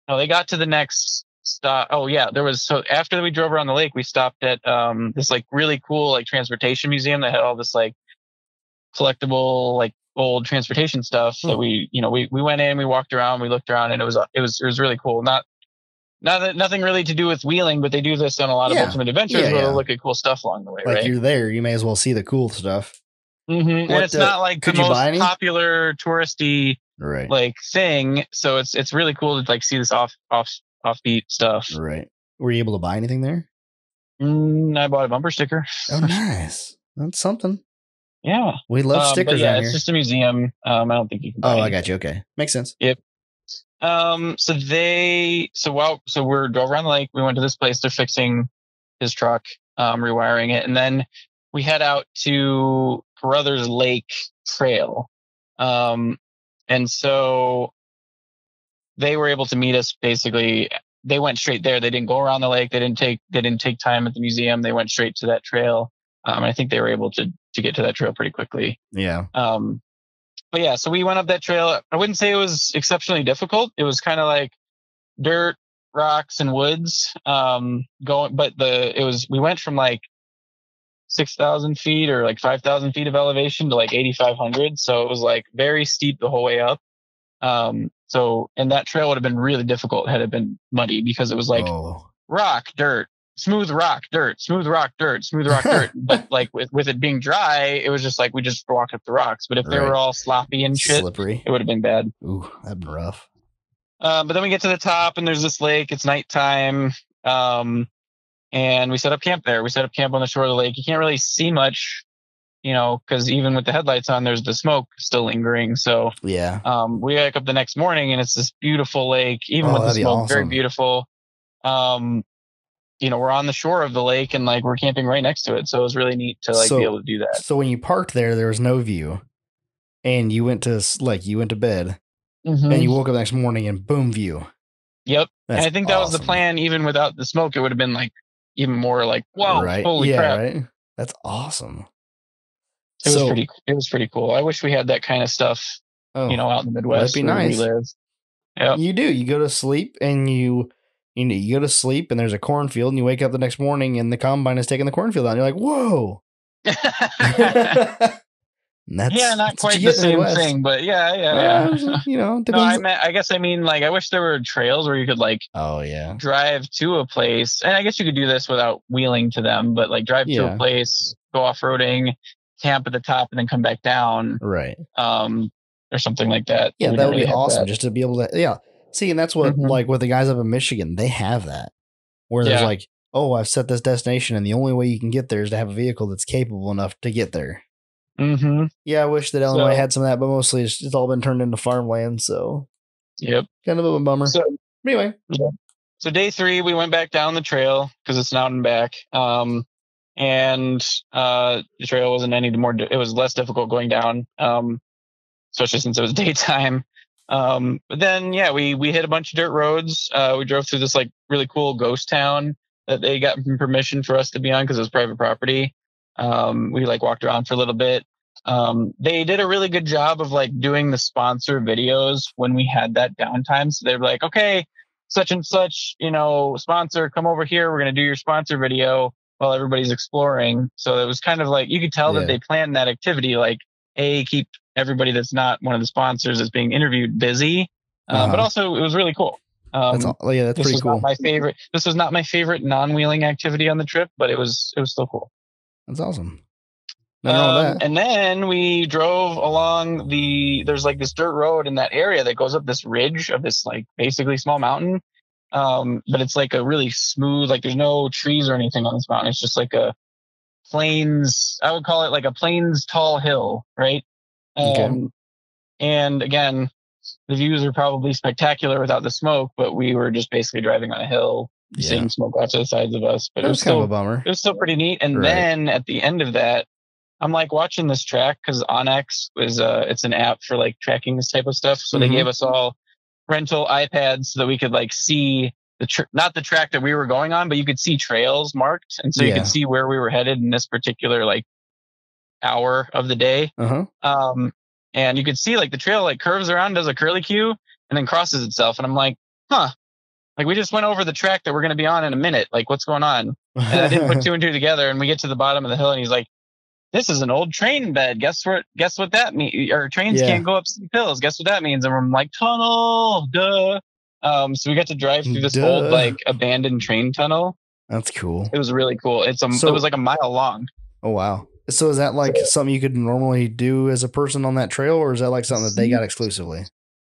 Speaker 3: No, they got to the next stop. Oh yeah, so after we drove around the lake, we stopped at this like really cool like transportation museum that had all this like collectible like old transportation stuff that we went in, we walked around, we looked around, and it was really cool. Nothing really to do with wheeling, but they do this on a lot of Ultimate Adventures where they'll look at cool stuff along the way.
Speaker 1: Like
Speaker 3: right?
Speaker 1: You're there, you may as well see the cool stuff.
Speaker 3: And it's not like the most popular touristy like thing, so it's really cool to like see this offbeat stuff.
Speaker 1: Right. Were you able to buy anything there?
Speaker 3: I bought a bumper sticker.
Speaker 1: Oh, nice. That's something.
Speaker 3: Yeah,
Speaker 1: we love stickers.
Speaker 3: But it's just a museum. I don't think you can. Buy
Speaker 1: I got you. Okay, makes sense.
Speaker 3: Yep. So we drove around the lake. We went to this place. They're fixing his truck, rewiring it, and then we head out to Carruthers Lake Trail. And so they were able to meet us. Basically, they went straight there. They didn't go around the lake. They didn't take time at the museum. They went straight to that trail. I think they were able to get to that trail pretty quickly.
Speaker 1: Yeah.
Speaker 3: But yeah, so we went up that trail. I wouldn't say it was exceptionally difficult. It was kind of like dirt, rocks, and woods. We went from like 6,000 feet or like 5,000 feet of elevation to like 8,500. So it was like very steep the whole way up. And that trail would have been really difficult had it been muddy because it was like rock, dirt, smooth rock, dirt, smooth rock, dirt, smooth rock, dirt. But like with it being dry, it was just like we just walked up the rocks. But if they were all sloppy and shit,
Speaker 1: slippery,
Speaker 3: it would have been bad.
Speaker 1: Ooh, that'd be rough.
Speaker 3: But then we get to the top and there's this lake. It's nighttime. And we set up camp there. We set up camp on the shore of the lake. You can't really see much, because even with the headlights on, there's the smoke still lingering. So
Speaker 1: yeah,
Speaker 3: we wake up the next morning and it's this beautiful lake, even with the smoke, very beautiful. We're on the shore of the lake and like we're camping right next to it. So it was really neat to be able to do that.
Speaker 1: So when you parked there was no view. and you went to bed, and you woke up the next morning and boom, view.
Speaker 3: Yep. That's and I think that was the plan. Even without the smoke, it would have been like even more like, whoa,
Speaker 1: right?
Speaker 3: Holy crap.
Speaker 1: Right. That's awesome.
Speaker 3: It was pretty cool. I wish we had that kind of stuff, out in the Midwest
Speaker 1: where we live.
Speaker 3: Yep.
Speaker 1: You do. You go to sleep and you go to sleep and there's a cornfield and you wake up the next morning and the combine is taking the cornfield out. And you're like, whoa.
Speaker 3: Not quite the same thing, but yeah.
Speaker 1: Depends.
Speaker 3: I guess I mean, like, I wish there were trails where you could like, drive to a place, and I guess you could do this without wheeling to them, but like drive to a place, go off-roading, camp at the top, and then come back down,
Speaker 1: right?
Speaker 3: Or something like that.
Speaker 1: Yeah, that would be awesome, just to be able to. Yeah, see, and that's what like with the guys up in Michigan, they have that where there's like, oh, I've set this destination, and the only way you can get there is to have a vehicle that's capable enough to get there.
Speaker 3: Mm-hmm.
Speaker 1: Yeah, I wish that Illinois had some of that, but mostly it's all been turned into farmland. So,
Speaker 3: yep,
Speaker 1: kind of a bummer. So anyway,
Speaker 3: so day 3, we went back down the trail because it's an out and back. And the trail wasn't any more. It was less difficult going down, especially since it was daytime. But then, we hit a bunch of dirt roads. We drove through this like really cool ghost town that they got permission for us to be on because it was private property. We like walked around for a little bit. They did a really good job of like doing the sponsor videos when we had that downtime. So they were like, okay, such and such, sponsor, come over here. We're going to do your sponsor video while everybody's exploring. So it was kind of like, you could tell that they planned that activity, like keep everybody that's not one of the sponsors that's being interviewed busy. But also it was really cool.
Speaker 1: That's pretty cool.
Speaker 3: This was not my favorite non-wheeling activity on the trip, but it was still cool.
Speaker 1: That's awesome. Nothing wrong with that.
Speaker 3: And then we drove along there's like this dirt road in that area that goes up this ridge of this like basically small mountain. But it's like a really smooth, like there's no trees or anything on this mountain. It's just like a plains, I would call it like a plains tall hill, right? And again, the views are probably spectacular without the smoke, but we were just basically driving on a hill, seeing smoke out to the sides of us. But it was
Speaker 1: kind of a bummer.
Speaker 3: It was still pretty neat. And then at the end of that, I'm like watching this track because Onyx is it's an app for like tracking this type of stuff. So they gave us all rental iPads so that we could like see not the track that we were going on, but you could see trails marked, and so you could see where we were headed in this particular like hour of the day. And you could see like the trail like curves around, does a curly Q, and then crosses itself. And I'm like, like we just went over the track that we're going to be on in a minute. Like, what's going on? And I didn't put 2 and 2 together. And we get to the bottom of the hill, and he's like, this is an old train bed. Guess what that means? Or trains can't go up steep hills. Guess what that means? And I'm like, tunnel, duh. So we got to drive through this old like abandoned train tunnel.
Speaker 1: That's cool.
Speaker 3: It was really cool. It was like a mile long.
Speaker 1: Oh wow. So is that like something you could normally do as a person on that trail, or is that like something that they got exclusively?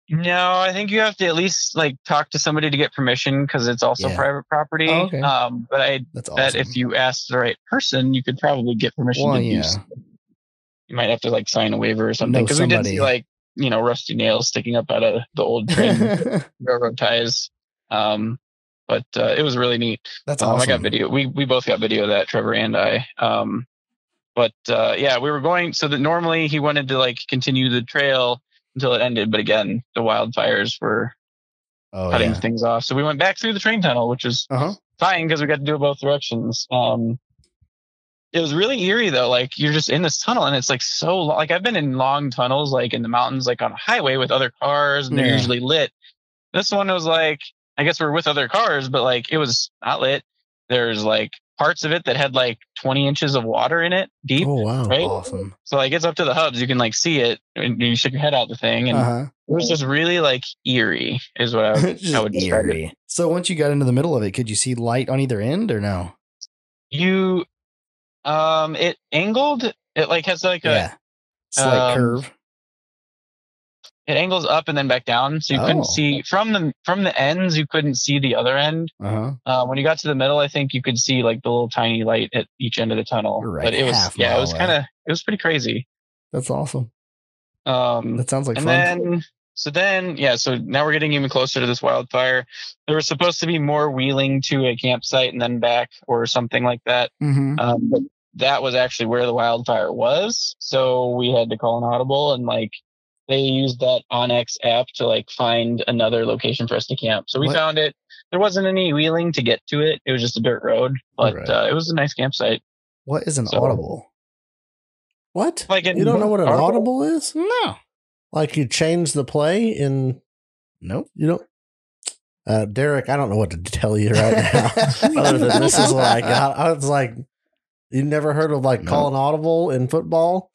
Speaker 3: No, I think you have to at least like talk to somebody to get permission because it's also private property. Oh, okay. But I bet if you asked the right person, you could probably get permission to do something. You might have to like sign a waiver or something because we did see like rusty nails sticking up out of the old train railroad ties. But it was really neat.
Speaker 1: That's awesome.
Speaker 3: I got video. We both got video of that, Trevor and I. But we were going so that normally he wanted to like continue the trail until it ended, but again, the wildfires were cutting things off. So we went back through the train tunnel, which is fine because we got to do it both directions. It was really eerie though. Like you're just in this tunnel and it's like so long. Like I've been in long tunnels, like in the mountains, like on a highway with other cars, and they're usually lit. This one was like, I guess we're with other cars, but like it was not lit. There's like parts of it that had like 20 inches of water in it deep.
Speaker 1: Oh, wow.
Speaker 3: Right?
Speaker 1: Awesome.
Speaker 3: So like it's up to the hubs. You can like see it and you stick your head out the thing. And it was just really like eerie is what I would describe it.
Speaker 1: So once you got into the middle of it, could you see light on either end or no?
Speaker 3: It angled. It like has like a
Speaker 1: slight curve.
Speaker 3: It angles up and then back down, so you couldn't see from the ends. You couldn't see the other end. When you got to the middle, I think you could see like the little tiny light at each end of the tunnel.
Speaker 1: Right,
Speaker 3: but it was pretty crazy.
Speaker 1: That's awesome. That sounds like fun.
Speaker 3: So now we're getting even closer to this wildfire. There was supposed to be more wheeling to a campsite and then back or something like that. But that was actually where the wildfire was. So we had to call an audible, and like they used that Onyx app to like find another location for us to camp. So we found it. There wasn't any wheeling to get to it. It was just a dirt road, but it was a nice campsite.
Speaker 1: What is an audible?
Speaker 2: What? Like you don't know what an audible is?
Speaker 1: No.
Speaker 2: Like you change the play in...
Speaker 1: Nope.
Speaker 2: You don't... Derek, I don't know what to tell you right now. Other than this is what I got. I was like, you never heard of like call an audible in football?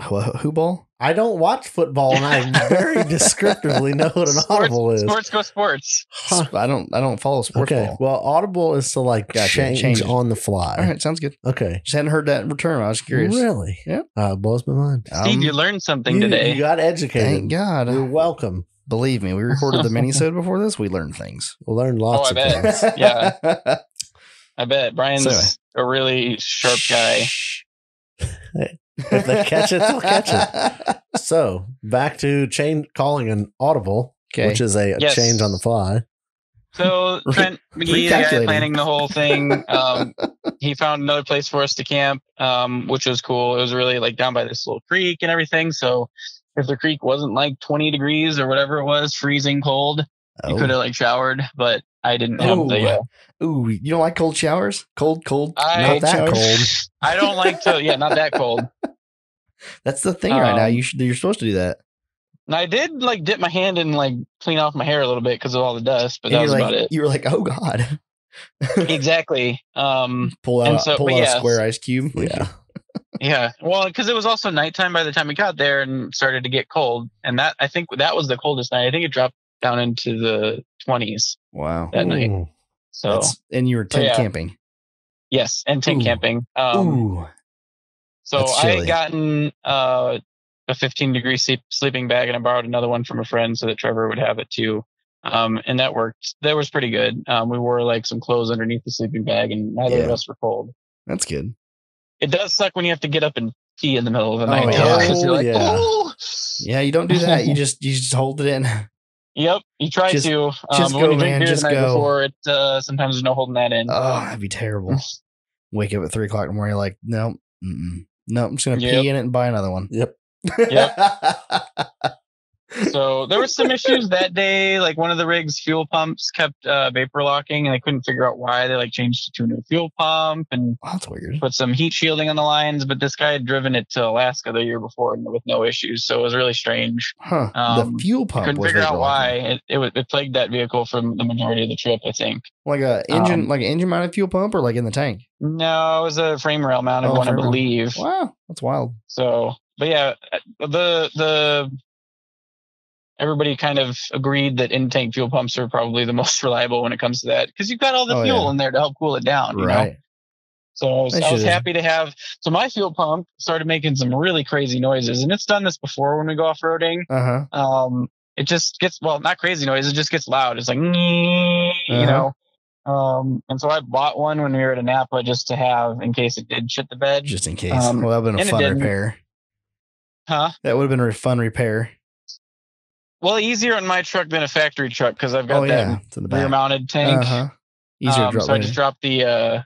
Speaker 1: Who ball?
Speaker 2: I don't watch football, and I very descriptively know what an audible is.
Speaker 3: Sports go sports.
Speaker 1: Huh. I don't follow sports ball.
Speaker 2: Well, audible is to like change on the fly.
Speaker 1: All right, sounds good.
Speaker 2: Okay.
Speaker 1: Just hadn't heard that in return. I was curious.
Speaker 2: Really?
Speaker 1: Yeah.
Speaker 2: It blows my mind.
Speaker 3: Steve, you learned something today.
Speaker 2: You got educated.
Speaker 1: Thank God.
Speaker 2: You're welcome.
Speaker 1: Believe me, we recorded the mini-sode before this. We learned things.
Speaker 2: We learned lots of things.
Speaker 3: Yeah. I bet. Brian's a really sharp guy.
Speaker 2: If they catch it, they'll catch it. So, back to calling an audible, which is a change on the fly.
Speaker 3: So, Trent McGee, the guy planning the whole thing, he found another place for us to camp, which was cool. It was really like down by this little creek and everything. So, if the creek wasn't like 20 degrees or whatever it was, freezing cold, you could have like showered, but I didn't have the...
Speaker 1: Ooh, you don't like cold showers? Cold?
Speaker 2: Not that cold.
Speaker 3: I don't like to... not that cold.
Speaker 1: That's the thing right now. You're supposed to do that.
Speaker 3: And I did like dip my hand and like clean off my hair a little bit because of all the dust, but that was about it.
Speaker 1: You were like, oh God.
Speaker 3: Exactly.
Speaker 1: Pull out a square ice cube.
Speaker 2: Yeah.
Speaker 3: Yeah. Well, because it was also nighttime by the time we got there and started to get cold. And I think that was the coldest night. I think it dropped down into the 20s.
Speaker 1: Wow.
Speaker 3: That night. So,
Speaker 1: and you were tent camping.
Speaker 3: Yes. And tent camping. So I had gotten a 15-degree sleeping bag, and I borrowed another one from a friend so that Trevor would have it too. And that worked. That was pretty good. We wore like some clothes underneath the sleeping bag, and neither of us were cold.
Speaker 1: That's good.
Speaker 3: It does suck when you have to get up and pee in the middle of the night. You're like,
Speaker 1: yeah, you don't do that. You just hold it in.
Speaker 3: Yep, you try to.
Speaker 1: Just
Speaker 3: but
Speaker 1: go,
Speaker 3: when you drink
Speaker 1: man.
Speaker 3: beer
Speaker 1: Just
Speaker 3: the night
Speaker 1: go.
Speaker 3: before, it sometimes there's no holding that in.
Speaker 1: Oh, that'd be terrible. Wake up at 3 o'clock in the morning, like, no, I'm just gonna pee in it and buy another one.
Speaker 2: Yep.
Speaker 3: So there were some issues that day. Like one of the rig's fuel pumps kept vapor locking, and they couldn't figure out why. They like changed it to a new fuel pump and
Speaker 1: that's weird.
Speaker 3: Put some heat shielding on the lines. But this guy had driven it to Alaska the year before with no issues, so it was really strange.
Speaker 1: Huh? The fuel pump.
Speaker 3: Couldn't figure out why it plagued that vehicle for the majority of the trip. I think
Speaker 1: like an engine mounted fuel pump, or like in the tank.
Speaker 3: No, it was a frame rail mounted one, I believe.
Speaker 1: Wow, that's wild.
Speaker 3: So, but yeah, the everybody kind of agreed that in-tank fuel pumps are probably the most reliable when it comes to that because you've got all the fuel in there to help cool it down. You know? So I was happy to have. So my fuel pump started making some really crazy noises, and it's done this before when we go off-roading. It just gets not crazy noise. It just gets loud. It's like you know. And so I bought one when we were at Napa just to have in case it did shit the bed.
Speaker 1: Just in case. Well, that would have been a fun repair.
Speaker 3: Huh?
Speaker 1: That would have been a fun repair.
Speaker 3: Well, easier on my truck than a factory truck because I've got that rear-mounted tank.
Speaker 1: Easier to drop.
Speaker 3: So I just dropped the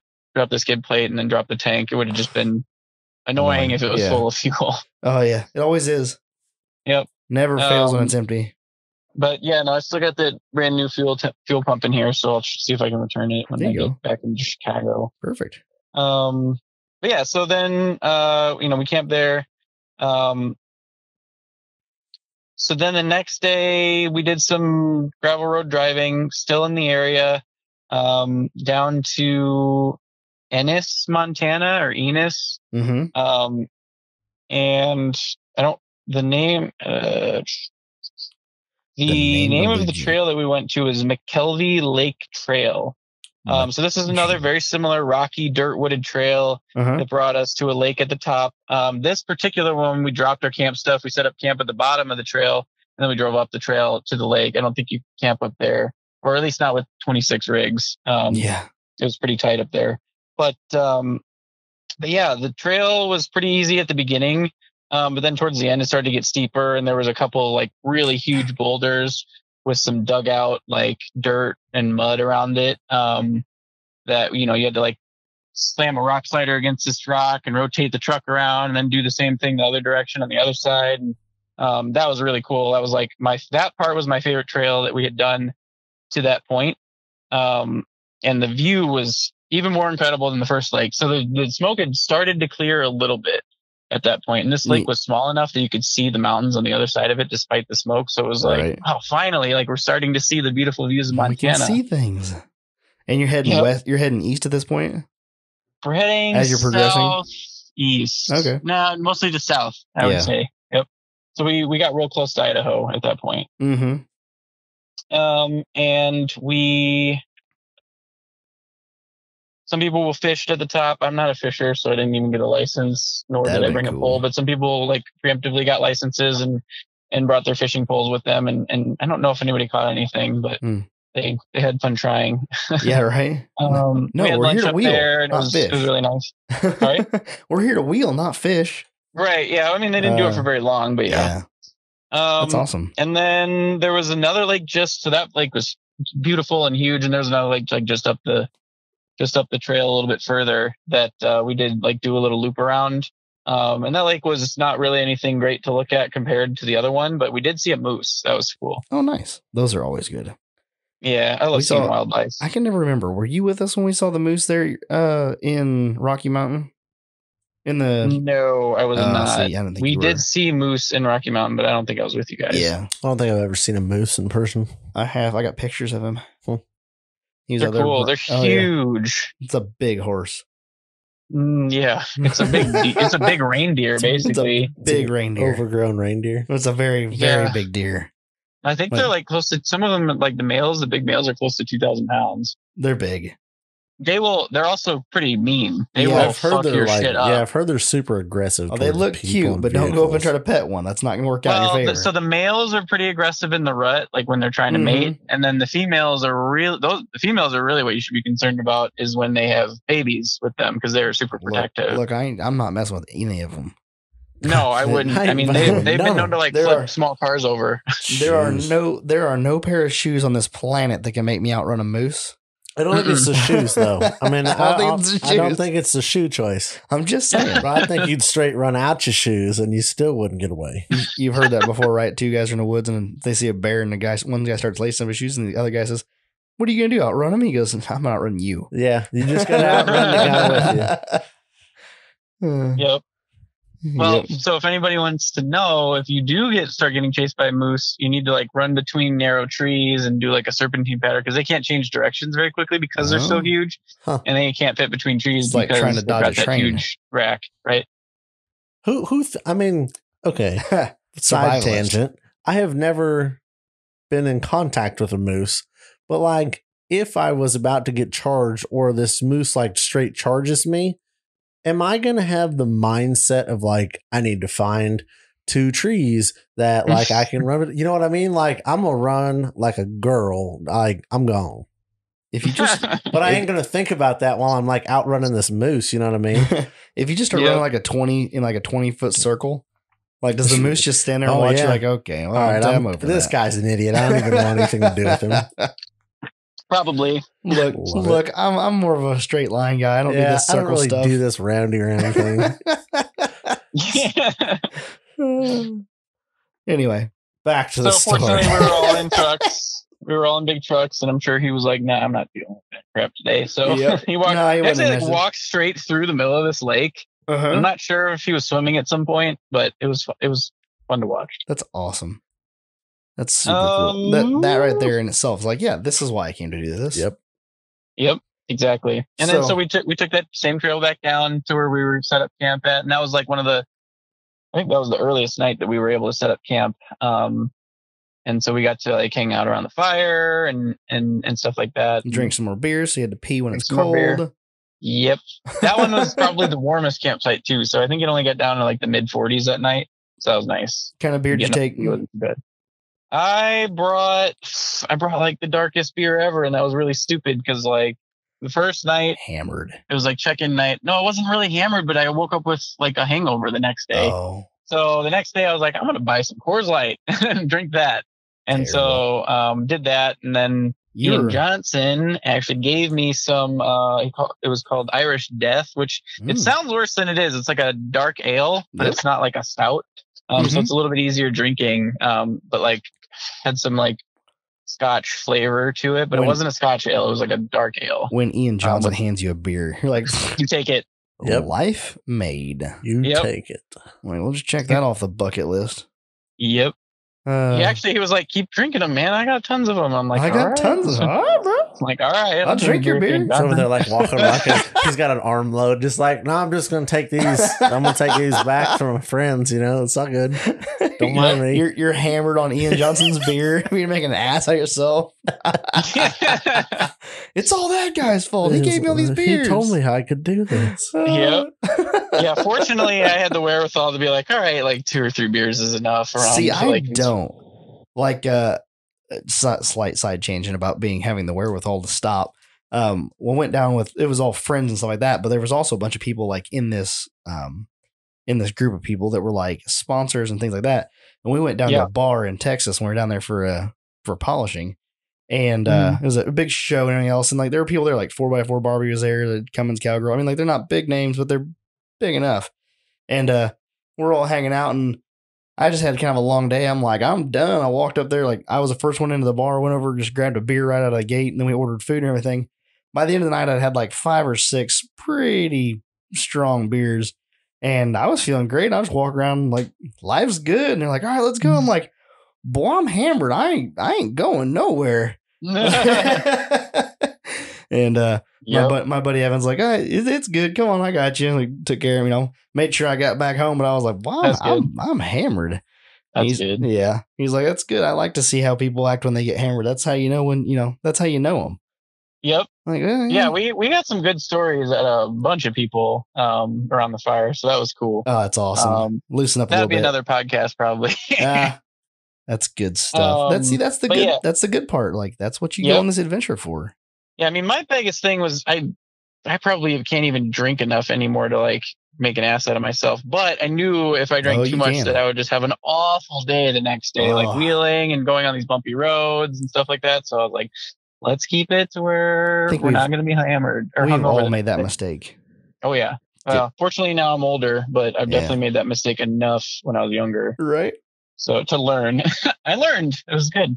Speaker 3: skid plate and then dropped the tank. It would have just been annoying if it was full of fuel.
Speaker 1: Oh yeah, it always is.
Speaker 3: Yep.
Speaker 1: Never fails when it's empty.
Speaker 3: But yeah, no, I still got the brand new fuel pump in here, so I'll see if I can return it when I get back into Chicago.
Speaker 1: Perfect.
Speaker 3: But yeah, so then we camped there. So then the next day we did some gravel road driving, still in the area, down to Ennis, Montana, or Enos.
Speaker 1: Mm-hmm.
Speaker 3: And the name of the trail that we went to is McKelvey Lake Trail. So this is another very similar rocky dirt wooded trail that brought us to a lake at the top. This particular one, we dropped our camp stuff. We set up camp at the bottom of the trail, and then we drove up the trail to the lake. I don't think you can camp up there, or at least not with 26 rigs. It was pretty tight up there. But yeah, the trail was pretty easy at the beginning. But then towards the end, it started to get steeper, and there was a couple like really huge boulders with some dugout like dirt and mud around it. That you had to like slam a rock slider against this rock and rotate the truck around and then do the same thing the other direction on the other side. And that was really cool. That was like that part was my favorite trail that we had done to that point. And the view was even more incredible than the first lake. So the smoke had started to clear a little bit at that point. And this lake was small enough that you could see the mountains on the other side of it despite the smoke. So it was like, oh, finally, like we're starting to see the beautiful views of Montana. We can
Speaker 1: see things. And you're heading west. You're heading east at this point?
Speaker 3: We're heading
Speaker 1: as you're progressing?
Speaker 3: East.
Speaker 1: Okay.
Speaker 3: No, mostly to south, I would say. Yep. So we got real close to Idaho at that point.
Speaker 1: Mm-hmm.
Speaker 3: And some people will fish at the top. I'm not a fisher, so I didn't even get a license, nor did I bring a pole. But some people like preemptively got licenses and brought their fishing poles with them. And I don't know if anybody caught anything, but they had fun trying.
Speaker 1: Yeah, right.
Speaker 3: No, we're here to wheel, not fish. It was really nice. Sorry?
Speaker 1: We're here to wheel, not fish.
Speaker 3: Right. Yeah. I mean, they didn't do it for very long, but yeah.
Speaker 1: That's awesome.
Speaker 3: And then there was another lake so that lake was beautiful and huge. And there was another lake like just up the trail a little bit further that we did like do a little loop around. And that lake was not really anything great to look at compared to the other one, but we did see a moose. That was cool.
Speaker 1: Oh, nice. Those are always good.
Speaker 3: Yeah, I love seeing wildlife.
Speaker 1: I can never remember. Were you with us when we saw the moose there in Rocky Mountain?
Speaker 3: No, I was not. We did see moose in Rocky Mountain, but I don't think I was with you guys.
Speaker 1: Yeah.
Speaker 2: I don't think I've ever seen a moose in person.
Speaker 1: I have. I got pictures of him.
Speaker 3: They're cool. They're huge.
Speaker 1: Yeah. It's a big horse.
Speaker 3: Yeah, it's a big reindeer, basically.
Speaker 1: It's a big reindeer.
Speaker 2: Overgrown reindeer.
Speaker 1: It's a very, very big deer.
Speaker 3: I think they're like close to, some of them, like the big males are close to 2,000 pounds.
Speaker 1: They're big.
Speaker 3: They're also pretty mean. They will fuck your shit up.
Speaker 2: Yeah, I've heard they're super aggressive.
Speaker 1: Oh, they look cute, but don't go up and try to pet one. That's not going to work out in your favor.
Speaker 3: So the males are pretty aggressive in the rut, like when they're trying to mate. And then the females are the females are really what you should be concerned about is when they have babies with them because they're super protective.
Speaker 1: Look, I'm not messing with any of them.
Speaker 3: No, I wouldn't. I mean, they've been known to like flip small cars over.
Speaker 1: There are no pair of shoes on this planet that can make me outrun a moose.
Speaker 2: I don't think it's the shoes, though. I mean, I don't think it's the shoe choice.
Speaker 1: I'm just saying.
Speaker 2: But I think you'd straight run out your shoes and you still wouldn't get away.
Speaker 1: You've heard that before, right? Two guys are in the woods and they see a bear and one guy starts lacing up his shoes and the other guy says, "What are you going to do? Outrun him?" He goes, "I'm not outrunning you."
Speaker 2: Yeah, you just got to outrun the guy with
Speaker 3: you. Yep. Well, so if anybody wants to know, if you do start getting chased by a moose, you need to like run between narrow trees and do like a serpentine pattern because they can't change directions very quickly because they're so huge and they can't fit between trees.
Speaker 1: It's like trying to dodge a train.
Speaker 3: Huge rack, right?
Speaker 2: I mean, okay. Side tangent. I have never been in contact with a moose, but like if I was about to get charged or this moose like straight charges me, am I going to have the mindset of like, I need to find 2 trees that like I can run? You know what I mean? Like I'm going to run like a girl. Like I'm gone.
Speaker 1: If you just,
Speaker 2: but I ain't going to think about that while I'm like outrunning this moose. You know what I mean?
Speaker 1: If you just start running like a 20-foot circle, like does the moose just stand there and watch you like, okay, well, all right,
Speaker 2: this guy's an idiot. I don't even want anything to do with him.
Speaker 3: Probably.
Speaker 1: Look, I'm more of a straight line guy. I don't do this circle
Speaker 2: I don't really
Speaker 1: stuff.
Speaker 2: do this roundy around thing.
Speaker 1: Anyway, back to the story.
Speaker 3: Fortunately, we were all in trucks. We were all in big trucks, and I'm sure he was like, "Nah, I'm not dealing with that crap today." So he walked straight through the middle of this lake. I'm not sure if he was swimming at some point, but it was fun to watch.
Speaker 1: That's awesome. That's super cool. That right there in itself is like, yeah, this is why I came to do this.
Speaker 3: Yep, exactly. And then we took that same trail back down to where we were set up camp at, and that was like I think that was the earliest night that we were able to set up camp. And so we got to like hang out around the fire and stuff like that.
Speaker 1: Drink some more beer, so you had to pee when it's cold.
Speaker 3: Yep, that one was probably the warmest campsite too. So I think it only got down to like the mid 40s that night. So that was nice.
Speaker 1: What kind of beer did you take?
Speaker 3: It wasn't good. I brought like the darkest beer ever, and that was really stupid because like the first night
Speaker 1: hammered.
Speaker 3: It was like check-in night. No, it wasn't really hammered, but I woke up with like a hangover the next day.
Speaker 1: Oh.
Speaker 3: So the next day I was like, I'm gonna buy some Coors Light and drink that. And so did that, and then Ian Johnson actually gave me some, it was called Irish Death, which it sounds worse than it is. It's like a dark ale, but it's not like a stout. So it's a little bit easier drinking, but like had some like Scotch flavor to it, but it wasn't a Scotch ale. It was like a dark ale.
Speaker 1: When Ian Johnson hands you a beer, you're like,
Speaker 3: you take it.
Speaker 2: Yep.
Speaker 1: Life made.
Speaker 2: You take it.
Speaker 1: Wait, we'll just check that off the bucket list.
Speaker 3: Yep. He was like, keep drinking them, man. I got tons of them. I'm like,
Speaker 1: I got tons of them. All right, bro.
Speaker 3: I'm like, all right.
Speaker 1: I'll drink your beer.
Speaker 2: He's over there like walking around. He's got an armload. Just like, no, I'm just going to take these. I'm going to take these back from my friends. You know, it's all good. Don't mind me.
Speaker 1: You're hammered on Ian Johnson's beer. You're making an ass of yourself. It's all that guy's fault. He gave me all these beers.
Speaker 2: He told me how I could do this.
Speaker 3: Yep. Yeah. Fortunately, I had the wherewithal to be like, all right, like 2 or 3 beers is enough.
Speaker 1: See, I don't like. Slight side changing about having the wherewithal to stop. We went down with, it was all friends and stuff like that, but there was also a bunch of people like in this group of people that were like sponsors and things like that. And we went down to a bar in Texas when we were down there for polishing. And it was a big show and everything else. And like there were people there, like 4x4 barbecues there, the Cummins Cowgirl. I mean, like they're not big names, but they're big enough. And we're all hanging out, and I just had kind of a long day. I'm like, I'm done. I walked up there, like I was the first one into the bar, went over, just grabbed a beer right out of the gate, and then we ordered food and everything. By the end of the night, I'd had like 5 or 6 pretty strong beers, and I was feeling great. I was walking around like life's good, and they're like, all right, let's go. I'm like, boy, I'm hammered. I ain't going nowhere. And my buddy Evan's like, it's good. Come on, I got you. He took care of me, made sure I got back home. But I was like, wow, I'm hammered.
Speaker 3: That's good.
Speaker 1: Yeah. He's like, that's good. I like to see how people act when they get hammered. That's how you know that's how you know them.
Speaker 3: Yep.
Speaker 1: Like,
Speaker 3: yeah, we got some good stories at a bunch of people around the fire. So that was cool.
Speaker 1: Oh, that's awesome. Loosen up a little bit.
Speaker 3: That'd be another podcast probably.
Speaker 1: That's good stuff. That's the good part. Like that's what you go on this adventure for.
Speaker 3: Yeah, I mean, my biggest thing was I probably can't even drink enough anymore to like make an ass out of myself. But I knew if I drank too much that I would just have an awful day the next day, like wheeling and going on these bumpy roads and stuff like that. So I was like, let's keep it to where we're not going to be hammered.
Speaker 1: We've all made that mistake.
Speaker 3: Oh, yeah. Fortunately, now I'm older, but I've definitely made that mistake enough when I was younger.
Speaker 1: Right.
Speaker 3: So to learn, I learned. It was good.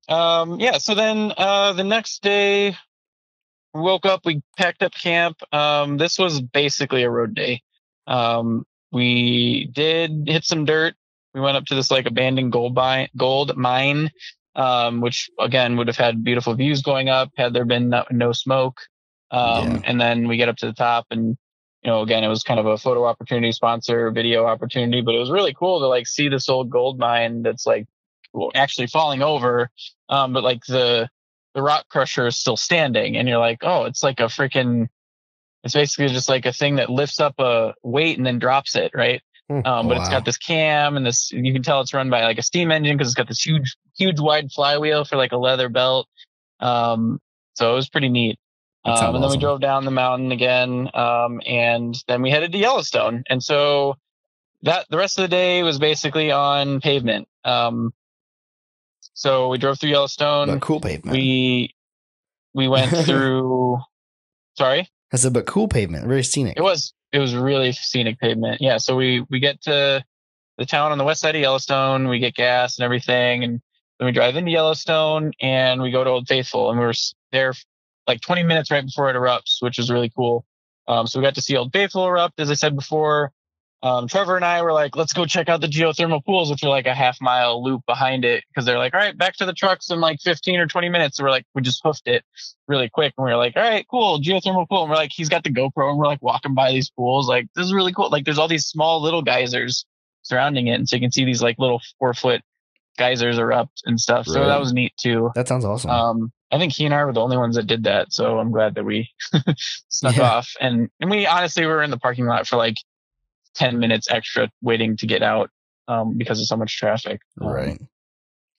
Speaker 3: So then the next day, we woke up, we packed up camp. This was basically a road day. We did hit some dirt. We went up to this like abandoned gold mine, which again would have had beautiful views going up had there been no smoke. And then we get up to the top, and again, it was kind of a photo opportunity, sponsor video opportunity, but it was really cool to like see this old gold mine that's like actually falling over. But like the rock crusher is still standing, and you're like, oh, it's like it's basically just like a thing that lifts up a weight and then drops it. Right. But it's got this cam and you can tell it's run by like a steam engine because it's got this huge wide flywheel for like a leather belt. So it was pretty neat. And then we drove down the mountain again. And then we headed to Yellowstone. And so the rest of the day was basically on pavement. So we drove through Yellowstone.
Speaker 1: But cool pavement.
Speaker 3: We went through. Sorry?
Speaker 1: I said, but cool pavement. Very scenic.
Speaker 3: It was really scenic pavement. Yeah. So we get to the town on the west side of Yellowstone. We get gas and everything. And then we drive into Yellowstone and we go to Old Faithful. And we were there like 20 minutes right before it erupts, which is really cool. So we got to see Old Faithful erupt, as I said before. Trevor and I were like, let's go check out the geothermal pools, which are like a half-mile loop behind it, because they're like, all right, back to the trucks in like 15 or 20 minutes. So we're like, we just hoofed it really quick. And we were like, all right, cool, geothermal pool. And we're like, he's got the GoPro, and we're like walking by these pools. Like, this is really cool. Like, there's all these small little geysers surrounding it. And so you can see these like little 4-foot geysers erupt and stuff. So that was neat too.
Speaker 1: That sounds awesome.
Speaker 3: I think he and I were the only ones that did that. So I'm glad that we snuck off. And we honestly were in the parking lot for like 10 minutes extra waiting to get out because of so much traffic.
Speaker 2: Right.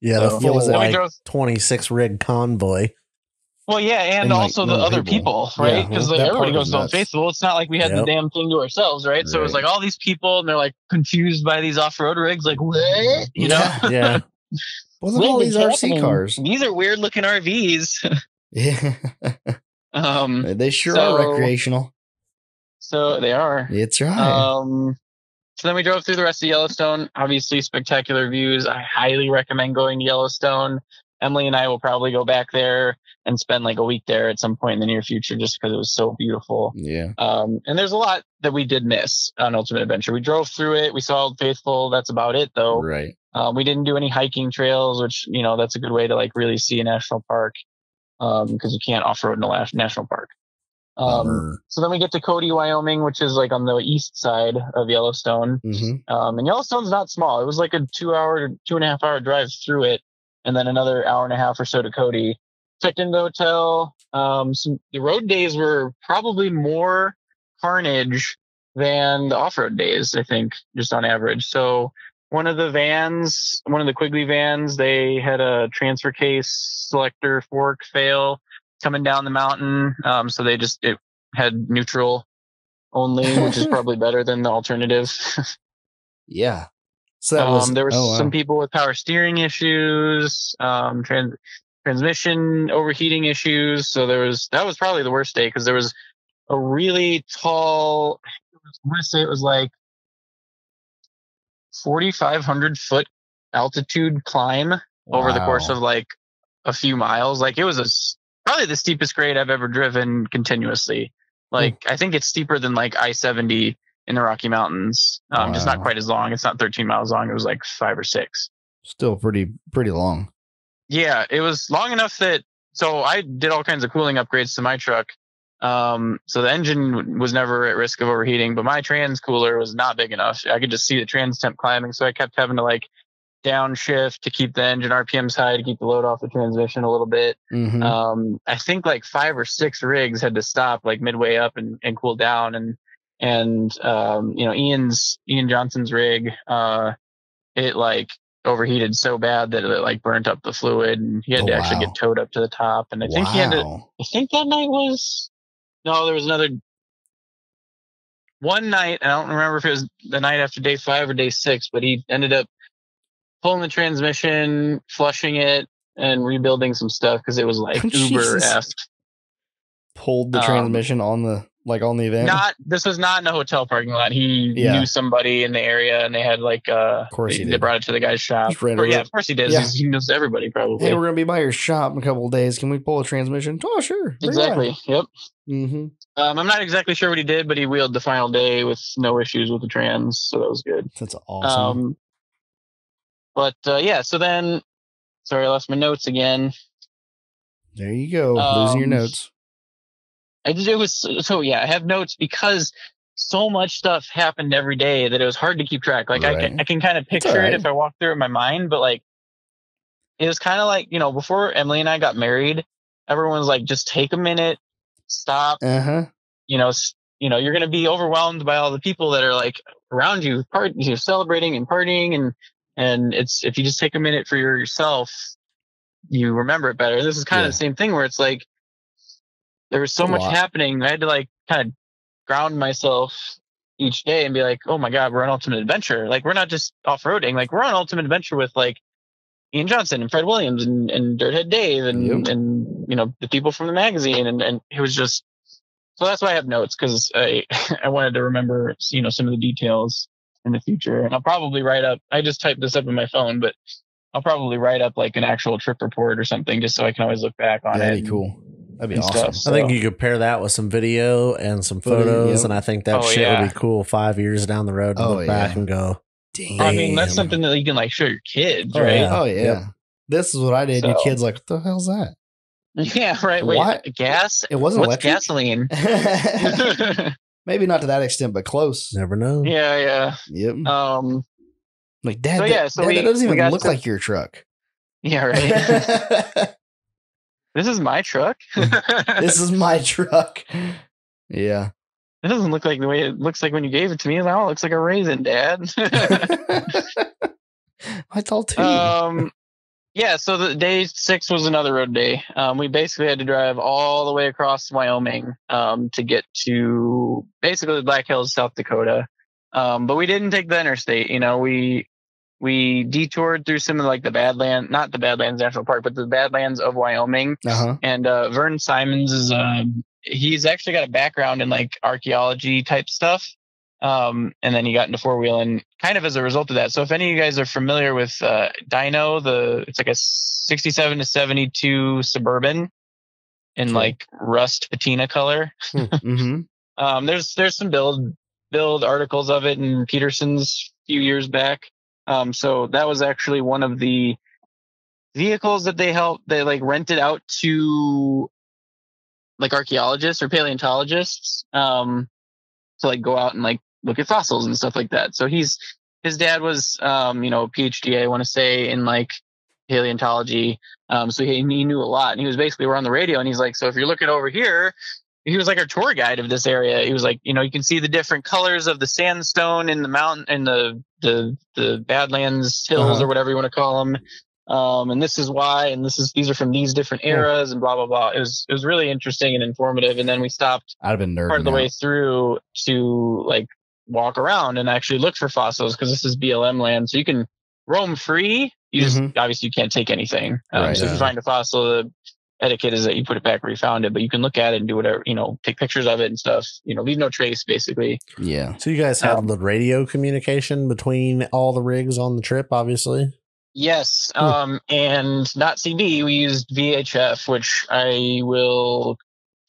Speaker 2: The full like 26 rig convoy.
Speaker 3: Well, yeah, and also the other people, right? Because everybody goes to Old Faithful. It's not like we had the damn thing to ourselves, right? So it was like all these people, and they're like confused by these off-road rigs, like, what? You know?
Speaker 2: Yeah.
Speaker 1: Well, look at all these RC cars.
Speaker 3: These are weird looking RVs.
Speaker 1: Yeah. They sure are recreational.
Speaker 3: So they are.
Speaker 1: It's right.
Speaker 3: So then we drove through the rest of Yellowstone. Obviously, spectacular views. I highly recommend going to Yellowstone. Emily and I will probably go back there and spend like a week there at some point in the near future just because it was so beautiful.
Speaker 1: Yeah.
Speaker 3: And there's a lot that we did miss on Ultimate Adventure. We drove through it. We saw Old Faithful. That's about it, though.
Speaker 1: Right.
Speaker 3: We didn't do any hiking trails, which, that's a good way to like really see a national park because you can't off-road in a national park. So then we get to Cody, Wyoming, which is like on the east side of Yellowstone. And Yellowstone's not small. It was like a 2.5 hour drive through it, and then another hour and a half or so to Cody. Checked into the hotel. The road days were probably more carnage than the off-road days, I think, just on average. So one of the Quigley vans, they had a transfer case selector fork fail coming down the mountain. So it had neutral only, which is probably better than the alternative.
Speaker 1: Yeah. So
Speaker 3: there were some people with power steering issues, transmission overheating issues. So that was probably the worst day because there was a really tall, I'm going to say it was like 4,500 foot altitude climb over the course of like a few miles. Like it was probably the steepest grade I've ever driven continuously. Like I think it's steeper than like I-70 in the Rocky Mountains. Just not quite as long. It's not 13 miles long. It was like 5 or 6.
Speaker 1: Still pretty long.
Speaker 3: Yeah, it was long enough so I did all kinds of cooling upgrades to my truck. So the engine was never at risk of overheating, but my trans cooler was not big enough. I could just see the trans temp climbing. So I kept having to like downshift to keep the engine RPMs high to keep the load off the transmission a little bit. I think like 5 or 6 rigs had to stop like midway up and cool down. And Ian Johnson's rig, it like overheated so bad that it like burnt up the fluid, and he had to actually get towed up to the top. And I think I think that night there was another one night. I don't remember if it was the night after day 5 or day 6, but he ended up pulling the transmission, flushing it, and rebuilding some stuff because it was like uber effed.
Speaker 1: Pulled the transmission on the event?
Speaker 3: This was not in a hotel parking lot. He knew somebody in the area, and they had like
Speaker 1: of course
Speaker 3: they brought it to the guy's shop. Of course he did. Yeah. He knows everybody probably.
Speaker 1: Hey, we're gonna be by your shop in a couple of days. Can we pull a transmission? Oh, sure.
Speaker 3: Exactly. Yep. I'm not exactly sure what he did, but he wheeled the final day with no issues with the trans, so that was good.
Speaker 1: That's awesome.
Speaker 3: So then, sorry, I lost my notes again.
Speaker 1: There you go, losing your notes.
Speaker 3: I have notes because so much stuff happened every day that it was hard to keep track. Like I can kind of picture it if I walk through it in my mind, but like it was kind of like, before Emily and I got married, everyone was like, just take a minute, stop. You're going to be overwhelmed by all the people that are like around you, celebrating and partying, and it's, if you just take a minute for yourself, you remember it better. This is kind of the same thing where it's like, there was so much happening. I had to like kind of ground myself each day and be like, oh my God, we're on Ultimate Adventure. Like, we're not just off-roading. Like, we're on Ultimate Adventure with like Ian Johnson and Fred Williams and Dirthead Dave and the people from the magazine. And it was just, so that's why I have notes, because I wanted to remember, some of the details in the future. And I'll probably write up, I just typed this up on my phone, but I'll probably write up like an actual trip report or something just so I can always look back on it.
Speaker 1: That'd be cool. That'd be awesome.
Speaker 2: I think you could pair that with some video and some photos, and I think that shit would be cool 5 years down the road to look back and go,
Speaker 1: damn.
Speaker 3: I mean, that's something that you can like show your kids, right?
Speaker 1: Yeah. Oh, yeah. Yep. This is what I did. Your kids like, what the hell's that?
Speaker 3: Yeah, right. Wait, what? Gas?
Speaker 1: It wasn't
Speaker 3: What's gasoline?
Speaker 1: Maybe not to that extent, but close.
Speaker 2: Never know.
Speaker 3: Yeah.
Speaker 1: Yep. Like, Dad,
Speaker 3: Dad,
Speaker 1: that doesn't even look like your truck.
Speaker 3: Yeah, right. This is my truck.
Speaker 1: This is my truck. Yeah.
Speaker 3: It doesn't look like the way it looks like when you gave it to me. It looks like a raisin, Dad.
Speaker 1: I told you.
Speaker 3: Yeah, so the day 6 was another road day. We basically had to drive all the way across Wyoming to get to basically the Black Hills, South Dakota. But we didn't take the interstate. We we detoured through some of like not the Badlands National Park, but the Badlands of Wyoming. And Vern Simons is he's actually got a background in like archaeology type stuff. And then he got into four-wheeling kind of as a result of that. So if any of you guys are familiar with Dyno, it's like a 67 to 72 Suburban in like rust patina color. There's some build articles of it in Peterson's a few years back. So that was actually one of the vehicles that they like rented out to like archaeologists or paleontologists to like go out and like look at fossils and stuff like that. So his dad was PhD, I want to say, in like paleontology. So he knew a lot, and he was basically, we're on the radio and he's like, so if you're looking over here, he was like our tour guide of this area. He was like, you can see the different colors of the sandstone in the mountain and the Badlands hills or whatever you want to call them. And this is why, and these are from these different eras and blah, blah, blah. It was really interesting and informative. And then we stopped part of the way through to like walk around and actually look for fossils, because this is BLM land. So you can roam free. You just, obviously you can't take anything. So if you find a fossil, the etiquette is that you put it back where you found it, but you can look at it and do whatever, take pictures of it and stuff, leave no trace basically.
Speaker 2: Yeah. So you guys had the radio communication between all the rigs on the trip, obviously?
Speaker 3: Yes. And not CD, we used VHF, which I will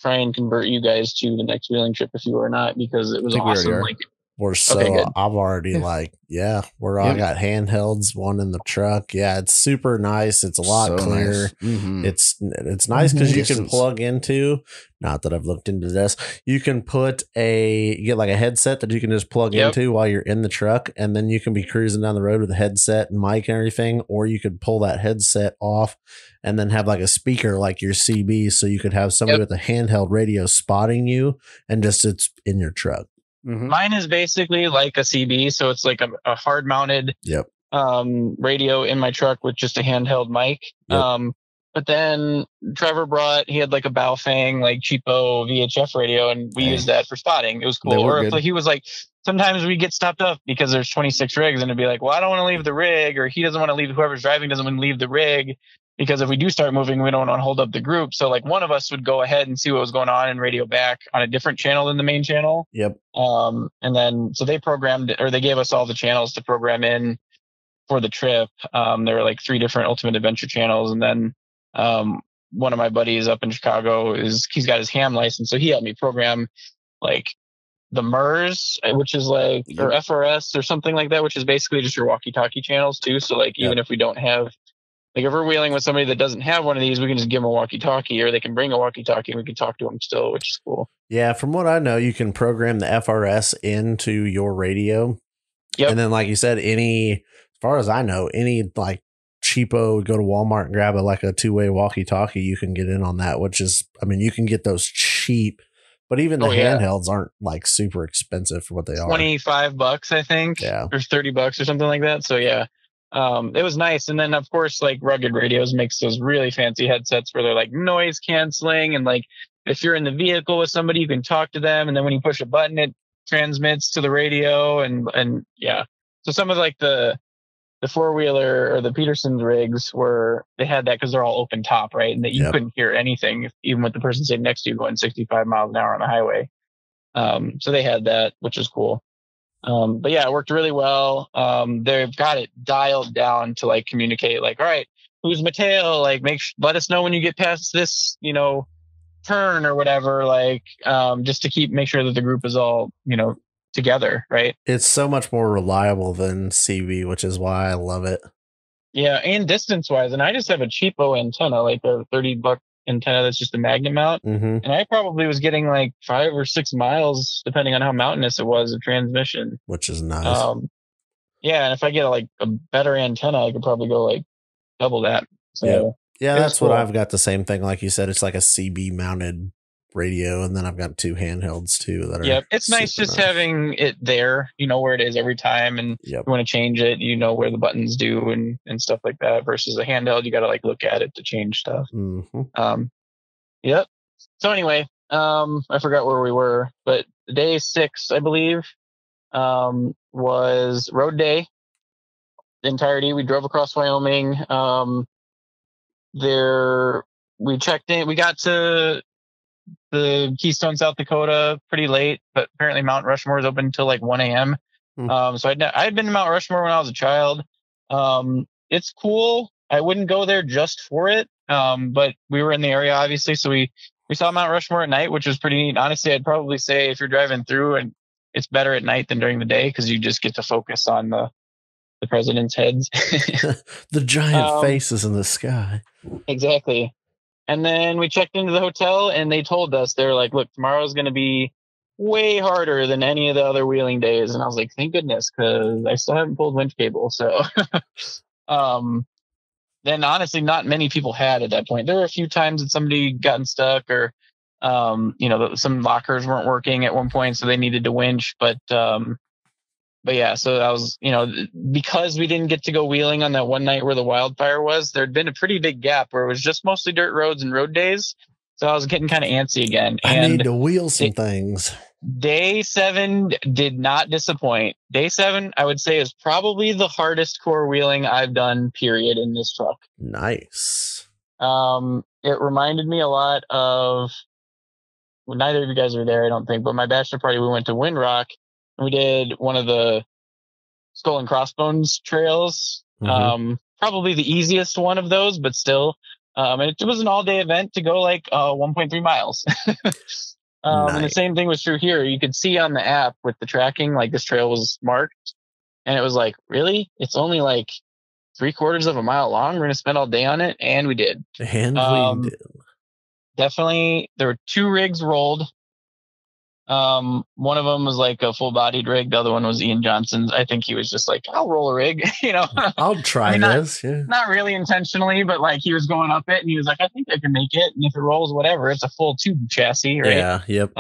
Speaker 3: try and convert you guys to the next wheeling trip if you are not, because it was awesome.
Speaker 2: I've already I got handhelds, one in the truck. Yeah, it's super nice. It's a lot clearer. Nice. It's nice because you can plug into, not that I've looked into this, you can you get like a headset that you can just plug into while you're in the truck, and then you can be cruising down the road with a headset and mic and everything, or you could pull that headset off and then have like a speaker like your CB, so you could have somebody with a handheld radio spotting you, and just it's in your truck.
Speaker 3: Mine is basically like a CB, so it's like a hard mounted radio in my truck with just a handheld mic. But then Trevor he had like a Baofeng like cheapo VHF radio, and we used that for spotting. It was cool. Or if he was like, sometimes we get stopped up because there's 26 rigs, and it'd be like, well, I don't want to leave the rig, or he doesn't want to leave, whoever's driving doesn't want to leave the rig, because if we do start moving, we don't want to hold up the group. So like one of us would go ahead and see what was going on and radio back on a different channel than the main channel. And then, so they programmed, or they gave us all the channels to program in for the trip. There were like 3 different Ultimate Adventure channels. And then one of my buddies up in Chicago he's got his ham license. So he helped me program like the MERS, which is like, or FRS or something like that, which is basically just your walkie-talkie channels too. So like, even if we don't have, like if we're wheeling with somebody that doesn't have one of these, we can just give them a walkie-talkie, or they can bring a walkie-talkie and we can talk to them still, which is cool. Yeah,
Speaker 2: from what I know, you can program the FRS into your radio. And then, like you said, as far as I know, any like cheapo, go to Walmart and grab like a 2-way walkie-talkie, you can get in on that, which is, I mean, you can get those cheap, but even the handhelds aren't like super expensive for what they are.
Speaker 3: $25, I think, or $30 or something like that. So yeah. It was nice. And then of course, like Rugged Radios makes those really fancy headsets where they're like noise canceling, and like if you're in the vehicle with somebody, you can talk to them, and then when you push a button, it transmits to the radio. And so some of like the four-wheeler or the Peterson's rigs they had that because they're all open top, right? And that you couldn't hear anything, even with the person sitting next to you going 65 miles an hour on the highway. So they had that, which is cool. But yeah, it worked really well. They've got it dialed down to like communicate, like, all right, who's Mateo? Like, let us know when you get past this, turn or whatever. Like, just to make sure that the group is all, together, right?
Speaker 2: It's so much more reliable than CB, which is why I love it.
Speaker 3: Yeah, and distance wise, and I just have a cheapo antenna, like a $30 antenna that's just a magnet mount, and I probably was getting like 5 or 6 miles depending on how mountainous it was of transmission,
Speaker 2: which is nice.
Speaker 3: And if I get a better antenna, I could probably go like double that. So
Speaker 2: that's cool. What I've got, the same thing, like you said. It's like a CB mounted radio, and then I've got 2 handhelds too that are
Speaker 3: it's nice just having it there, where it is every time, and if you want to change it, where the buttons do and stuff like that, versus a handheld, you got to like look at it to change stuff. So anyway, I forgot where we were, but day 6, I believe, was road day. entirety. We drove across Wyoming. There we checked in. We got to the Keystone, South Dakota pretty late, but apparently Mount Rushmore is open until like 1 a.m. So I'd been to Mount Rushmore when I was a child. It's cool. I wouldn't go there just for it. But we were in the area, obviously. So we saw Mount Rushmore at night, which was pretty neat. Honestly, I'd probably say if you're driving through, and it's better at night than during the day because you just get to focus on the president's heads.
Speaker 2: The giant faces in the sky.
Speaker 3: Exactly. And then we checked into the hotel and they told us, they're like, look, tomorrow's going to be way harder than any of the other wheeling days. And I was like, thank goodness, because I still haven't pulled winch cable. So then honestly, not many people had at that point. There were a few times that somebody gotten stuck or, some lockers weren't working at one point, so they needed to winch. But yeah, so that was, because we didn't get to go wheeling on that one night where the wildfire was, there'd been a pretty big gap where it was just mostly dirt roads and road days. So I was getting kind of antsy again.
Speaker 2: I need to wheel some things.
Speaker 3: Day 7 did not disappoint. Day 7, I would say, is probably the hardest core wheeling I've done, period, in this truck.
Speaker 2: Nice.
Speaker 3: It reminded me a lot of, well, neither of you guys were there, I don't think, but my bachelor party, we went to Windrock. We did one of the Skull and Crossbones trails. Probably the easiest one of those, but still. And it was an all-day event to go like 1.3 miles. Nice. And the same thing was true here. You could see on the app with the tracking, like this trail was marked. And it was like, really? It's only like 3/4 of a mile long. We're going to spend all day on it. And we did.
Speaker 2: And we did.
Speaker 3: Definitely. There were 2 rigs rolled. One of them was like a full-bodied rig. The other one was Ian Johnson's. I think he was just like, I'll roll a rig,
Speaker 2: I'll try this.
Speaker 3: Not really intentionally, but like he was going up it and he was like, I think I can make it. And if it rolls, whatever, it's a full tube chassis, right?
Speaker 2: Yeah. Yep.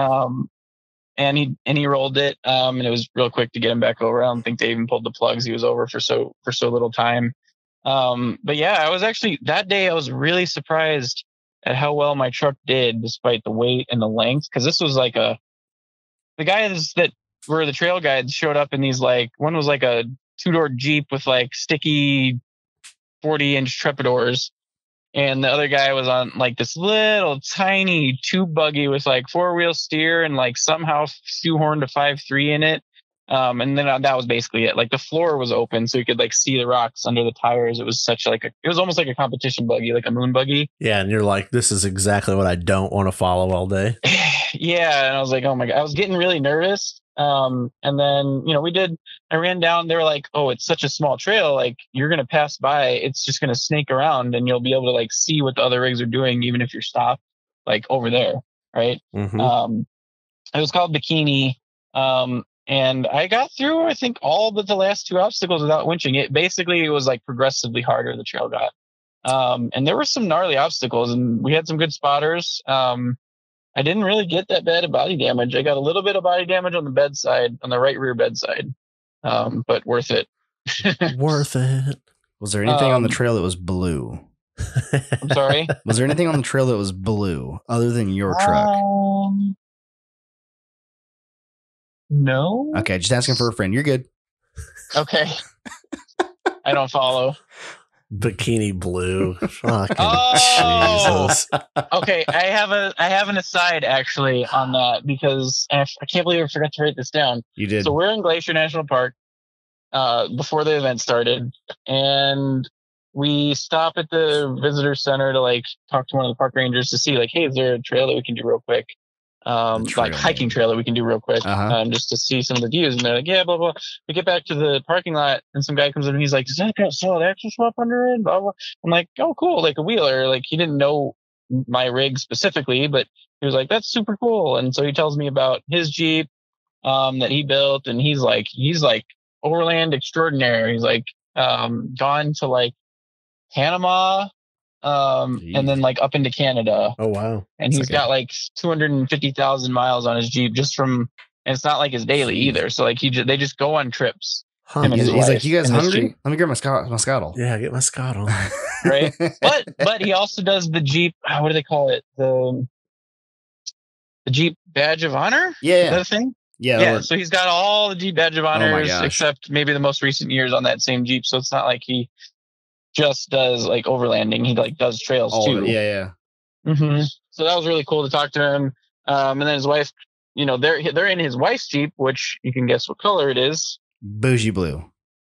Speaker 3: And he rolled it. And it was real quick to get him back over. I don't think they even pulled the plugs. He was over for so little time. But yeah, I was actually, that day I was really surprised at how well my truck did despite the weight and the length. Cause this was like the guys that were the trail guides showed up in these, like, one was like a 2-door Jeep with like sticky 40-inch trepidors. And the other guy was on like this little tiny tube buggy with like 4-wheel steer and like somehow shoehorned a 5.3 in it. And then that was basically it. Like the floor was open so you could like see the rocks under the tires. It was it was almost like a competition buggy, like a moon buggy.
Speaker 2: Yeah. And you're like, this is exactly what I don't want to follow all day.
Speaker 3: Yeah. And I was like, oh my God, I was getting really nervous. And then, I ran down, they were like, oh, it's such a small trail. Like you're going to pass by, it's just going to snake around and you'll be able to like see what the other rigs are doing, even if you're stopped like over there. Right. It was called Bikini. And I got through, I think, all but the last 2 obstacles without winching. It was like progressively harder, the trail got. And there were some gnarly obstacles and we had some good spotters. I didn't really get that bad of body damage. I got a little bit of body damage on the bedside, on the right rear bedside. But worth it.
Speaker 2: Worth it.
Speaker 1: Was there anything on the trail that was blue?
Speaker 3: I'm sorry?
Speaker 1: Was there anything on the trail that was blue other than your truck?
Speaker 3: No.
Speaker 1: Okay, just asking for a friend. You're good.
Speaker 3: Okay. I don't follow.
Speaker 2: Bikini blue. Fucking Jesus.
Speaker 3: Okay, I have an aside actually on that because I can't believe I forgot to write this down.
Speaker 1: You did.
Speaker 3: So we're in Glacier National Park before the event started, and we stop at the visitor center to like talk to one of the park rangers to see like, hey, is there a trail that we can do real quick? Like hiking trail that we can do real quick, just to see some of the views. And they're like, yeah, blah, blah. We get back to the parking lot and some guy comes up and he's like, does that got solid axle swap under it? Blah, blah. I'm like, oh, cool. Like a wheeler. Like he didn't know my rig specifically, but he was like, that's super cool. And so he tells me about his Jeep, that he built. And he's like overland extraordinaire. He's like, gone to like Panama, and then like up into Canada.
Speaker 2: Oh wow!
Speaker 3: And he's got like 250,000 miles on his Jeep just from, and it's not like his daily either. So like they just go on trips.
Speaker 1: He's like, you guys hungry? Let me grab my Scottle.
Speaker 2: Yeah, get my Scottle.
Speaker 3: Right, but he also does the Jeep. What do they call it? The Jeep Badge of Honor.
Speaker 1: Yeah,
Speaker 3: is that a thing? Yeah. So he's got all the Jeep badge of honors except maybe the most recent years on that same Jeep. So it's not like he just does like overlanding. He like does trails too.
Speaker 1: Yeah.
Speaker 3: Mm-hmm. So that was really cool to talk to him. And then his wife, they're in his wife's Jeep, which you can guess what color it is.
Speaker 1: Bougie blue.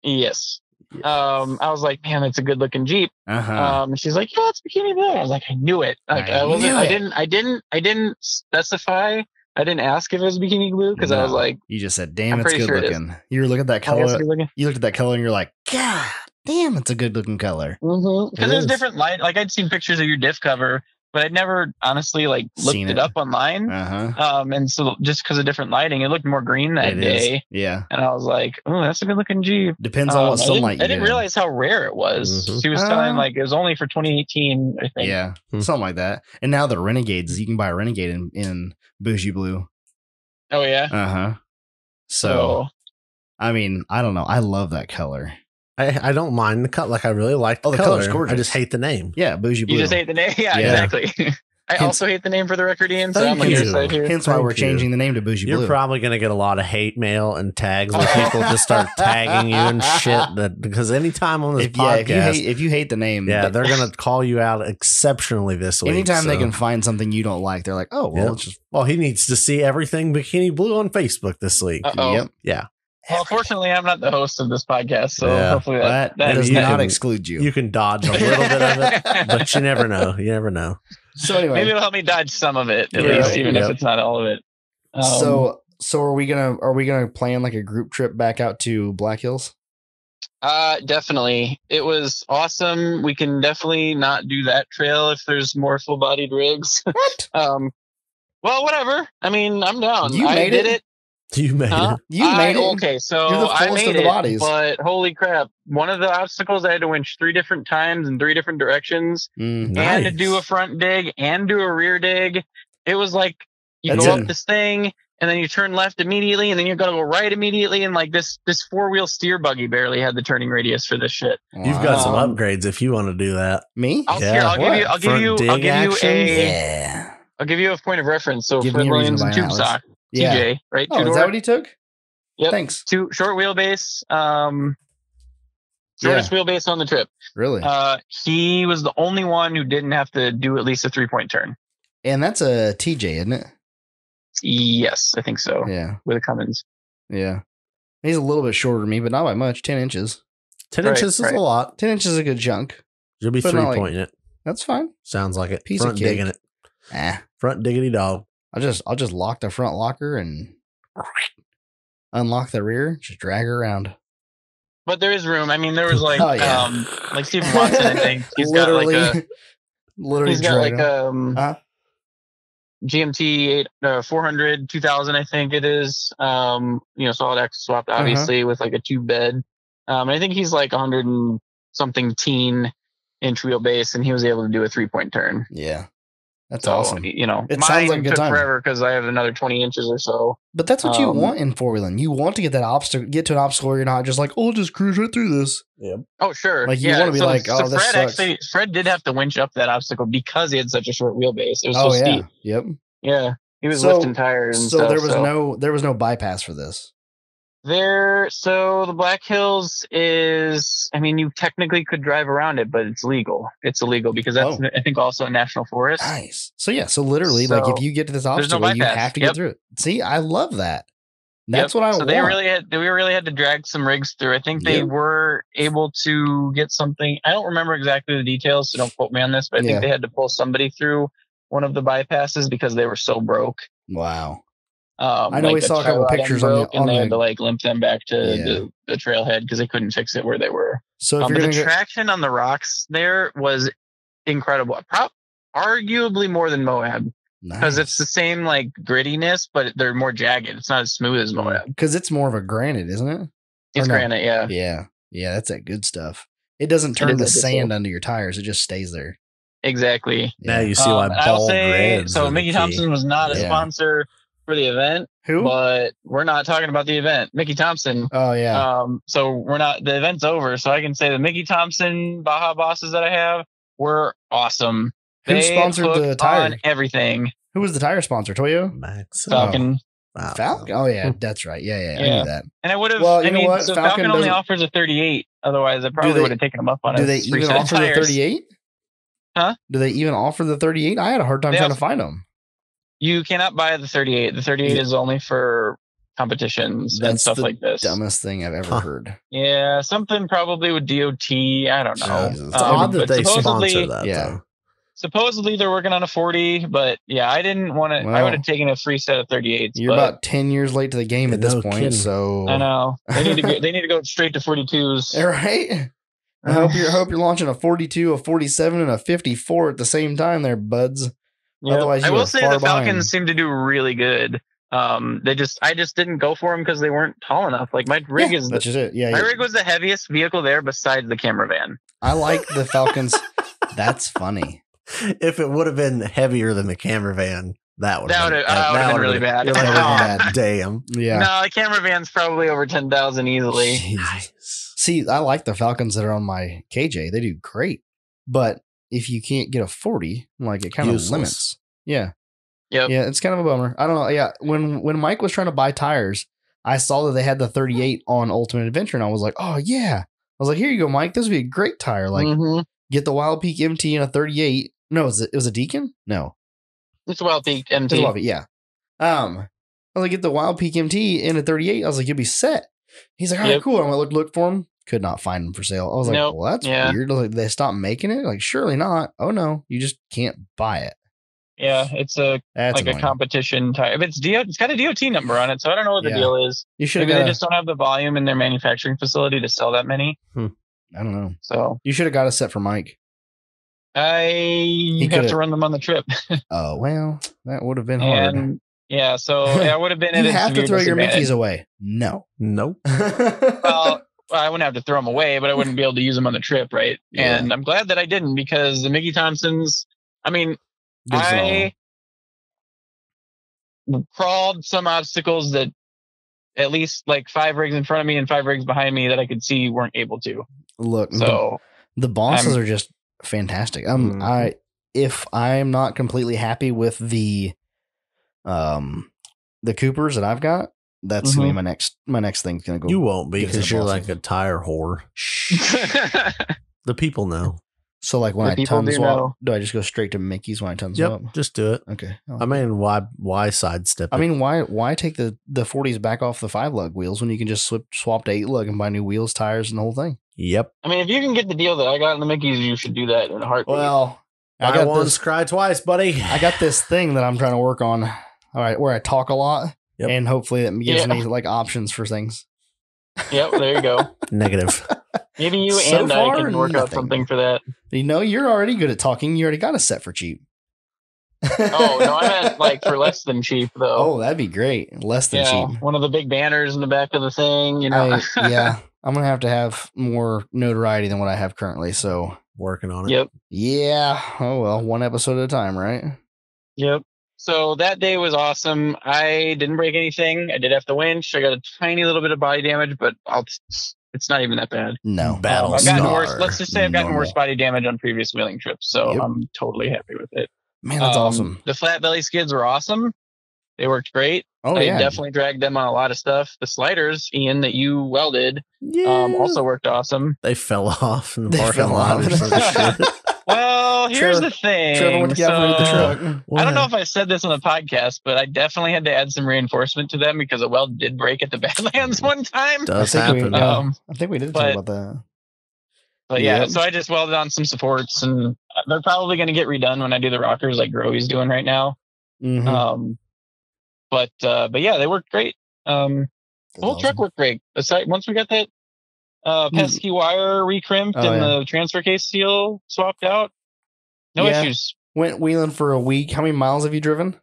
Speaker 3: Yes. I was like, man, it's a good looking Jeep. And she's like, yeah, it's bikini blue. I was like, I knew it. Like I didn't specify. I didn't ask if it was bikini blue because I was like,
Speaker 1: you just said, damn, it's good looking. You were looking at that color. You looked at that color and you're like, God damn, it's a good looking color.
Speaker 3: Because there's different light. Like I'd seen pictures of your diff cover, but I'd never honestly like looked it up online. And so just because of different lighting, it looked more green that day.
Speaker 1: Yeah.
Speaker 3: And I was like, oh, that's a good looking Jeep.
Speaker 1: Depends on what sunlight
Speaker 3: I didn't realize how rare it was. She was telling like it was only for 2018, I think.
Speaker 1: Yeah. Something like that. And now the Renegades, you can buy a Renegade in bougie blue.
Speaker 3: Oh yeah.
Speaker 1: So I mean, I don't know. I love that color.
Speaker 2: I don't mind the color. Like I really like the color.
Speaker 1: Color's gorgeous.
Speaker 2: I just hate the name.
Speaker 1: Yeah, bougie blue.
Speaker 3: You just hate the name? Yeah. Exactly. I also hate the name for the record, Ian. So I'm on your side here.
Speaker 1: Hence why we're changing the name to Bougie Blue.
Speaker 2: You're probably going to get a lot of hate mail and tags where people just start tagging you and shit. Because anytime on this podcast,
Speaker 1: if you hate the name,
Speaker 2: they're going to call you out exceptionally this week.
Speaker 1: Anytime they can find something you don't like, they're like, oh, well,
Speaker 2: well, he needs to see everything Bikini Blue on Facebook this week.
Speaker 3: Yep.
Speaker 2: Yeah.
Speaker 3: Well, fortunately, I'm not the host of this podcast, so hopefully that
Speaker 1: does not exclude you.
Speaker 2: You can dodge a little bit of it, but you never know. You never know.
Speaker 1: So anyway,
Speaker 3: maybe it'll help me dodge some of it at least, even if it's not all of it.
Speaker 1: So are we gonna plan like a group trip back out to Black Hills?
Speaker 3: Definitely. It was awesome. We can definitely not do that trail if there's more full-bodied rigs.
Speaker 1: What?
Speaker 3: Well, whatever. I mean, I'm down.
Speaker 1: You made it.
Speaker 2: You made it.
Speaker 1: You made it.
Speaker 3: Okay, so
Speaker 1: you're the
Speaker 3: I made
Speaker 1: of the bodies.
Speaker 3: But holy crap! One of the obstacles I had to winch 3 different times in 3 different directions, and to do a front dig and do a rear dig. It was like you go up this thing, and then you turn left immediately, and then you're gonna go right immediately, and like this 4-wheel steer buggy barely had the turning radius for this shit.
Speaker 2: Wow. You've got some upgrades if you want to do that.
Speaker 1: Me?
Speaker 3: I'll give you a point of reference. So Fred Williams and Tube Sock. TJ, right?
Speaker 1: Oh, is that what he took?
Speaker 3: Yep.
Speaker 1: Thanks.
Speaker 3: Short wheelbase, shortest wheelbase on the trip.
Speaker 1: Really?
Speaker 3: He was the only one who didn't have to do at least a 3-point turn.
Speaker 1: And that's a TJ, isn't it?
Speaker 3: Yes, I think so.
Speaker 1: Yeah.
Speaker 3: With a Cummins.
Speaker 1: Yeah. He's a little bit shorter than me, but not by much. 10 inches.
Speaker 2: 10 inches is a lot.
Speaker 1: 10 inches is a good chunk.
Speaker 2: You'll be 3-pointing it.
Speaker 1: That's fine.
Speaker 2: Sounds like it.
Speaker 1: Piece
Speaker 2: front
Speaker 1: of cake.
Speaker 2: digging it. Front diggity dog.
Speaker 1: I'll just lock the front locker and unlock the rear, just drag her around.
Speaker 3: But there is room. I mean, there was like like Stephen Watson, I think. He's got like a GMT 400 2000, I think it is. Solid axle swapped, obviously, with like a tube bed. And I think he's like 100 and something inch wheelbase, and he was able to do a 3-point turn.
Speaker 1: Yeah. That's awesome.
Speaker 3: It sounds like a good time. Forever because I have another 20 inches or so.
Speaker 1: But that's what you want in 4-wheeling. You want to get to an obstacle where you're not just like, oh, just cruise right through this.
Speaker 2: Yeah.
Speaker 3: Oh, sure.
Speaker 1: Like you want to be like, oh, this sucks.
Speaker 3: Fred did have to winch up that obstacle because he had such a short wheelbase. It was so steep.
Speaker 1: Yep.
Speaker 3: Yeah. He was lifting tires and
Speaker 1: stuff.
Speaker 3: So
Speaker 1: there was no bypass for this.
Speaker 3: So the Black Hills is, I mean, you technically could drive around it, but it's legal. It's illegal because that's, I think, also a national forest.
Speaker 1: Nice. So literally, like if you get to this obstacle, you have to get through it. See, I love that. That's what I want.
Speaker 3: We really had to drag some rigs through. I think they were able to get something. I don't remember exactly the details, so don't quote me on this, but I think they had to pull somebody through one of the bypasses because they were so broke.
Speaker 1: Wow. I know we saw a couple pictures on
Speaker 3: they had to like limp them back to the trailhead because they couldn't fix it where they were.
Speaker 1: So
Speaker 3: but the traction on the rocks there was incredible. Arguably more than Moab because it's the same like grittiness, but they're more jagged. It's not as smooth as Moab
Speaker 1: because it's more of a granite, isn't it?
Speaker 3: It's granite, yeah.
Speaker 1: Yeah. That's that good stuff. It doesn't turn to sand under your tires; it just stays there.
Speaker 3: Exactly.
Speaker 2: Now you see why ball grids.
Speaker 3: So Mickey Thompson was not a sponsor for the event.
Speaker 1: Who?
Speaker 3: But we're not talking about the event. Mickey Thompson.
Speaker 1: Oh yeah.
Speaker 3: So we're not. The event's over. So I can say the Mickey Thompson Baja bosses that I have were awesome.
Speaker 1: Who sponsored the tire?
Speaker 3: On everything.
Speaker 1: Who was the tire sponsor? Toyo?
Speaker 2: Max.
Speaker 3: Falcon.
Speaker 1: Falcon? Oh, yeah, that's right. Yeah, I knew that.
Speaker 3: And I would have,
Speaker 1: well, you know what?
Speaker 3: So Falcon only offers a 38. Otherwise, I probably would have taken them up on it.
Speaker 1: Do they even offer the 38?
Speaker 3: Huh?
Speaker 1: Do they even offer the 38? I had a hard time trying to find them.
Speaker 3: You cannot buy the 38. The 38 is only for competitions and stuff like this.
Speaker 1: Dumbest thing I've ever heard.
Speaker 3: Yeah, something probably with DOT. I don't know.
Speaker 2: It's odd that they sponsor that. Though.
Speaker 3: Supposedly they're working on a 40, but yeah, I didn't want to. Well, I would have taken a free set of 38s.
Speaker 1: You're about 10 years late to the game at this point, kidding. So
Speaker 3: I know they need to go straight to 42s.
Speaker 1: Right. I hope you're launching a 42, a 47, and a 54 at the same time, there, buds.
Speaker 3: Yep. Otherwise, I will say the Falcons seem to do really good. I just didn't go for them because they weren't tall enough. Like my rig is
Speaker 1: that's just it. Yeah,
Speaker 3: my rig was the heaviest vehicle there besides the camera van.
Speaker 1: I like the Falcons. That's funny.
Speaker 2: If it would have been heavier than the camera van, that would have
Speaker 3: been really bad.
Speaker 2: Bad. Damn.
Speaker 1: Yeah.
Speaker 3: No, the camera van's probably over 10,000 easily.
Speaker 1: Nice. See, I like the Falcons that are on my KJ. They do great. But if you can't get a 40, like it kind of limits. Yeah.
Speaker 3: Yep.
Speaker 1: Yeah, it's kind of a bummer. I don't know. Yeah. When Mike was trying to buy tires, I saw that they had the 38 on Ultimate Adventure, and I was like, oh yeah. I was like, here you go, Mike. This would be a great tire. Like, get the Wild Peak MT in a 38. No, it was a Deacon? No.
Speaker 3: It's a Wild Peak MT.
Speaker 1: It's a Wild Peak, yeah. I was like, get the Wild Peak MT in a 38. I was like, you'll be set. He's like, all right, cool. I'm going to look for him. Could not find him for sale. I was like, well, that's weird. Like, they stopped making it? Like, surely not. Oh, no. You just can't buy it.
Speaker 3: Yeah, it's a competition tire. It's got a DOT number on it, so I don't know what the deal is. Maybe they just don't have the volume in their manufacturing facility to sell that many.
Speaker 1: I don't know.
Speaker 3: So
Speaker 1: you should have got a set for Mike.
Speaker 3: You have to run them on the trip.
Speaker 1: Oh, well, that would have been hard.
Speaker 3: Yeah, so I would have been in
Speaker 1: You have to throw your Mickeys away. No.
Speaker 2: Nope.
Speaker 3: Well, I wouldn't have to throw them away, but I wouldn't be able to use them on the trip, right? Yeah. And I'm glad that I didn't, because the Mickey Thompsons, I mean, I crawled some obstacles that at least like 5 rigs in front of me and 5 rigs behind me that I could see weren't able to.
Speaker 1: Look, so the bosses are just fantastic. If I'm not completely happy with the Coopers that I've got, that's gonna be my next thing's gonna go.
Speaker 2: You won't be, because you're like a tire whore. The people know.
Speaker 1: So like when I ton swap, do I just go straight to Mickey's when I ton swap?
Speaker 2: Yep, just do it.
Speaker 1: Okay.
Speaker 2: I mean, why sidestep it?
Speaker 1: I mean, why take the 40s back off the 5 lug wheels when you can just swap to 8 lug and buy new wheels, tires, and the whole thing?
Speaker 2: Yep.
Speaker 3: I mean, if you can get the deal that I got in the Mickey's, you should do that in a heartbeat.
Speaker 1: Well,
Speaker 2: I got once, cry twice, buddy.
Speaker 1: I got this thing that I'm trying to work on. All right, where I talk a lot, and hopefully it gives me like options for things.
Speaker 3: Yep, there you go.
Speaker 2: Negative.
Speaker 3: Maybe you and I can work out something for that.
Speaker 1: You know, you're already good at talking. You already got a set for cheap.
Speaker 3: Oh, no, I meant like for less than cheap, though.
Speaker 1: Oh, that'd be great. Less than cheap.
Speaker 3: One of the big banners in the back of the thing, you know.
Speaker 1: I'm going to have more notoriety than what I have currently, so.
Speaker 2: Working on it.
Speaker 3: Yep.
Speaker 1: Yeah. Oh, well, one episode at a time, right?
Speaker 3: Yep. So that day was awesome. I didn't break anything. I did have the winch. I got a tiny little bit of body damage, but it's not even that bad.
Speaker 1: No.
Speaker 3: I've gotten worse. Let's just say I've gotten worse body damage on previous wheeling trips, so I'm totally happy with it.
Speaker 1: Man, that's awesome.
Speaker 3: The flat belly skids were awesome. They worked great.
Speaker 1: Oh,
Speaker 3: I definitely dragged them on a lot of stuff. The sliders, Ian, that you welded, also worked awesome.
Speaker 2: They fell off in the parking lot.
Speaker 3: Well, here's the thing.
Speaker 1: Trevor went to get rid of the truck.
Speaker 3: I don't know if I said this on the podcast, but I definitely had to add some reinforcement to them because a weld did break at the Badlands one time.
Speaker 2: Does happen.
Speaker 1: I think we did talk about that.
Speaker 3: But yeah, so I just welded on some supports, and they're probably going to get redone when I do the rockers like Grovy's doing right now.
Speaker 1: Mm-hmm.
Speaker 3: But yeah, they worked great. The whole truck worked great. Aside, once we got that pesky wire recrimped and the transfer case seal swapped out, no issues.
Speaker 1: Went wheeling for a week. How many miles have you driven?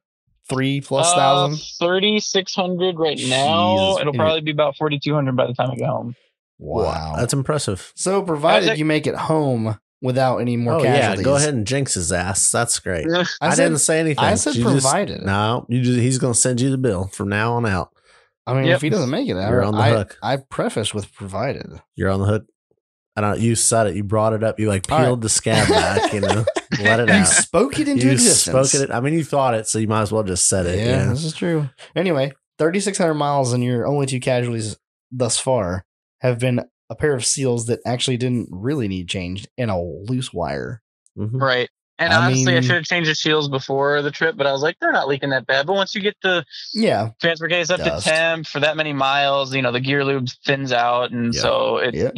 Speaker 1: 3,000+?
Speaker 3: 3,600 right now. It'll probably be about 4,200 by the time I get home.
Speaker 2: Wow, that's impressive.
Speaker 1: So provided you make it home without any more casualties.
Speaker 2: Yeah, go ahead and jinx his ass. That's great. I didn't say anything.
Speaker 1: I said provided.
Speaker 2: He's going to send you the bill from now on out.
Speaker 1: I mean, if he doesn't make it,
Speaker 2: you're on the hook.
Speaker 1: I preface with provided.
Speaker 2: You're on the hook. You said it. You brought it up. You peeled the scab back. Let it out.
Speaker 1: You spoke it into existence.
Speaker 2: I mean, you thought it, so you might as well just said it.
Speaker 1: Yeah, this is true. Anyway, 3,600 miles and your only 2 casualties thus far have been a pair of seals that actually didn't really need changed and a loose wire.
Speaker 2: Mm-hmm.
Speaker 3: Right. And honestly, I should have changed the seals before the trip, but I was like, they're not leaking that bad. But once you get the transfer case up to temp for that many miles, the gear lube thins out. And so it's,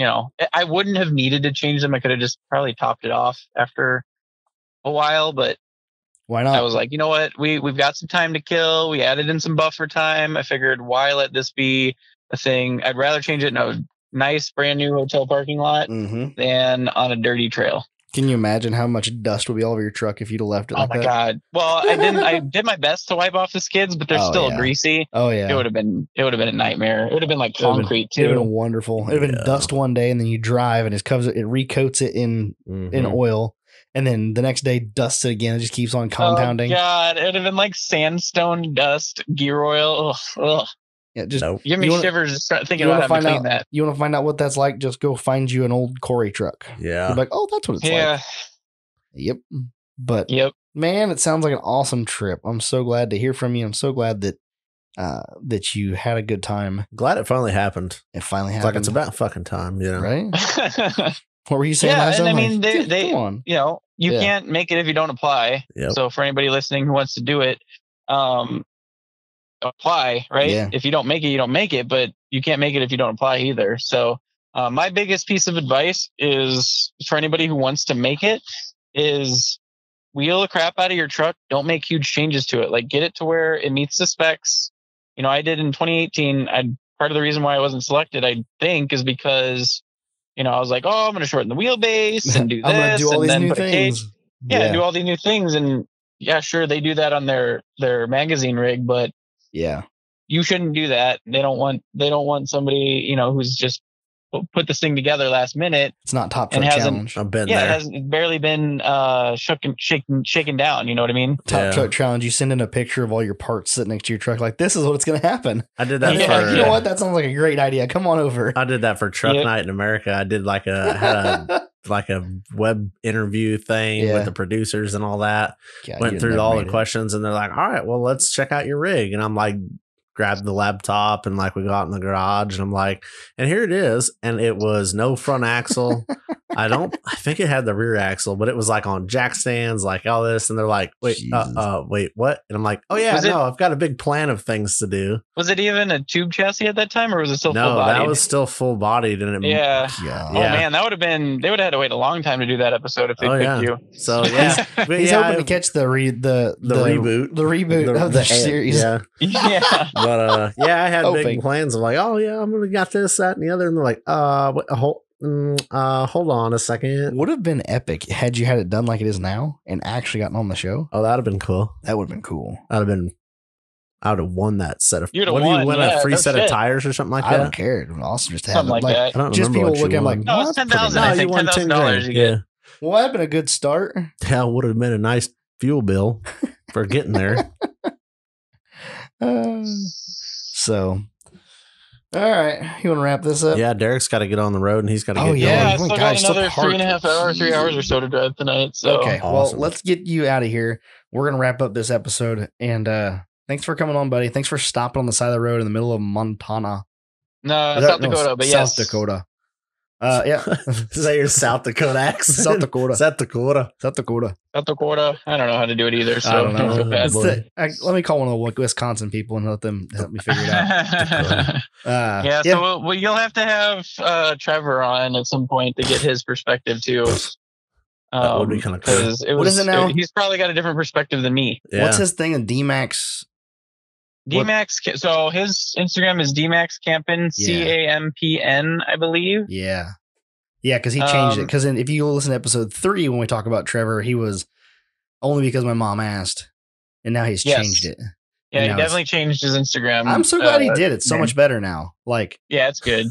Speaker 3: I wouldn't have needed to change them. I could have just probably topped it off after a while, but
Speaker 1: why not?
Speaker 3: I was like, you know what? We've got some time to kill. We added in some buffer time. I figured, why let this be a thing? I'd rather change it in a nice brand new hotel parking lot than on a dirty trail.
Speaker 1: Can you imagine how much dust would be all over your truck if you'd have left it like that?
Speaker 3: Oh my God. Well, I did my best to wipe off the skids, but they're still greasy.
Speaker 1: Oh yeah.
Speaker 3: It would have been a nightmare. It would have been like concrete too.
Speaker 1: It would have been wonderful. It would have been dust one day, and then you drive and it recoats it in oil, and then the next day dusts it again. It just keeps on compounding.
Speaker 3: Oh God, it would have been like sandstone dust, gear oil. Ugh.
Speaker 1: Yeah, just
Speaker 3: give me shivers just thinking about having to clean that.
Speaker 1: You want to find out what that's like? Just go find you an old Corey truck.
Speaker 2: Yeah.
Speaker 1: You're like, oh, that's what it's like. Yep. But man, it sounds like an awesome trip. I'm so glad to hear from you. I'm so glad that that you had a good time.
Speaker 2: Glad it finally happened.
Speaker 1: It finally happened.
Speaker 2: It's like it's about fucking time,
Speaker 1: right? What were you saying?
Speaker 3: Yeah, and I mean, they you can't make it if you don't apply. Yep. So for anybody listening who wants to do it, apply, right? Yeah. If you don't make it, you don't make it, but you can't make it if you don't apply either. So my biggest piece of advice is for anybody who wants to make it is wheel the crap out of your truck. Don't make huge changes to it. Like get it to where it meets the specs. I did in 2018. Part of the reason why I wasn't selected, I think, is because, I was like, oh, I'm going to shorten the wheelbase and do this.
Speaker 1: I'm going to do all these new things.
Speaker 3: Do all these new things. And yeah, sure, they do that on their magazine rig, but you shouldn't do that. They don't want somebody, who's just put this thing together last minute.
Speaker 1: It's not Top Truck Challenge.
Speaker 2: I've been there.
Speaker 3: It hasn't barely been shaken down. You know what I mean?
Speaker 1: Top Truck Challenge. You send in a picture of all your parts sitting next to your truck. Like, this is what's going to happen.
Speaker 2: I did that.
Speaker 1: For, you know what? That sounds like a great idea. Come on over.
Speaker 2: I did that for Truck Night in America. I did had a web interview thing with the producers and all that. God, went through all the questions, and they're like, all right, well, let's check out your rig. And I'm like, grabbed the laptop and we got in the garage, and I'm like, and here it is. And it was no front axle. I think it had the rear axle, but it was like on jack stands, like all this. And they're like, wait, what? And I'm like, oh yeah, I've got a big plan of things to do.
Speaker 3: Was it even a tube chassis at that time, or was it still full bodied?
Speaker 2: No, that was still full bodied. And
Speaker 3: Oh man, they would have had to wait a long time to do that episode if they picked you.
Speaker 2: So
Speaker 1: he's hoping to catch the reboot of the series.
Speaker 2: Yeah. But I had big plans of like, oh yeah, I'm gonna got this, that, and the other. And they're like, hold on a second.
Speaker 1: Would have been epic had you had it done like it is now and actually gotten on the show.
Speaker 2: Oh, that'd have been cool.
Speaker 1: That would have been cool.
Speaker 2: I would have won that set of. What do you win? A free set of tires or something like that?
Speaker 1: I don't care. It would awesome just to have
Speaker 3: something like that.
Speaker 2: I don't
Speaker 1: just people looking like,
Speaker 3: no, it's 10,000. I think $10,000.
Speaker 2: Yeah.
Speaker 1: Well, that'd been a good start.
Speaker 2: Yeah, would have been a nice fuel bill for getting there.
Speaker 1: So, all right, you want to wrap this up?
Speaker 2: Yeah, Derek's got to get on the road, and he's got to get going.
Speaker 3: Yeah, I still got another 3.5 hours, 3 hours or so to drive tonight. So.
Speaker 1: Okay, well, let's get you out of here. We're gonna wrap up this episode, and thanks for coming on, buddy. Thanks for stopping on the side of the road in the middle of Montana.
Speaker 3: No, South Dakota, but yes,
Speaker 1: South Dakota. Yeah.
Speaker 2: Is that your South Dakota accent?
Speaker 1: South Dakota.
Speaker 2: South Dakota.
Speaker 3: South Dakota. I don't know how to do it either. So
Speaker 1: I don't know. Let me call one of the Wisconsin people and let them help me figure it out.
Speaker 3: So you'll have to have Trevor on at some point to get his perspective too.
Speaker 2: That would be kind of cool.
Speaker 1: What is it now?
Speaker 3: He's probably got a different perspective than me.
Speaker 1: Yeah. What's his thing in D-Max?
Speaker 3: So his Instagram is D-Max Campin, CAMPN, I believe.
Speaker 1: Yeah. Yeah, because he changed it. Because if you listen to episode 3, when we talk about Trevor, he was only because my mom asked, and now he's changed it.
Speaker 3: Yeah, he definitely changed his Instagram.
Speaker 1: I'm so glad he did. It's so much better now.
Speaker 3: It's good.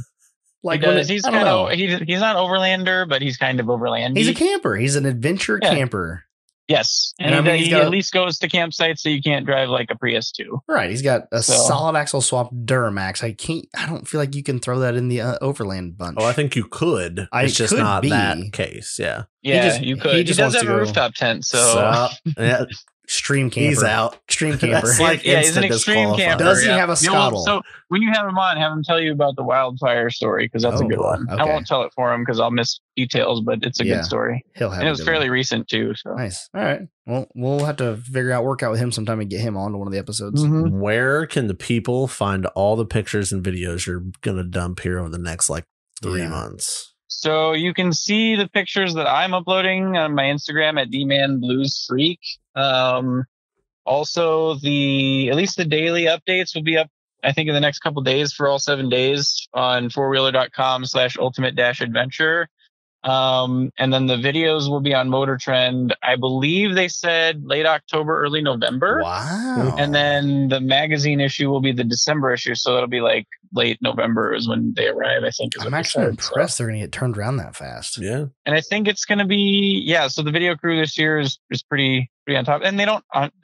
Speaker 3: He's not overlander, but he's kind of overlandy.
Speaker 1: He's a camper. He's an adventure camper.
Speaker 3: Yes, and he at least goes to campsites so you can't drive like a Prius too.
Speaker 1: Right, he's got a solid axle swap Duramax. I don't feel like you can throw that in the overland bunch.
Speaker 2: Oh, I think you could. It's just not that case. Yeah,
Speaker 3: you could. He does have a rooftop tent, so
Speaker 2: yeah.
Speaker 1: Extreme camper.
Speaker 2: He's out.
Speaker 1: Extreme camper.
Speaker 3: He's an extreme camper.
Speaker 1: Does he have a scuttle?
Speaker 3: So when you have him on, have him tell you about the wildfire story, because that's a good one. Okay. I won't tell it for him because I'll miss details, but it's a good story.
Speaker 1: He'll have.
Speaker 3: And it was fairly recent too. So
Speaker 1: nice. All right. Well, we'll have to work out with him sometime and get him on to one of the episodes.
Speaker 2: Mm-hmm. Where can the people find all the pictures and videos you're gonna dump here over the next 3 months?
Speaker 3: So you can see the pictures that I'm uploading on my Instagram at dmanbluesfreak. Also, at least the daily updates will be up, I think, in the next couple of days for all 7 days on fourwheeler.com/ultimate-adventure. And then the videos will be on Motor Trend. I believe they said late October, early November.
Speaker 1: Wow.
Speaker 3: And then the magazine issue will be the December issue. So that'll be late November is when they arrive, I think.
Speaker 1: I'm actually impressed they're going to get turned around that fast.
Speaker 2: Yeah.
Speaker 3: And I think it's going to be, so the video crew this year is pretty on top. And they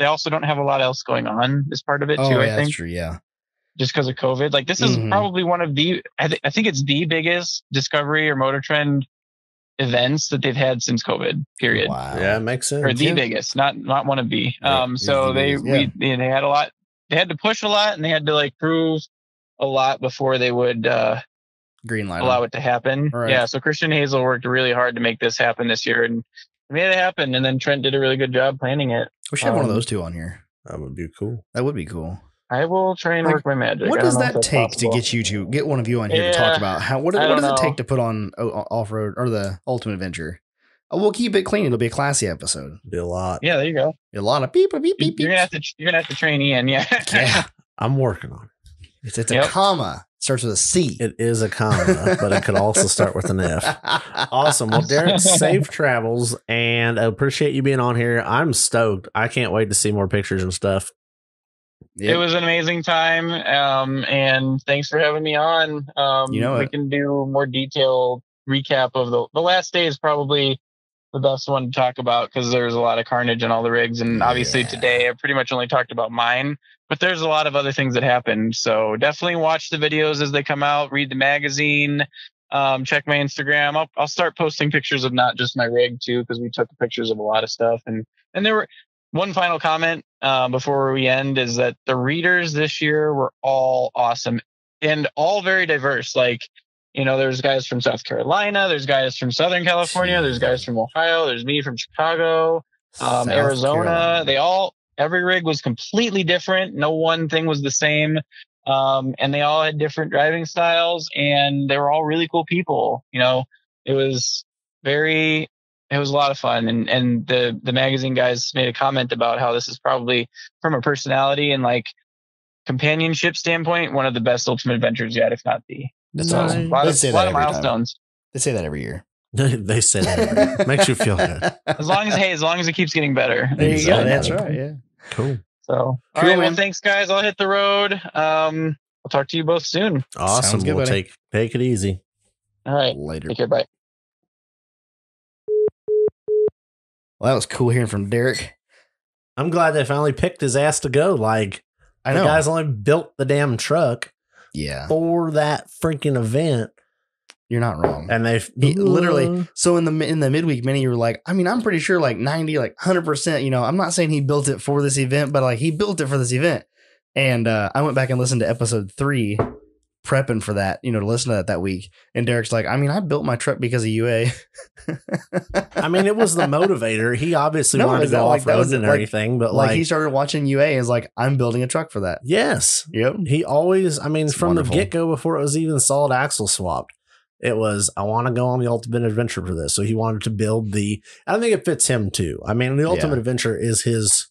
Speaker 3: also don't have a lot else going on as part of it too, I think.
Speaker 1: That's true, yeah.
Speaker 3: Just because of COVID. This is probably one of the, I think it's the biggest Discovery or Motor Trend events that they've had since COVID, period.
Speaker 2: Wow. Yeah, it makes sense.
Speaker 3: Or the biggest, not one of the. So they had a lot. They had to push a lot, and they had to prove a lot before they would allow it to happen. Right. Yeah. So Christian Hazel worked really hard to make this happen this year, and made it happen. And then Trent did a really good job planning it.
Speaker 1: We should have one of those two on here.
Speaker 2: That would be cool.
Speaker 1: That would be cool.
Speaker 3: I will try and work my magic.
Speaker 1: What does that take to get one of you on here to talk about what does it take to put on Offroad or the Ultimate Adventure? We'll keep it clean. It'll be a classy episode.
Speaker 2: Be a lot.
Speaker 3: Yeah, there you go.
Speaker 1: Be a lot of beep beep beep.
Speaker 3: You're gonna have to train Ian. Yeah.
Speaker 2: I'm working on
Speaker 1: it. It's a comma. It starts with a C.
Speaker 2: It is a comma, but it could also start with an F. Awesome. Well, Derek, safe travels, and I appreciate you being on here. I'm stoked. I can't wait to see more pictures and stuff.
Speaker 3: Yep. It was an amazing time, and thanks for having me on. We can do more detailed recap of the last day is probably the best one to talk about because there's a lot of carnage in all the rigs, and obviously today I pretty much only talked about mine, but there's a lot of other things that happened. So definitely watch the videos as they come out, read the magazine, check my Instagram. I'll start posting pictures of not just my rig too, because we took pictures of a lot of stuff, and there were. One final comment before we end is that the readers this year were all awesome and all very diverse. There's guys from South Carolina, there's guys from Southern California, there's guys from Ohio, there's me from Chicago, Arizona. Carolina. Every rig was completely different. No one thing was the same. And they all had different driving styles, and they were all really cool people. It was a lot of fun, and the magazine guys made a comment about how this is probably, from a personality and companionship standpoint, one of the best Ultimate Adventures yet, if not the.
Speaker 1: That's
Speaker 3: awesome. A lot of milestones.
Speaker 1: They say that every year.
Speaker 2: They say that every year. Makes you feel good.
Speaker 3: As long as it keeps getting better.
Speaker 1: There you go. That's right. Yeah.
Speaker 2: Cool.
Speaker 3: So, all right. Well, thanks, guys. I'll hit the road. I'll talk to you both soon.
Speaker 2: Awesome. Good, we'll take it easy.
Speaker 3: All right.
Speaker 1: Later.
Speaker 3: Take care. Bye.
Speaker 1: Well, that was cool hearing from Derek.
Speaker 2: I'm glad they finally picked his ass to go.
Speaker 1: I know.
Speaker 2: The guy's only built the damn truck.
Speaker 1: Yeah.
Speaker 2: For that freaking event.
Speaker 1: You're not wrong.
Speaker 2: And
Speaker 1: he literally, so in the midweek mini, you were like, I'm pretty sure 90, 100%, I'm not saying he built it for this event, but he built it for this event. And I went back and listened to episode 3, prepping for that, to listen to that week. And Derek's like, I built my truck because of UA.
Speaker 2: It was the motivator. He obviously wanted to go off-road and everything, but
Speaker 1: he started watching UA and is like, I'm building a truck for that.
Speaker 2: Yes.
Speaker 1: Yep.
Speaker 2: He always, from the get-go, before it was even solid axle swapped, it was, I want to go on the Ultimate Adventure for this. So he wanted to build I think it fits him too. The Ultimate Adventure is his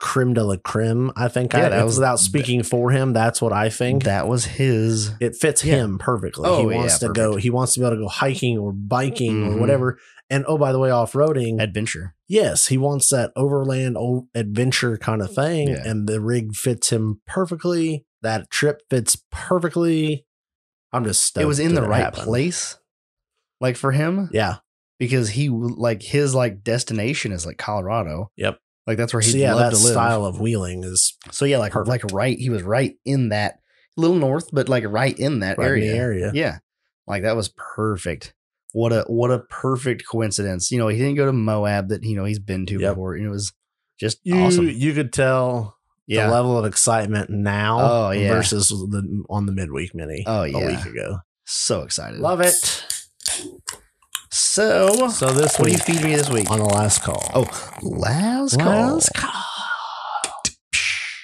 Speaker 2: creme de la creme. I think without speaking for him, that's what I think.
Speaker 1: That was his.
Speaker 2: It fits him perfectly. He wants to go. He wants to be able to go hiking or biking or whatever. And by the way, off-roading
Speaker 1: adventure.
Speaker 2: Yes, he wants that overland adventure kind of thing, and the rig fits him perfectly. That trip fits perfectly. I'm just stoked.
Speaker 1: It was in the right place, for him.
Speaker 2: Yeah,
Speaker 1: because he his destination is Colorado.
Speaker 2: Yep.
Speaker 1: That's where he'd love to live.
Speaker 2: Style of wheeling is
Speaker 1: so right. He was right in that little north, but right in that area. Yeah, that was perfect. What a perfect coincidence. He didn't go to Moab that he's been to before. It was Just awesome.
Speaker 2: You could tell the level of excitement now versus on the midweek mini a week ago.
Speaker 1: So excited.
Speaker 2: Love it.
Speaker 1: So
Speaker 2: this
Speaker 1: what do you feed me this week?
Speaker 2: On the last call.
Speaker 1: Oh, last call.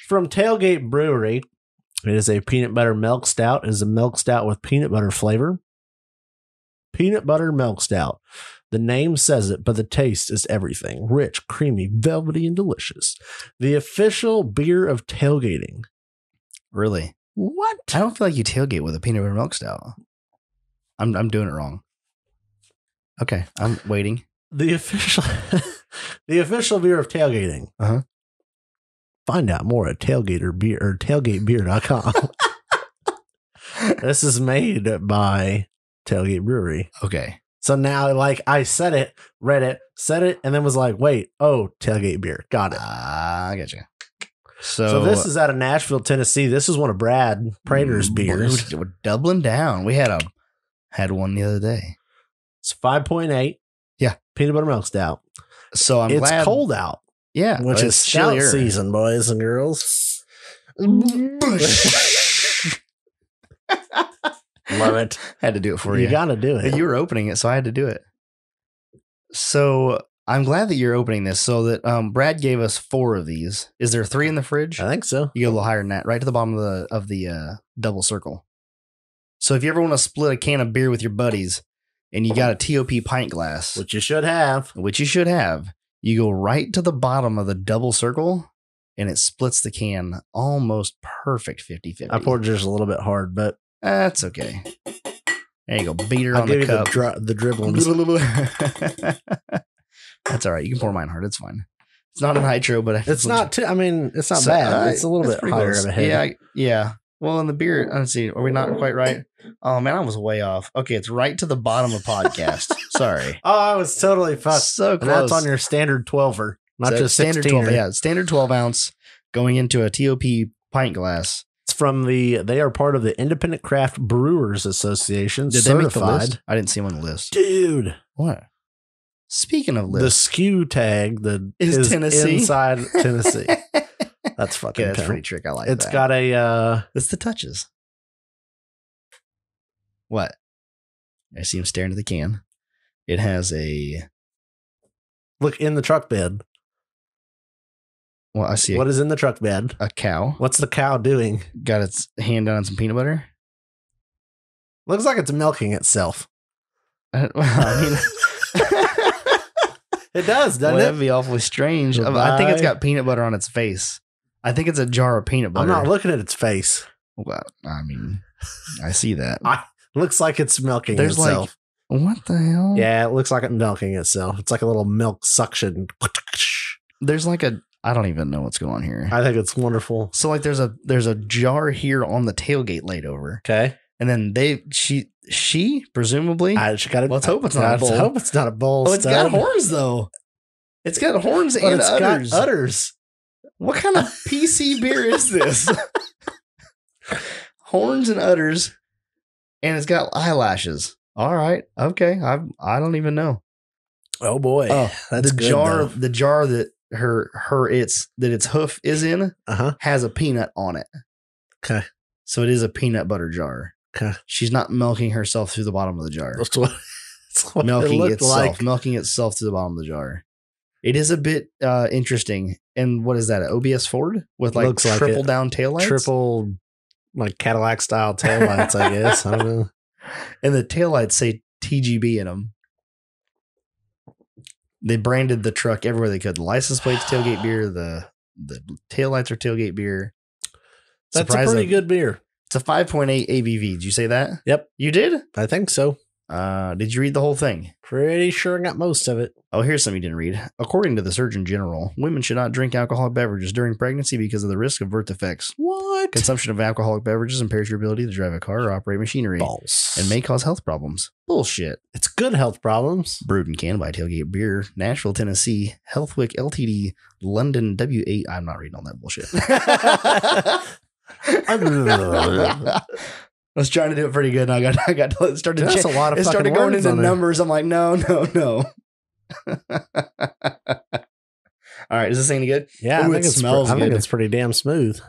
Speaker 2: From Tailgate Brewery. It is a peanut butter milk stout. It is a milk stout with peanut butter flavor. Peanut butter milk stout. The name says it, but the taste is everything. Rich, creamy, velvety, and delicious. The official beer of tailgating.
Speaker 1: Really?
Speaker 2: What?
Speaker 1: I don't feel like you tailgate with a peanut butter milk stout. I'm doing it wrong. Okay, I'm waiting.
Speaker 2: The official beer of tailgating.
Speaker 1: Uh-huh.
Speaker 2: Find out more at tailgatebeer.com. This is made by Tailgate Brewery.
Speaker 1: Okay.
Speaker 2: So now, like, I said it, read it, said it, and then was like, wait, Tailgate Beer. Got it.
Speaker 1: I get you.
Speaker 2: So this is out of Nashville, Tennessee. This is one of Brad Prater's beers.
Speaker 1: We're doubling down. We had one the other day.
Speaker 2: It's 5.8.
Speaker 1: Yeah.
Speaker 2: Peanut butter milk stout.
Speaker 1: So I'm glad.
Speaker 2: It's cold out.
Speaker 1: Yeah.
Speaker 2: Which is stout season, boys and girls. Love it.
Speaker 1: Had to do it for you.
Speaker 2: You got to do it.
Speaker 1: You were opening it, so I had to do it. So I'm glad that you're opening this. So that Brad gave us 4 of these. Is there 3 in the fridge?
Speaker 2: I think so.
Speaker 1: You go a little higher than that, right to the bottom of the double circle. So if you ever want to split a can of beer with your buddies, and you got a TOP pint glass,
Speaker 2: which you should have,
Speaker 1: you go right to the bottom of the double circle, and it splits the can almost perfect 50-50.
Speaker 2: I poured just a little bit hard, but
Speaker 1: that's okay. There you go. Beater
Speaker 2: I'll
Speaker 1: on the cup.
Speaker 2: The dribblings.
Speaker 1: That's all right. You can pour mine hard. It's fine. It's not a nitro, but
Speaker 2: it's not too. I mean, it's not bad. It's a little bit higher of a head.
Speaker 1: Yeah. Well, in the beer, let's see. Are we not quite right? Oh man, I was way off. Okay, it's right to the bottom of podcast. Sorry.
Speaker 2: Oh, I was totally fucked.
Speaker 1: So close.
Speaker 2: And that's on your standard 12er, not just
Speaker 1: standard
Speaker 2: 16er.
Speaker 1: 12. Yeah, standard 12 ounce going into a TOP pint glass.
Speaker 2: It's from they are part of the Independent Craft Brewers Association.
Speaker 1: Did
Speaker 2: certified.
Speaker 1: They make the list? I didn't see them on the list.
Speaker 2: Dude.
Speaker 1: What? Speaking of list.
Speaker 2: The SKU tag
Speaker 1: is Tennessee.
Speaker 2: Inside Tennessee. That's fucking
Speaker 1: that's pretty trick. I like
Speaker 2: It's got a
Speaker 1: it's the touches. What? I see him staring at the can. It has a
Speaker 2: look in the truck bed.
Speaker 1: Well, I see.
Speaker 2: What is in the truck bed?
Speaker 1: A cow.
Speaker 2: What's the cow doing?
Speaker 1: Got its hand down on some peanut butter.
Speaker 2: Looks like it's milking itself.
Speaker 1: I mean,
Speaker 2: it does, doesn't it?
Speaker 1: That'd be awfully strange. I think it's got peanut butter on its face. I think it's a jar of peanut butter.
Speaker 2: I'm not looking at its face.
Speaker 1: Well, I mean, I see that.
Speaker 2: Looks like it's milking itself.
Speaker 1: Like, what the hell?
Speaker 2: Yeah, it looks like it's milking itself. It's like a little milk suction.
Speaker 1: There's like I don't even know what's going on here.
Speaker 2: I think it's wonderful.
Speaker 1: So like there's a jar here on the tailgate laid over.
Speaker 2: Okay.
Speaker 1: And then she presumably
Speaker 2: let's
Speaker 1: hope it's not a bowl.
Speaker 2: I hope it's not a bowl.
Speaker 1: Oh, it's got horns though. It's got horns and udders.
Speaker 2: Got udders.
Speaker 1: What kind of PC beer is this? Horns and udders, and it's got eyelashes. All right, okay. I don't even know.
Speaker 2: Oh boy,
Speaker 1: that's
Speaker 2: good,
Speaker 1: jar.
Speaker 2: Though.
Speaker 1: The jar that its hoof is in has a peanut on it.
Speaker 2: Okay,
Speaker 1: so it is a peanut butter jar.
Speaker 2: Okay,
Speaker 1: she's not milking herself through the bottom of the jar.
Speaker 2: That's what
Speaker 1: milking
Speaker 2: it
Speaker 1: itself,
Speaker 2: like.
Speaker 1: Milking itself to the bottom of the jar. It is a bit interesting. And what is that? An OBS Ford with like triple down taillights?
Speaker 2: Triple like Cadillac style taillights, I guess. I don't know.
Speaker 1: And the taillights say TGB in them. They branded the truck everywhere they could. The license plate's Tailgate Beer. The taillights are Tailgate Beer.
Speaker 2: That's a pretty good beer.
Speaker 1: It's a 5.8 ABV. Did you say that?
Speaker 2: Yep.
Speaker 1: You did?
Speaker 2: I think so.
Speaker 1: Did you read the whole thing?
Speaker 2: Pretty sure I got most of it.
Speaker 1: Oh, here's something you didn't read. According to the Surgeon General, women should not drink alcoholic beverages during pregnancy because of the risk of birth effects.
Speaker 2: What?
Speaker 1: Consumption of alcoholic beverages impairs your ability to drive a car or operate machinery.
Speaker 2: Balls.
Speaker 1: And may cause health problems. Bullshit.
Speaker 2: It's good health problems.
Speaker 1: Brewed and canned by Tailgate Beer, Nashville, Tennessee, Healthwick Ltd, London W8. I'm not reading all that bullshit. I was trying to do it pretty good, and I got to started.
Speaker 2: That's a lot of.
Speaker 1: It started going into numbers. I'm like, no. All right, is this any good?
Speaker 2: Yeah,
Speaker 1: Ooh,
Speaker 2: I think it's pretty damn smooth.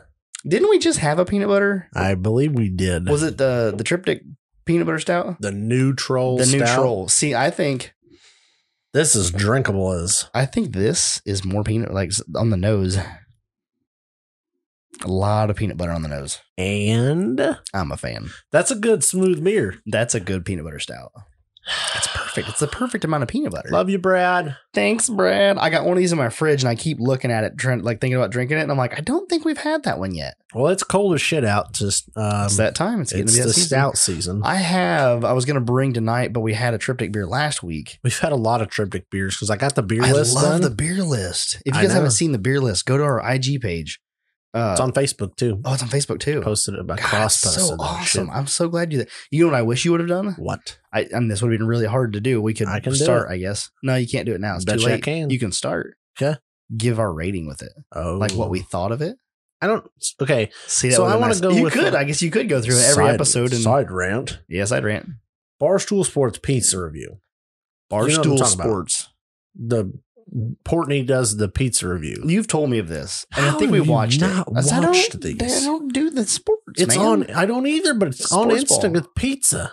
Speaker 1: Didn't we just have a peanut butter?
Speaker 2: I believe we did.
Speaker 1: Was it the triptych peanut butter stout?
Speaker 2: The neutral
Speaker 1: The
Speaker 2: stout?
Speaker 1: neutral. See, I think
Speaker 2: this is drinkable as.
Speaker 1: I think this is more peanut, like on the nose. A lot of peanut butter on the nose.
Speaker 2: And
Speaker 1: I'm a fan.
Speaker 2: That's a good smooth beer.
Speaker 1: That's a good peanut butter stout. It's perfect. It's the perfect amount of peanut butter.
Speaker 2: Love you, Brad.
Speaker 1: Thanks, Brad. I got one of these in my fridge and I keep looking at it, thinking about drinking it. And I'm like, I don't think we've had that one yet.
Speaker 2: Well, it's cold as shit out. Just
Speaker 1: it's that time. It's getting to be
Speaker 2: the
Speaker 1: season.
Speaker 2: stout season.
Speaker 1: I was going to bring tonight, but we had a triptych beer last week.
Speaker 2: We've had a lot of triptych beers because I got the beer list.
Speaker 1: I love the beer list. If you guys haven't seen the beer list, go to our IG page.
Speaker 2: It's on Facebook too.
Speaker 1: Oh, it's on Facebook too.
Speaker 2: Posted it about cross-posted.
Speaker 1: So awesome! I'm so glad you did that. You know what I wish you would have done?
Speaker 2: What?
Speaker 1: This would have been really hard to do. I can start, I guess. No, you can't do it now. It's too late.
Speaker 2: I can.
Speaker 1: You can start.
Speaker 2: Okay.
Speaker 1: Give our rating with it.
Speaker 2: Oh,
Speaker 1: like what we thought of it.
Speaker 2: I don't. Okay.
Speaker 1: See, that
Speaker 2: so I want to go.
Speaker 1: You
Speaker 2: with
Speaker 1: could. I guess you could go through every episode and
Speaker 2: side rant.
Speaker 1: Yeah, side rant.
Speaker 2: Barstool Sports pizza review.
Speaker 1: Barstool Sports.
Speaker 2: The Portney does the pizza review.
Speaker 1: You've told me of this, and I think we watched it.
Speaker 2: Watched these.
Speaker 1: I don't do the sports.
Speaker 2: It's
Speaker 1: man.
Speaker 2: on. I don't either, but it's on Instant with pizza.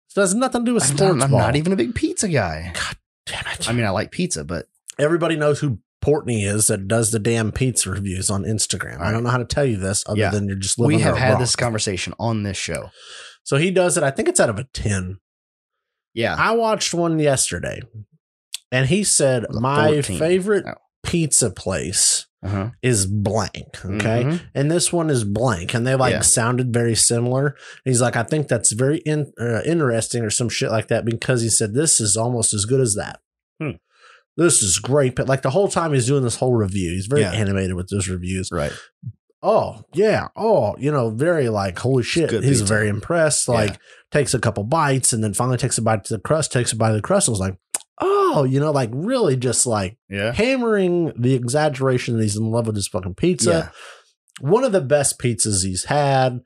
Speaker 2: So it has nothing to do with sports.
Speaker 1: I'm not even a big pizza guy.
Speaker 2: God damn it!
Speaker 1: I mean, I like pizza, but
Speaker 2: everybody knows who Portney is that does the damn pizza reviews on Instagram. Right. I don't know how to tell you this other than you're just living.
Speaker 1: We have had this conversation on this show.
Speaker 2: So he does it. I think it's out of a 10.
Speaker 1: Yeah,
Speaker 2: I watched one yesterday. And he said, my favorite pizza place is blank. Okay. Mm-hmm. And this one is blank. And they sounded very similar. And he's like, I think that's very interesting or some shit like that, because he said, this is almost as good as that. This is great. But like the whole time he's doing this whole review, he's very animated with those reviews.
Speaker 1: Right.
Speaker 2: Oh, yeah. Oh, very like, holy shit. He's very impressed. Like takes a couple bites and then finally takes a bite to the crust, takes a bite of the crust. And was like, oh, like really just like hammering the exaggeration that he's in love with this fucking pizza. Yeah. One of the best pizzas he's had,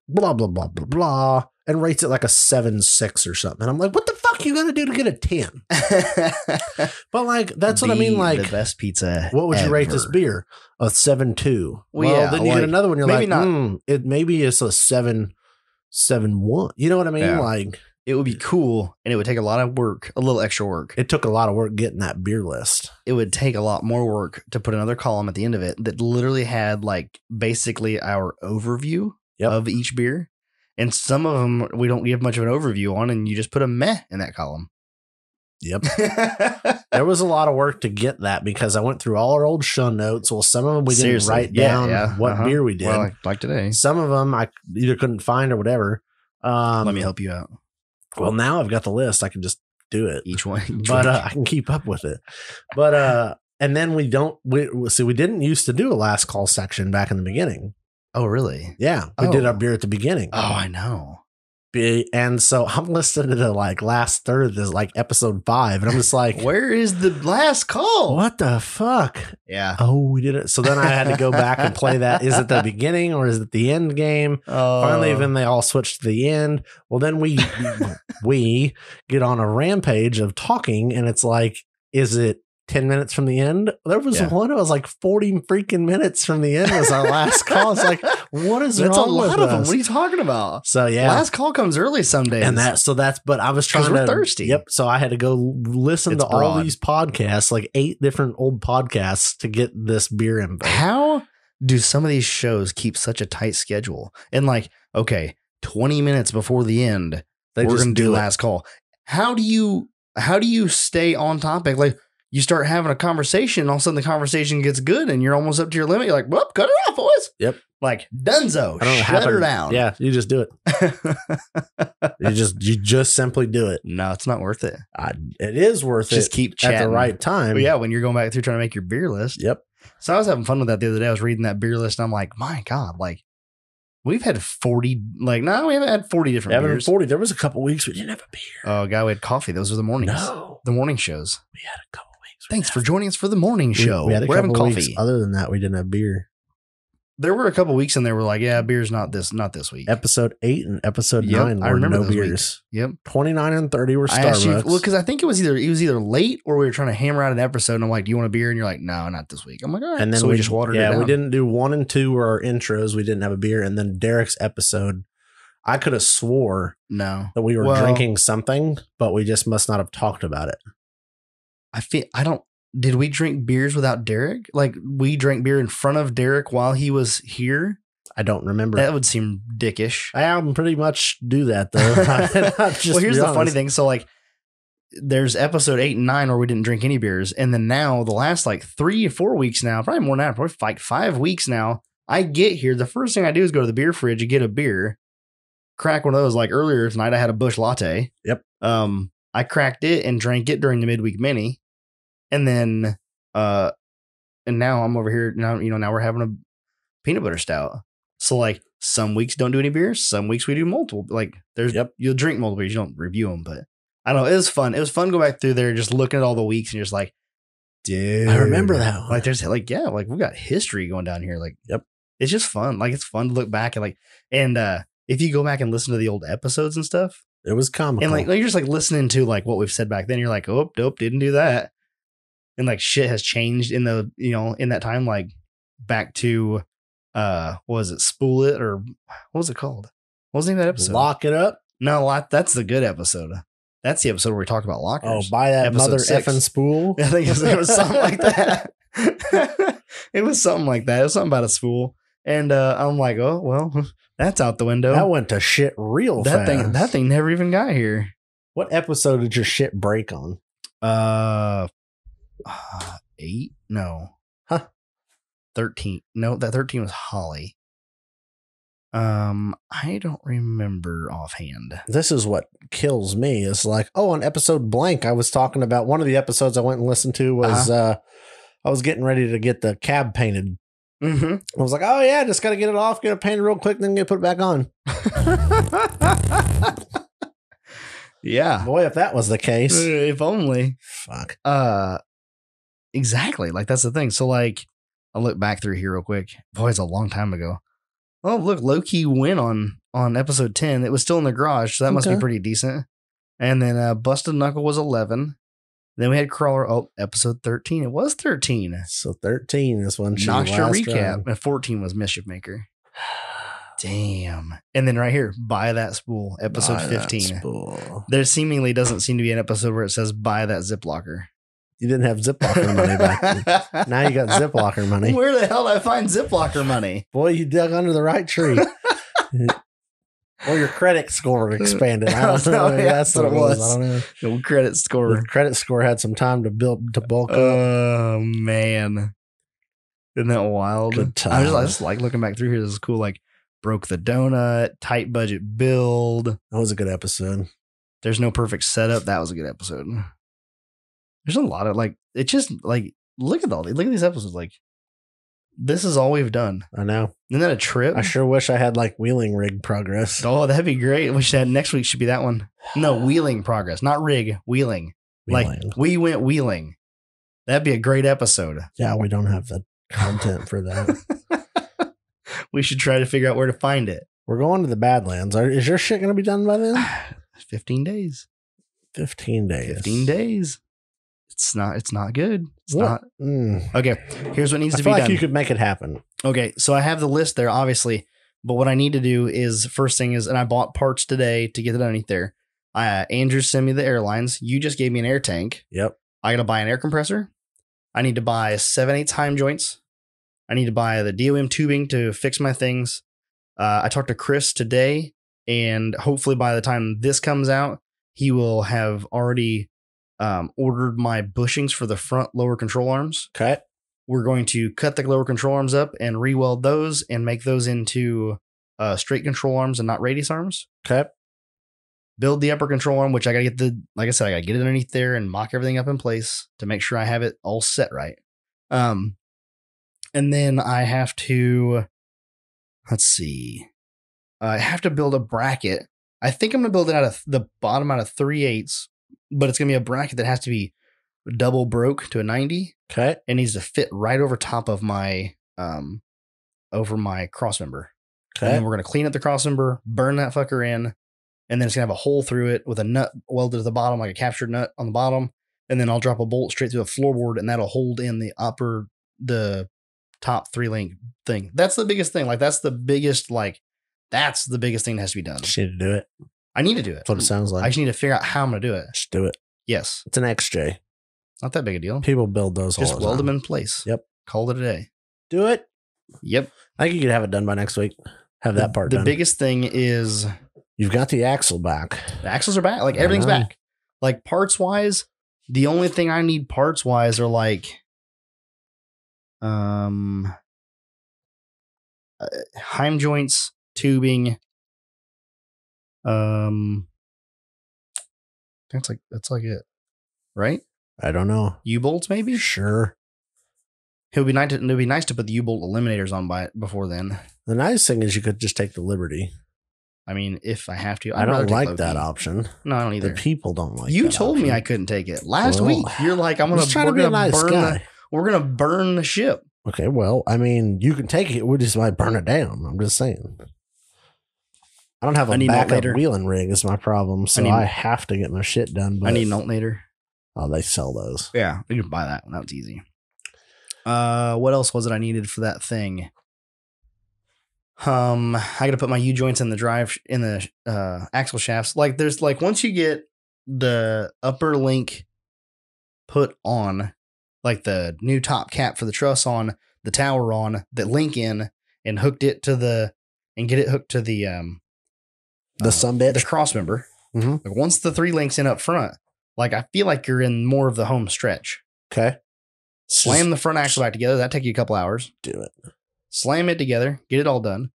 Speaker 2: blah, blah, blah, blah, blah, and rates it like a 7.6 or something. And I'm like, what the fuck you gonna do to get a 10? But like, that's what I mean. Like
Speaker 1: the best pizza.
Speaker 2: What would you rate this beer? A 7.2. Well, then you get another one. You're maybe like, maybe it's a 7.1. You know what I mean? Yeah. Like,
Speaker 1: it would be cool, and it would take a lot of work, a little extra work.
Speaker 2: It took a lot of work getting that beer list.
Speaker 1: It would take a lot more work to put another column at the end of it that literally had like basically our overview of each beer. And some of them we don't give much of an overview on, and you just put a meh in that column.
Speaker 2: Yep. There was a lot of work to get that because I went through all our old show notes. Well, some of them we didn't write down what beer we did.
Speaker 1: Well, like today.
Speaker 2: Some of them I either couldn't find or whatever.
Speaker 1: Let me help you out.
Speaker 2: Well, now I've got the list. I can just do it.
Speaker 1: Each one.
Speaker 2: I can keep up with it. But, and then we didn't used to do a last call section back in the beginning.
Speaker 1: Oh, really?
Speaker 2: Yeah. We did our beer at the beginning.
Speaker 1: Oh, I know.
Speaker 2: And so I'm listening to the like last third of this, like episode 5. And I'm just like,
Speaker 1: where is the last call?
Speaker 2: What the fuck?
Speaker 1: Yeah.
Speaker 2: Oh, we did it. So then I had to go back and play that. Is it the beginning or is it the end game? Finally, when they all switched to the end. Well, then we get on a rampage of talking and it's like, is it 10 minutes from the end? There was one. It was like 40 freaking minutes from the end was our last call. It's like, what is
Speaker 1: That's
Speaker 2: wrong
Speaker 1: a lot
Speaker 2: with
Speaker 1: of them.
Speaker 2: us?
Speaker 1: What are you talking about?
Speaker 2: So yeah,
Speaker 1: last call comes early some days.
Speaker 2: And but I was trying to.
Speaker 1: We're thirsty.
Speaker 2: Yep. So I had to go listen to all these podcasts, like 8 different old podcasts to get this beer in.
Speaker 1: How do some of these shows keep such a tight schedule? And like, okay, 20 minutes before the end, we're going to do last call. How do you stay on topic? Like, you start having a conversation, and all of a sudden the conversation gets good, and you're almost up to your limit. You're like, well, cut it off, boys.
Speaker 2: Yep.
Speaker 1: Like, dunzo. Shut her down.
Speaker 2: Yeah, you just do it. you just simply do it.
Speaker 1: No, it's not worth it.
Speaker 2: It is worth it.
Speaker 1: Just keep chatting
Speaker 2: at the right time.
Speaker 1: But yeah, when you're going back through trying to make your beer list.
Speaker 2: Yep.
Speaker 1: So I was having fun with that the other day. I was reading that beer list, and I'm like, my God, like, we've had 40, like, no, we haven't had 40 different beers.
Speaker 2: 40. There was a couple weeks we didn't have a beer.
Speaker 1: Oh, God, we had coffee. Those were the mornings.
Speaker 2: No.
Speaker 1: The morning shows.
Speaker 2: We had a couple.
Speaker 1: Thanks for joining us for the morning show.
Speaker 2: We had a couple
Speaker 1: having coffee.
Speaker 2: Weeks. Other than that, we didn't have beer.
Speaker 1: there were a couple weeks in there where like, yeah, beer's not this week.
Speaker 2: Episode 8 and episode 9
Speaker 1: I
Speaker 2: were
Speaker 1: remember
Speaker 2: no beers.
Speaker 1: Weeks. Yep.
Speaker 2: 29 and 30 were Starbucks.
Speaker 1: Because I think it was either late or we were trying to hammer out an episode and I'm like, do you want a beer? And you're like, no, not this week. I'm like, all right.
Speaker 2: And then
Speaker 1: so we just watered it down.
Speaker 2: We didn't do 1 and 2 were our intros. We didn't have a beer. And then Derek's episode, I could have swore that we were drinking something, but we just must not have talked about it.
Speaker 1: Did we drink beers without Derek? Like we drank beer in front of Derek while he was here?
Speaker 2: I don't remember.
Speaker 1: That would seem dickish.
Speaker 2: I pretty much do that though.
Speaker 1: Well, here's the funny thing. So like there's episode 8 and 9 where we didn't drink any beers. And then now the last like 3 or 4 weeks now, probably more than that, probably like 5 weeks now, I get here. The first thing I do is go to the beer fridge and get a beer, crack one of those. Like earlier tonight, I had a Busch Latte.
Speaker 2: Yep.
Speaker 1: I cracked it and drank it during the midweek mini. And then, and now I'm over here now, now we're having a peanut butter stout. So like some weeks don't do any beers. Some weeks we do multiple, like you'll drink multiple beers. You don't review them, but I don't know. It was fun. It was fun to go back through there, just looking at all the weeks and just like, dude,
Speaker 2: I remember that one.
Speaker 1: Like there's like, yeah, like we got history going down here. Like, it's just fun. Like it's fun to look back and like, and, if you go back and listen to the old episodes and stuff,
Speaker 2: it was comical.
Speaker 1: And like you're just like listening to like what we've said back then. You're like, oh, nope, didn't do that. And like shit has changed in the, in that time, like back to, what was it? Spool It or what was it called? What was the name of that episode?
Speaker 2: Lock It Up?
Speaker 1: No, that's the good episode. That's the episode where we talked about lockers.
Speaker 2: Oh, buy that episode mother 6. Effing spool.
Speaker 1: I think it was something like that. It was something like that. It was something about a spool. And I'm like, oh, well, that's out the window.
Speaker 2: That went to shit real fast.
Speaker 1: That thing never even got here.
Speaker 2: What episode did your shit break on?
Speaker 1: 8? No. 13. No, that 13 was Holly. I don't remember offhand.
Speaker 2: This is what kills me. Is like, on episode blank, I was talking about one of the episodes I went and listened to was I was getting ready to get the cab painted.
Speaker 1: Mm-hmm.
Speaker 2: I was like, oh yeah, just got to get it off, get it painted real quick, then get put it back on.
Speaker 1: Yeah.
Speaker 2: Boy, if that was the case.
Speaker 1: If only.
Speaker 2: Fuck.
Speaker 1: Exactly. Like that's the thing. So like I'll look back through here real quick. Boy, it's a long time ago. Oh, look, low-key win on episode 10. It was still in the garage, so that must be pretty decent. And then Busted Knuckle was 11. Then we had Crawler. Oh, episode 13. It was 13.
Speaker 2: So 13 is when she
Speaker 1: Noxious
Speaker 2: last
Speaker 1: recap. And 14 was Mischief Maker. Damn. And then right here, Buy That Spool, episode 15. There seemingly doesn't seem to be an episode where it says Buy That Ziplocker.
Speaker 2: You didn't have Ziplocker money back then. Now you got Ziplocker money.
Speaker 1: Where the hell did I find Ziplocker money?
Speaker 2: Boy, you dug under the right tree. Or your credit score expanded. I don't know.
Speaker 1: That's what it was.
Speaker 2: I don't know.
Speaker 1: Your credit score.
Speaker 2: Your credit score had some time to bulk up.
Speaker 1: Oh, man. Isn't that wild?
Speaker 2: Good time.
Speaker 1: I just like looking back through here. This is cool. Like, Broke the Donut, Tight Budget Build.
Speaker 2: That was a good episode.
Speaker 1: There's No Perfect Setup. That was a good episode. There's a lot of like, it just like, look at these episodes. Like, this is all we've done.
Speaker 2: I know.
Speaker 1: Isn't that a trip?
Speaker 2: I sure wish I had like wheeling rig progress.
Speaker 1: Oh, that'd be great. We should have next week should be that one. No, wheeling progress, not rig, wheeling. Like we went wheeling. That'd be a great episode.
Speaker 2: Yeah, we don't have the content for that.
Speaker 1: We should try to figure out where to find it.
Speaker 2: We're going to the Badlands. Is your shit going to be done by then?
Speaker 1: 15 days.
Speaker 2: 15 days.
Speaker 1: 15 days. It's not good. It's not. Okay. Here's what needs to be done.
Speaker 2: I feel like you could make it happen.
Speaker 1: Okay. So I have the list there, obviously, but what I need to do is first thing is, and I bought parts today to get it underneath there. Andrew sent me the airlines. You just gave me an air tank.
Speaker 2: Yep.
Speaker 1: I got to buy an air compressor. I need to buy 7/8 time joints. I need to buy the DOM tubing to fix my things. I talked to Chris today, and hopefully by the time this comes out, he will have already ordered my bushings for the front lower control arms.
Speaker 2: Okay.
Speaker 1: We're going to cut the lower control arms up and re-weld those and make those into straight control arms and not radius arms.
Speaker 2: Okay.
Speaker 1: Build the upper control arm, which I got to get like I said, I got to get it underneath there and mock everything up in place to make sure I have it all set right. And then I have to, let's see, I have to build a bracket. I think I'm going to build it out of the bottom out of 3/8, but it's going to be a bracket that has to be double broke to a 90.
Speaker 2: Okay.
Speaker 1: It needs to fit right over top of my over my crossmember.
Speaker 2: Okay.
Speaker 1: And then we're going to clean up the crossmember, burn that fucker in, and then it's going to have a hole through it with a nut welded to the bottom, like a captured nut on the bottom. And then I'll drop a bolt straight through the floorboard, and that'll hold in the top 3-link thing. That's the biggest thing. Like, that's the biggest thing that has to be done.
Speaker 2: Just need to do it.
Speaker 1: I need to do it.
Speaker 2: That's what it sounds like.
Speaker 1: I just need to figure out how I'm going to do it.
Speaker 2: Just do it.
Speaker 1: Yes.
Speaker 2: It's an XJ.
Speaker 1: Not that big a deal.
Speaker 2: People build those all the
Speaker 1: Just
Speaker 2: time.
Speaker 1: weld them in place.
Speaker 2: Yep.
Speaker 1: Call it a day.
Speaker 2: Do it.
Speaker 1: Yep.
Speaker 2: I think you could have it done by next week. Have that part done.
Speaker 1: The biggest thing is
Speaker 2: you've got the axle back.
Speaker 1: the axles are back. Like, everything's back. Like, parts wise, the only thing I need parts wise are like heim joints, tubing. That's like it, right?
Speaker 2: I don't know.
Speaker 1: U-bolts maybe.
Speaker 2: Sure.
Speaker 1: It would be nice to put the U-bolt eliminators on before then.
Speaker 2: The nice thing is you could just take the liberty.
Speaker 1: I mean, if I have to,
Speaker 2: I don't like that option.
Speaker 1: No, I don't either.
Speaker 2: The people don't like.
Speaker 1: You
Speaker 2: that
Speaker 1: told
Speaker 2: option.
Speaker 1: me I couldn't take it last week. You're like, we're gonna burn the ship.
Speaker 2: Okay, well, I mean, you can take it. We just might burn it down. I'm just saying. I don't have a backup wheeling rig is my problem, so I have to get my shit done. But
Speaker 1: I need an alternator.
Speaker 2: Oh, they sell those.
Speaker 1: Yeah, you can buy that one. That was easy. What else was it I needed for that thing? I got to put my U joints in the axle shafts. Like, there's like, once you get the upper link put on, like the new top cap for the truss on, the tower on, the link in, and get it hooked to the
Speaker 2: sunbitch,
Speaker 1: the cross member.
Speaker 2: Mm-hmm.
Speaker 1: Like, once the 3 links in up front, like, I feel like you're in more of the home stretch.
Speaker 2: Okay.
Speaker 1: Slam the front axle back together. That'd take you a couple hours.
Speaker 2: Do it.
Speaker 1: Slam it together. Get it all done.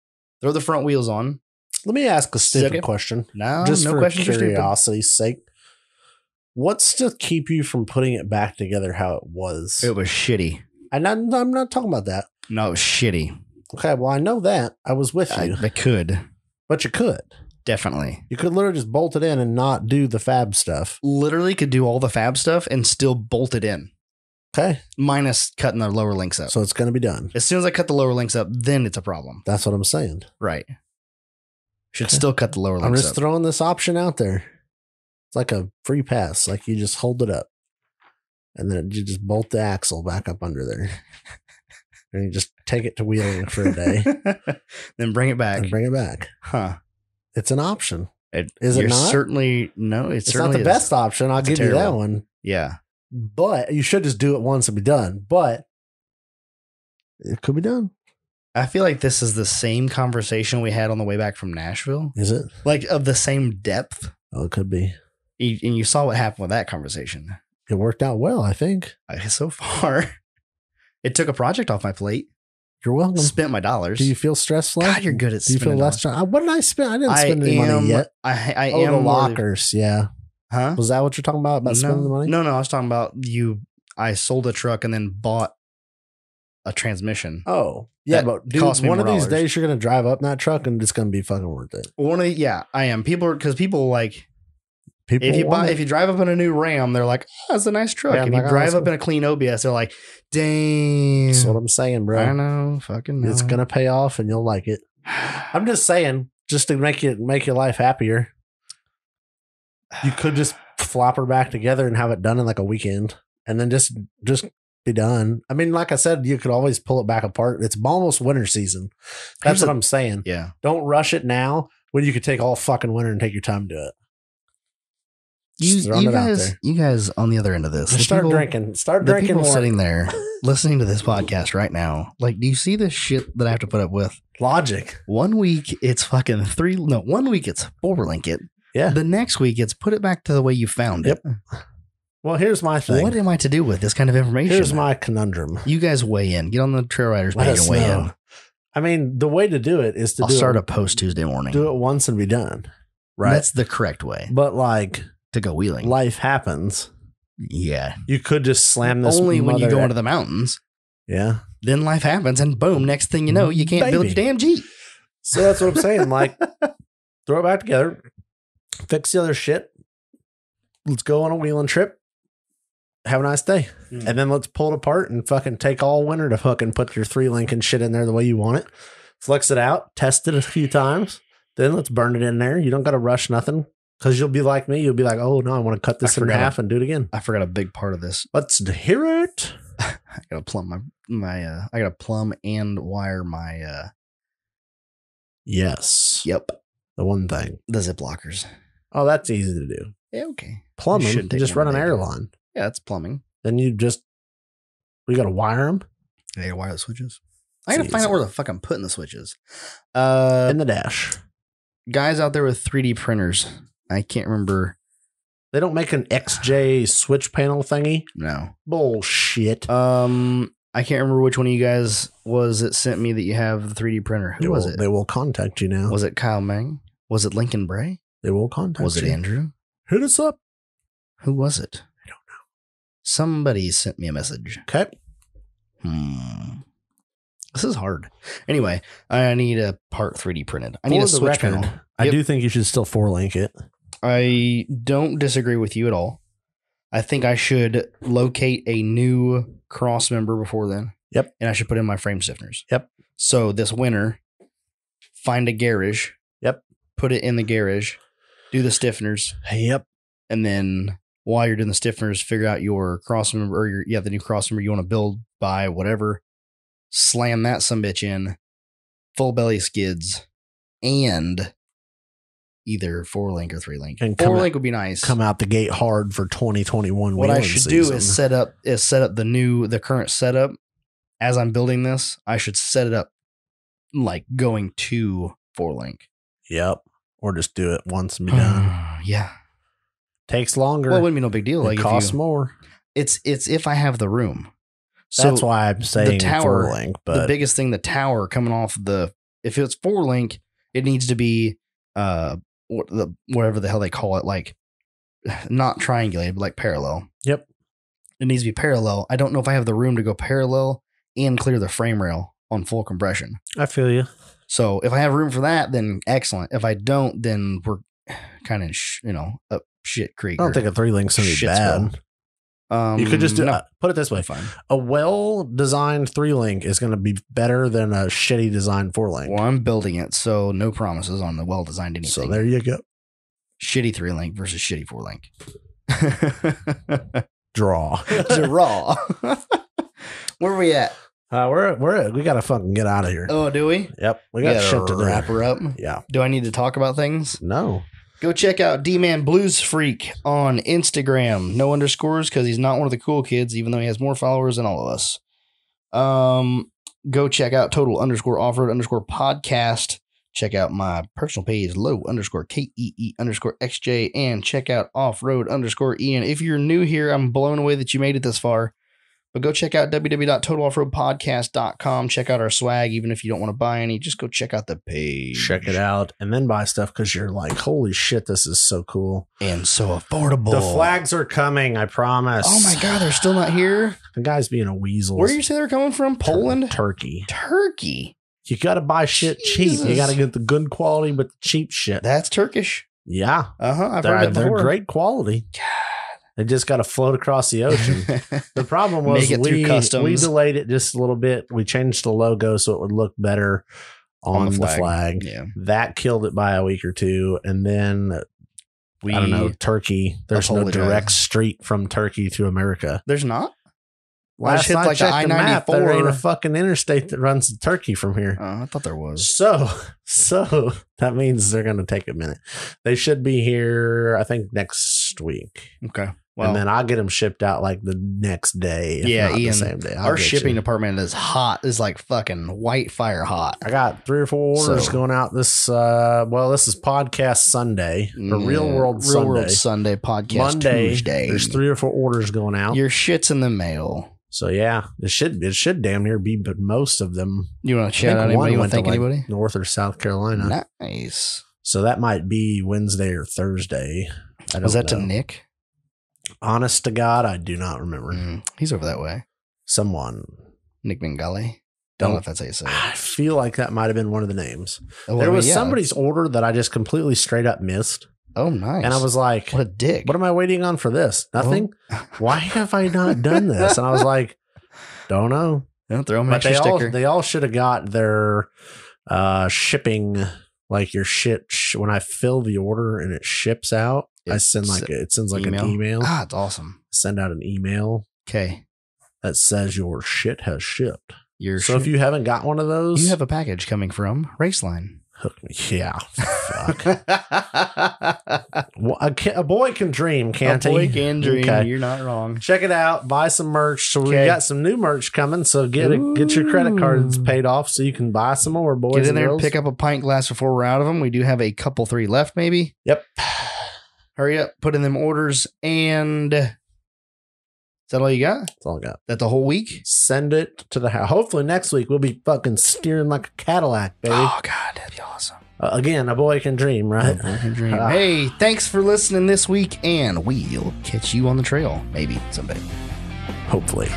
Speaker 1: Throw the front wheels on.
Speaker 2: Let me ask a stupid question.
Speaker 1: No,
Speaker 2: just
Speaker 1: no
Speaker 2: for
Speaker 1: questions
Speaker 2: curiosity's sake. What's to keep you from putting it back together how it was?
Speaker 1: It was shitty.
Speaker 2: And I'm not talking about that.
Speaker 1: No, it was shitty.
Speaker 2: Okay, well, I know that. I was with you.
Speaker 1: I could.
Speaker 2: But you could.
Speaker 1: Definitely.
Speaker 2: You could literally just bolt it in and not do the fab stuff.
Speaker 1: Literally could do all the fab stuff and still bolt it in.
Speaker 2: Okay.
Speaker 1: Minus cutting the lower links up.
Speaker 2: So it's going to be done.
Speaker 1: As soon as I cut the lower links up, then it's a problem.
Speaker 2: That's what I'm saying.
Speaker 1: Right. Should still cut the lower links up.
Speaker 2: I'm just throwing this option out there. It's like a free pass. Like, you just hold it up. And then you just bolt the axle back up under there. And you just take it to wheeling for a day.
Speaker 1: Then bring it back.
Speaker 2: And bring it back.
Speaker 1: Huh.
Speaker 2: It's an option.
Speaker 1: Is it not? Certainly, no.
Speaker 2: It's not the best option. I'll give you that one.
Speaker 1: Yeah.
Speaker 2: But you should just do it once and be done. But it could be done.
Speaker 1: I feel like this is the same conversation we had on the way back from Nashville.
Speaker 2: Is it?
Speaker 1: Like, of the same depth.
Speaker 2: Oh, it could be.
Speaker 1: And you saw what happened with that conversation.
Speaker 2: It worked out well, I think.
Speaker 1: So far. It took a project off my plate.
Speaker 2: You're welcome.
Speaker 1: Spent my dollars.
Speaker 2: Do you feel stressed?
Speaker 1: God, you're good at
Speaker 2: spending. Do you feel less? What did I spend? I didn't spend any money yet.
Speaker 1: I am
Speaker 2: the lockers. Yeah.
Speaker 1: Huh?
Speaker 2: Was that what you're talking about spending the money?
Speaker 1: No. I was talking about I sold a truck and then bought a transmission.
Speaker 2: Oh, yeah. But dude, one of these days you're going to drive up in that truck and it's going to be fucking worth it.
Speaker 1: I am. People like, if you drive up in a new Ram, they're like, oh, that's a nice truck. Yeah, if you drive up in a clean OBS, they're like, dang.
Speaker 2: That's what I'm saying, bro.
Speaker 1: I know. Fucking know.
Speaker 2: It's going to pay off and you'll like it. I'm just saying, just to make your life happier. You could just flop her back together and have it done in like a weekend and then just be done. I mean, like I said, you could always pull it back apart. It's almost winter season. That's what I'm saying.
Speaker 1: Yeah.
Speaker 2: Don't rush it now when you could take all fucking winter and take your time to do it.
Speaker 1: You guys on the other end of this.
Speaker 2: Start drinking
Speaker 1: people
Speaker 2: more.
Speaker 1: Sitting there listening to this podcast right now. Like, do you see the shit that I have to put up with?
Speaker 2: Logic.
Speaker 1: 1 week it's fucking 1 week it's 4-link it.
Speaker 2: Yeah.
Speaker 1: The next week it's put it back to the way you found it.
Speaker 2: Well, here's my thing.
Speaker 1: What am I to do with this kind of information?
Speaker 2: Here's my conundrum.
Speaker 1: You guys weigh in. Get on the Trail Riders page and weigh in.
Speaker 2: I mean, the way to do it is to
Speaker 1: start a post Tuesday morning.
Speaker 2: Do it once and be done.
Speaker 1: Right. That's the correct way.
Speaker 2: But like,
Speaker 1: to go wheeling.
Speaker 2: Life happens.
Speaker 1: Yeah.
Speaker 2: You could just slam this
Speaker 1: only when you go into the mountains.
Speaker 2: Yeah.
Speaker 1: Then life happens and boom, next thing you know, you can't build your damn Jeep.
Speaker 2: So that's what I'm saying. Like, throw it back together, fix the other shit. Let's go on a wheeling trip. have a nice day. And then let's pull it apart and fucking take all winter to fucking put your 3-link and shit in there the way you want it. Flex it out, test it a few times. Then let's burn it in there. You don't got to rush nothing because you'll be like me. You'll be like, oh no, I want to cut this in half and do it again.
Speaker 1: I forgot a big part of this.
Speaker 2: Let's hear it.
Speaker 1: I got to plumb I got to plumb and wire my,
Speaker 2: yes.
Speaker 1: Yep.
Speaker 2: The one thing.
Speaker 1: The zip lockers.
Speaker 2: Oh, that's easy to do.
Speaker 1: Yeah, okay.
Speaker 2: Plumbing, you just run an air line.
Speaker 1: Yeah, that's plumbing.
Speaker 2: Then we got to wire them.
Speaker 1: I got to wire the switches. I got to find out where the fuck I'm putting the switches.
Speaker 2: In the dash.
Speaker 1: Guys out there with 3D printers. I can't remember.
Speaker 2: They don't make an XJ switch panel thingy?
Speaker 1: No.
Speaker 2: Bullshit.
Speaker 1: I can't remember which one of you guys was it sent me that you have the 3D printer. Who was it?
Speaker 2: They will contact you now.
Speaker 1: Was it Kyle Mang? Was it Lincoln Bray?
Speaker 2: They will contact you.
Speaker 1: Was it Andrew?
Speaker 2: Hit us up.
Speaker 1: Who was it?
Speaker 2: I don't know.
Speaker 1: Somebody sent me a message.
Speaker 2: Okay.
Speaker 1: This is hard. Anyway, I need a part 3D printed. I need a switch panel.
Speaker 2: I do think you should still 4-link it.
Speaker 1: I don't disagree with you at all. I think I should locate a new cross member before then.
Speaker 2: Yep.
Speaker 1: And I should put in my frame stiffeners.
Speaker 2: Yep.
Speaker 1: So this winter, find a garage.
Speaker 2: Yep.
Speaker 1: Put it in the garage. Do the stiffeners.
Speaker 2: Yep.
Speaker 1: And then while you're doing the stiffeners, figure out your cross member or the new cross member you want to build by whatever. Slam that sumbitch in. Full belly skids. And either 4-link or 3-link. And 4-link would be nice.
Speaker 2: Come out the gate hard for 2021.
Speaker 1: What I should do is set up the current setup. As I'm building this, I should set it up like going to 4-link.
Speaker 2: Yep. Or just do it once and be done.
Speaker 1: Yeah.
Speaker 2: Takes longer.
Speaker 1: Well, it wouldn't be no big deal.
Speaker 2: It costs more.
Speaker 1: It's if I have the room.
Speaker 2: That's why I'm saying
Speaker 1: the tower,
Speaker 2: 4-link. But
Speaker 1: the biggest thing, the tower coming off if it's 4-link, it needs to be whatever the hell they call it, like not triangulated, but like parallel.
Speaker 2: Yep.
Speaker 1: It needs to be parallel. I don't know if I have the room to go parallel and clear the frame rail on full compression.
Speaker 2: I feel you.
Speaker 1: So if I have room for that, then excellent. If I don't, then we're kind of up shit creek.
Speaker 2: I don't think a 3-link's gonna be bad. You could just put it this way.
Speaker 1: Fine.
Speaker 2: A well-designed 3-link is going to be better than a shitty designed 4-link.
Speaker 1: Well, I'm building it, so no promises on the well-designed anything.
Speaker 2: So there you go.
Speaker 1: Shitty 3-link versus shitty 4-link.
Speaker 2: Draw.
Speaker 1: Where are we at?
Speaker 2: We got to fucking get out of here.
Speaker 1: Oh, do we?
Speaker 2: Yep. We got shit to
Speaker 1: wrap her up.
Speaker 2: Yeah.
Speaker 1: Do I need to talk about things?
Speaker 2: No.
Speaker 1: Go check out D-Man Blues Freak on Instagram. No underscores because he's not one of the cool kids, even though he has more followers than all of us. Go check out Total_Offroad_ podcast. Check out my personal page, low_KEE_XJ, and check out Offroad_Ian. If you're new here, I'm blown away that you made it this far. But go check out www.totaloffroadpodcast.com. Check out our swag. Even if you don't want to buy any, just go check out the page.
Speaker 2: Check it out and then buy stuff because you're like, holy shit, this is so cool.
Speaker 1: And so affordable.
Speaker 2: The flags are coming, I promise.
Speaker 1: Oh my God, they're still not here?
Speaker 2: The guy's being a weasel.
Speaker 1: Where do you say they're coming from? Poland?
Speaker 2: Turkey.
Speaker 1: You
Speaker 2: got to buy shit cheap. You got to get the good quality but the cheap shit.
Speaker 1: That's Turkish.
Speaker 2: Yeah.
Speaker 1: I've heard it before.
Speaker 2: They're great quality. God. They just got to float across the ocean. The problem was we delayed it just a little bit. We changed the logo so it would look better on the flag.
Speaker 1: Yeah.
Speaker 2: That killed it by a week or two. And then, I don't know, Turkey. There's no direct street from Turkey to America.
Speaker 1: There's not?
Speaker 2: Last night I checked the map, there ain't a fucking interstate that runs to Turkey from here.
Speaker 1: I thought there was.
Speaker 2: So that means they're going to take a minute. They should be here, I think, next week.
Speaker 1: Okay.
Speaker 2: Well, and then I'll get them shipped out like the next day.
Speaker 1: Yeah,
Speaker 2: Ian,
Speaker 1: the
Speaker 2: same day.
Speaker 1: Our shipping department is hot. Is like fucking white fire hot.
Speaker 2: I got 3 or 4 orders going out this. This is podcast Sunday. Real World
Speaker 1: Sunday podcast
Speaker 2: Monday.
Speaker 1: Tuesday.
Speaker 2: There's 3 or 4 orders going out.
Speaker 1: Your shit's in the mail.
Speaker 2: So yeah, it should damn near be, but most of them.
Speaker 1: You want to shout out anybody? You want to thank anybody?
Speaker 2: North or South Carolina.
Speaker 1: Nice.
Speaker 2: So that might be Wednesday or Thursday.
Speaker 1: Was that to Nick?
Speaker 2: Honest to God, I do not remember.
Speaker 1: He's over that way.
Speaker 2: Someone.
Speaker 1: Nick Bengali. Don't know if that's how you say it.
Speaker 2: I feel like that might have been one of the names.
Speaker 1: Well,
Speaker 2: there was somebody's order that I just completely straight up missed.
Speaker 1: Oh, nice.
Speaker 2: And I was like,
Speaker 1: what a dick.
Speaker 2: What am I waiting on for this? Nothing? Oh. Why have I not done this? And I was like, don't know.
Speaker 1: Don't throw them an extra sticker.
Speaker 2: They all should have got their shipping, like your shit. When I fill the order and it ships out, it sends like an email.
Speaker 1: Ah, it's awesome.
Speaker 2: Send out an email.
Speaker 1: Okay.
Speaker 2: That says your shit has shipped.
Speaker 1: So
Speaker 2: if you haven't got one of those,
Speaker 1: you have a package coming from Raceline.
Speaker 2: Hook me. Yeah. Fuck. A boy can dream, can't he?
Speaker 1: A boy can dream. Okay. You're not wrong.
Speaker 2: Check it out. Buy some merch. So we got some new merch coming. So get your credit cards paid off so you can buy some more, boys.
Speaker 1: Get in there and pick up a pint glass before we're out of them. We do have a couple, 3 left, maybe.
Speaker 2: Yep.
Speaker 1: Hurry up. Put in them orders. And is that all you got?
Speaker 2: That's all I got.
Speaker 1: That the whole week?
Speaker 2: Send it to the house. Hopefully next week we'll be fucking steering like a Cadillac, baby.
Speaker 1: Oh, God. That'd be awesome.
Speaker 2: Again, a boy can dream, right?
Speaker 1: A boy can dream. Hey, thanks for listening this week, and we'll catch you on the trail. Maybe someday.
Speaker 2: Hopefully.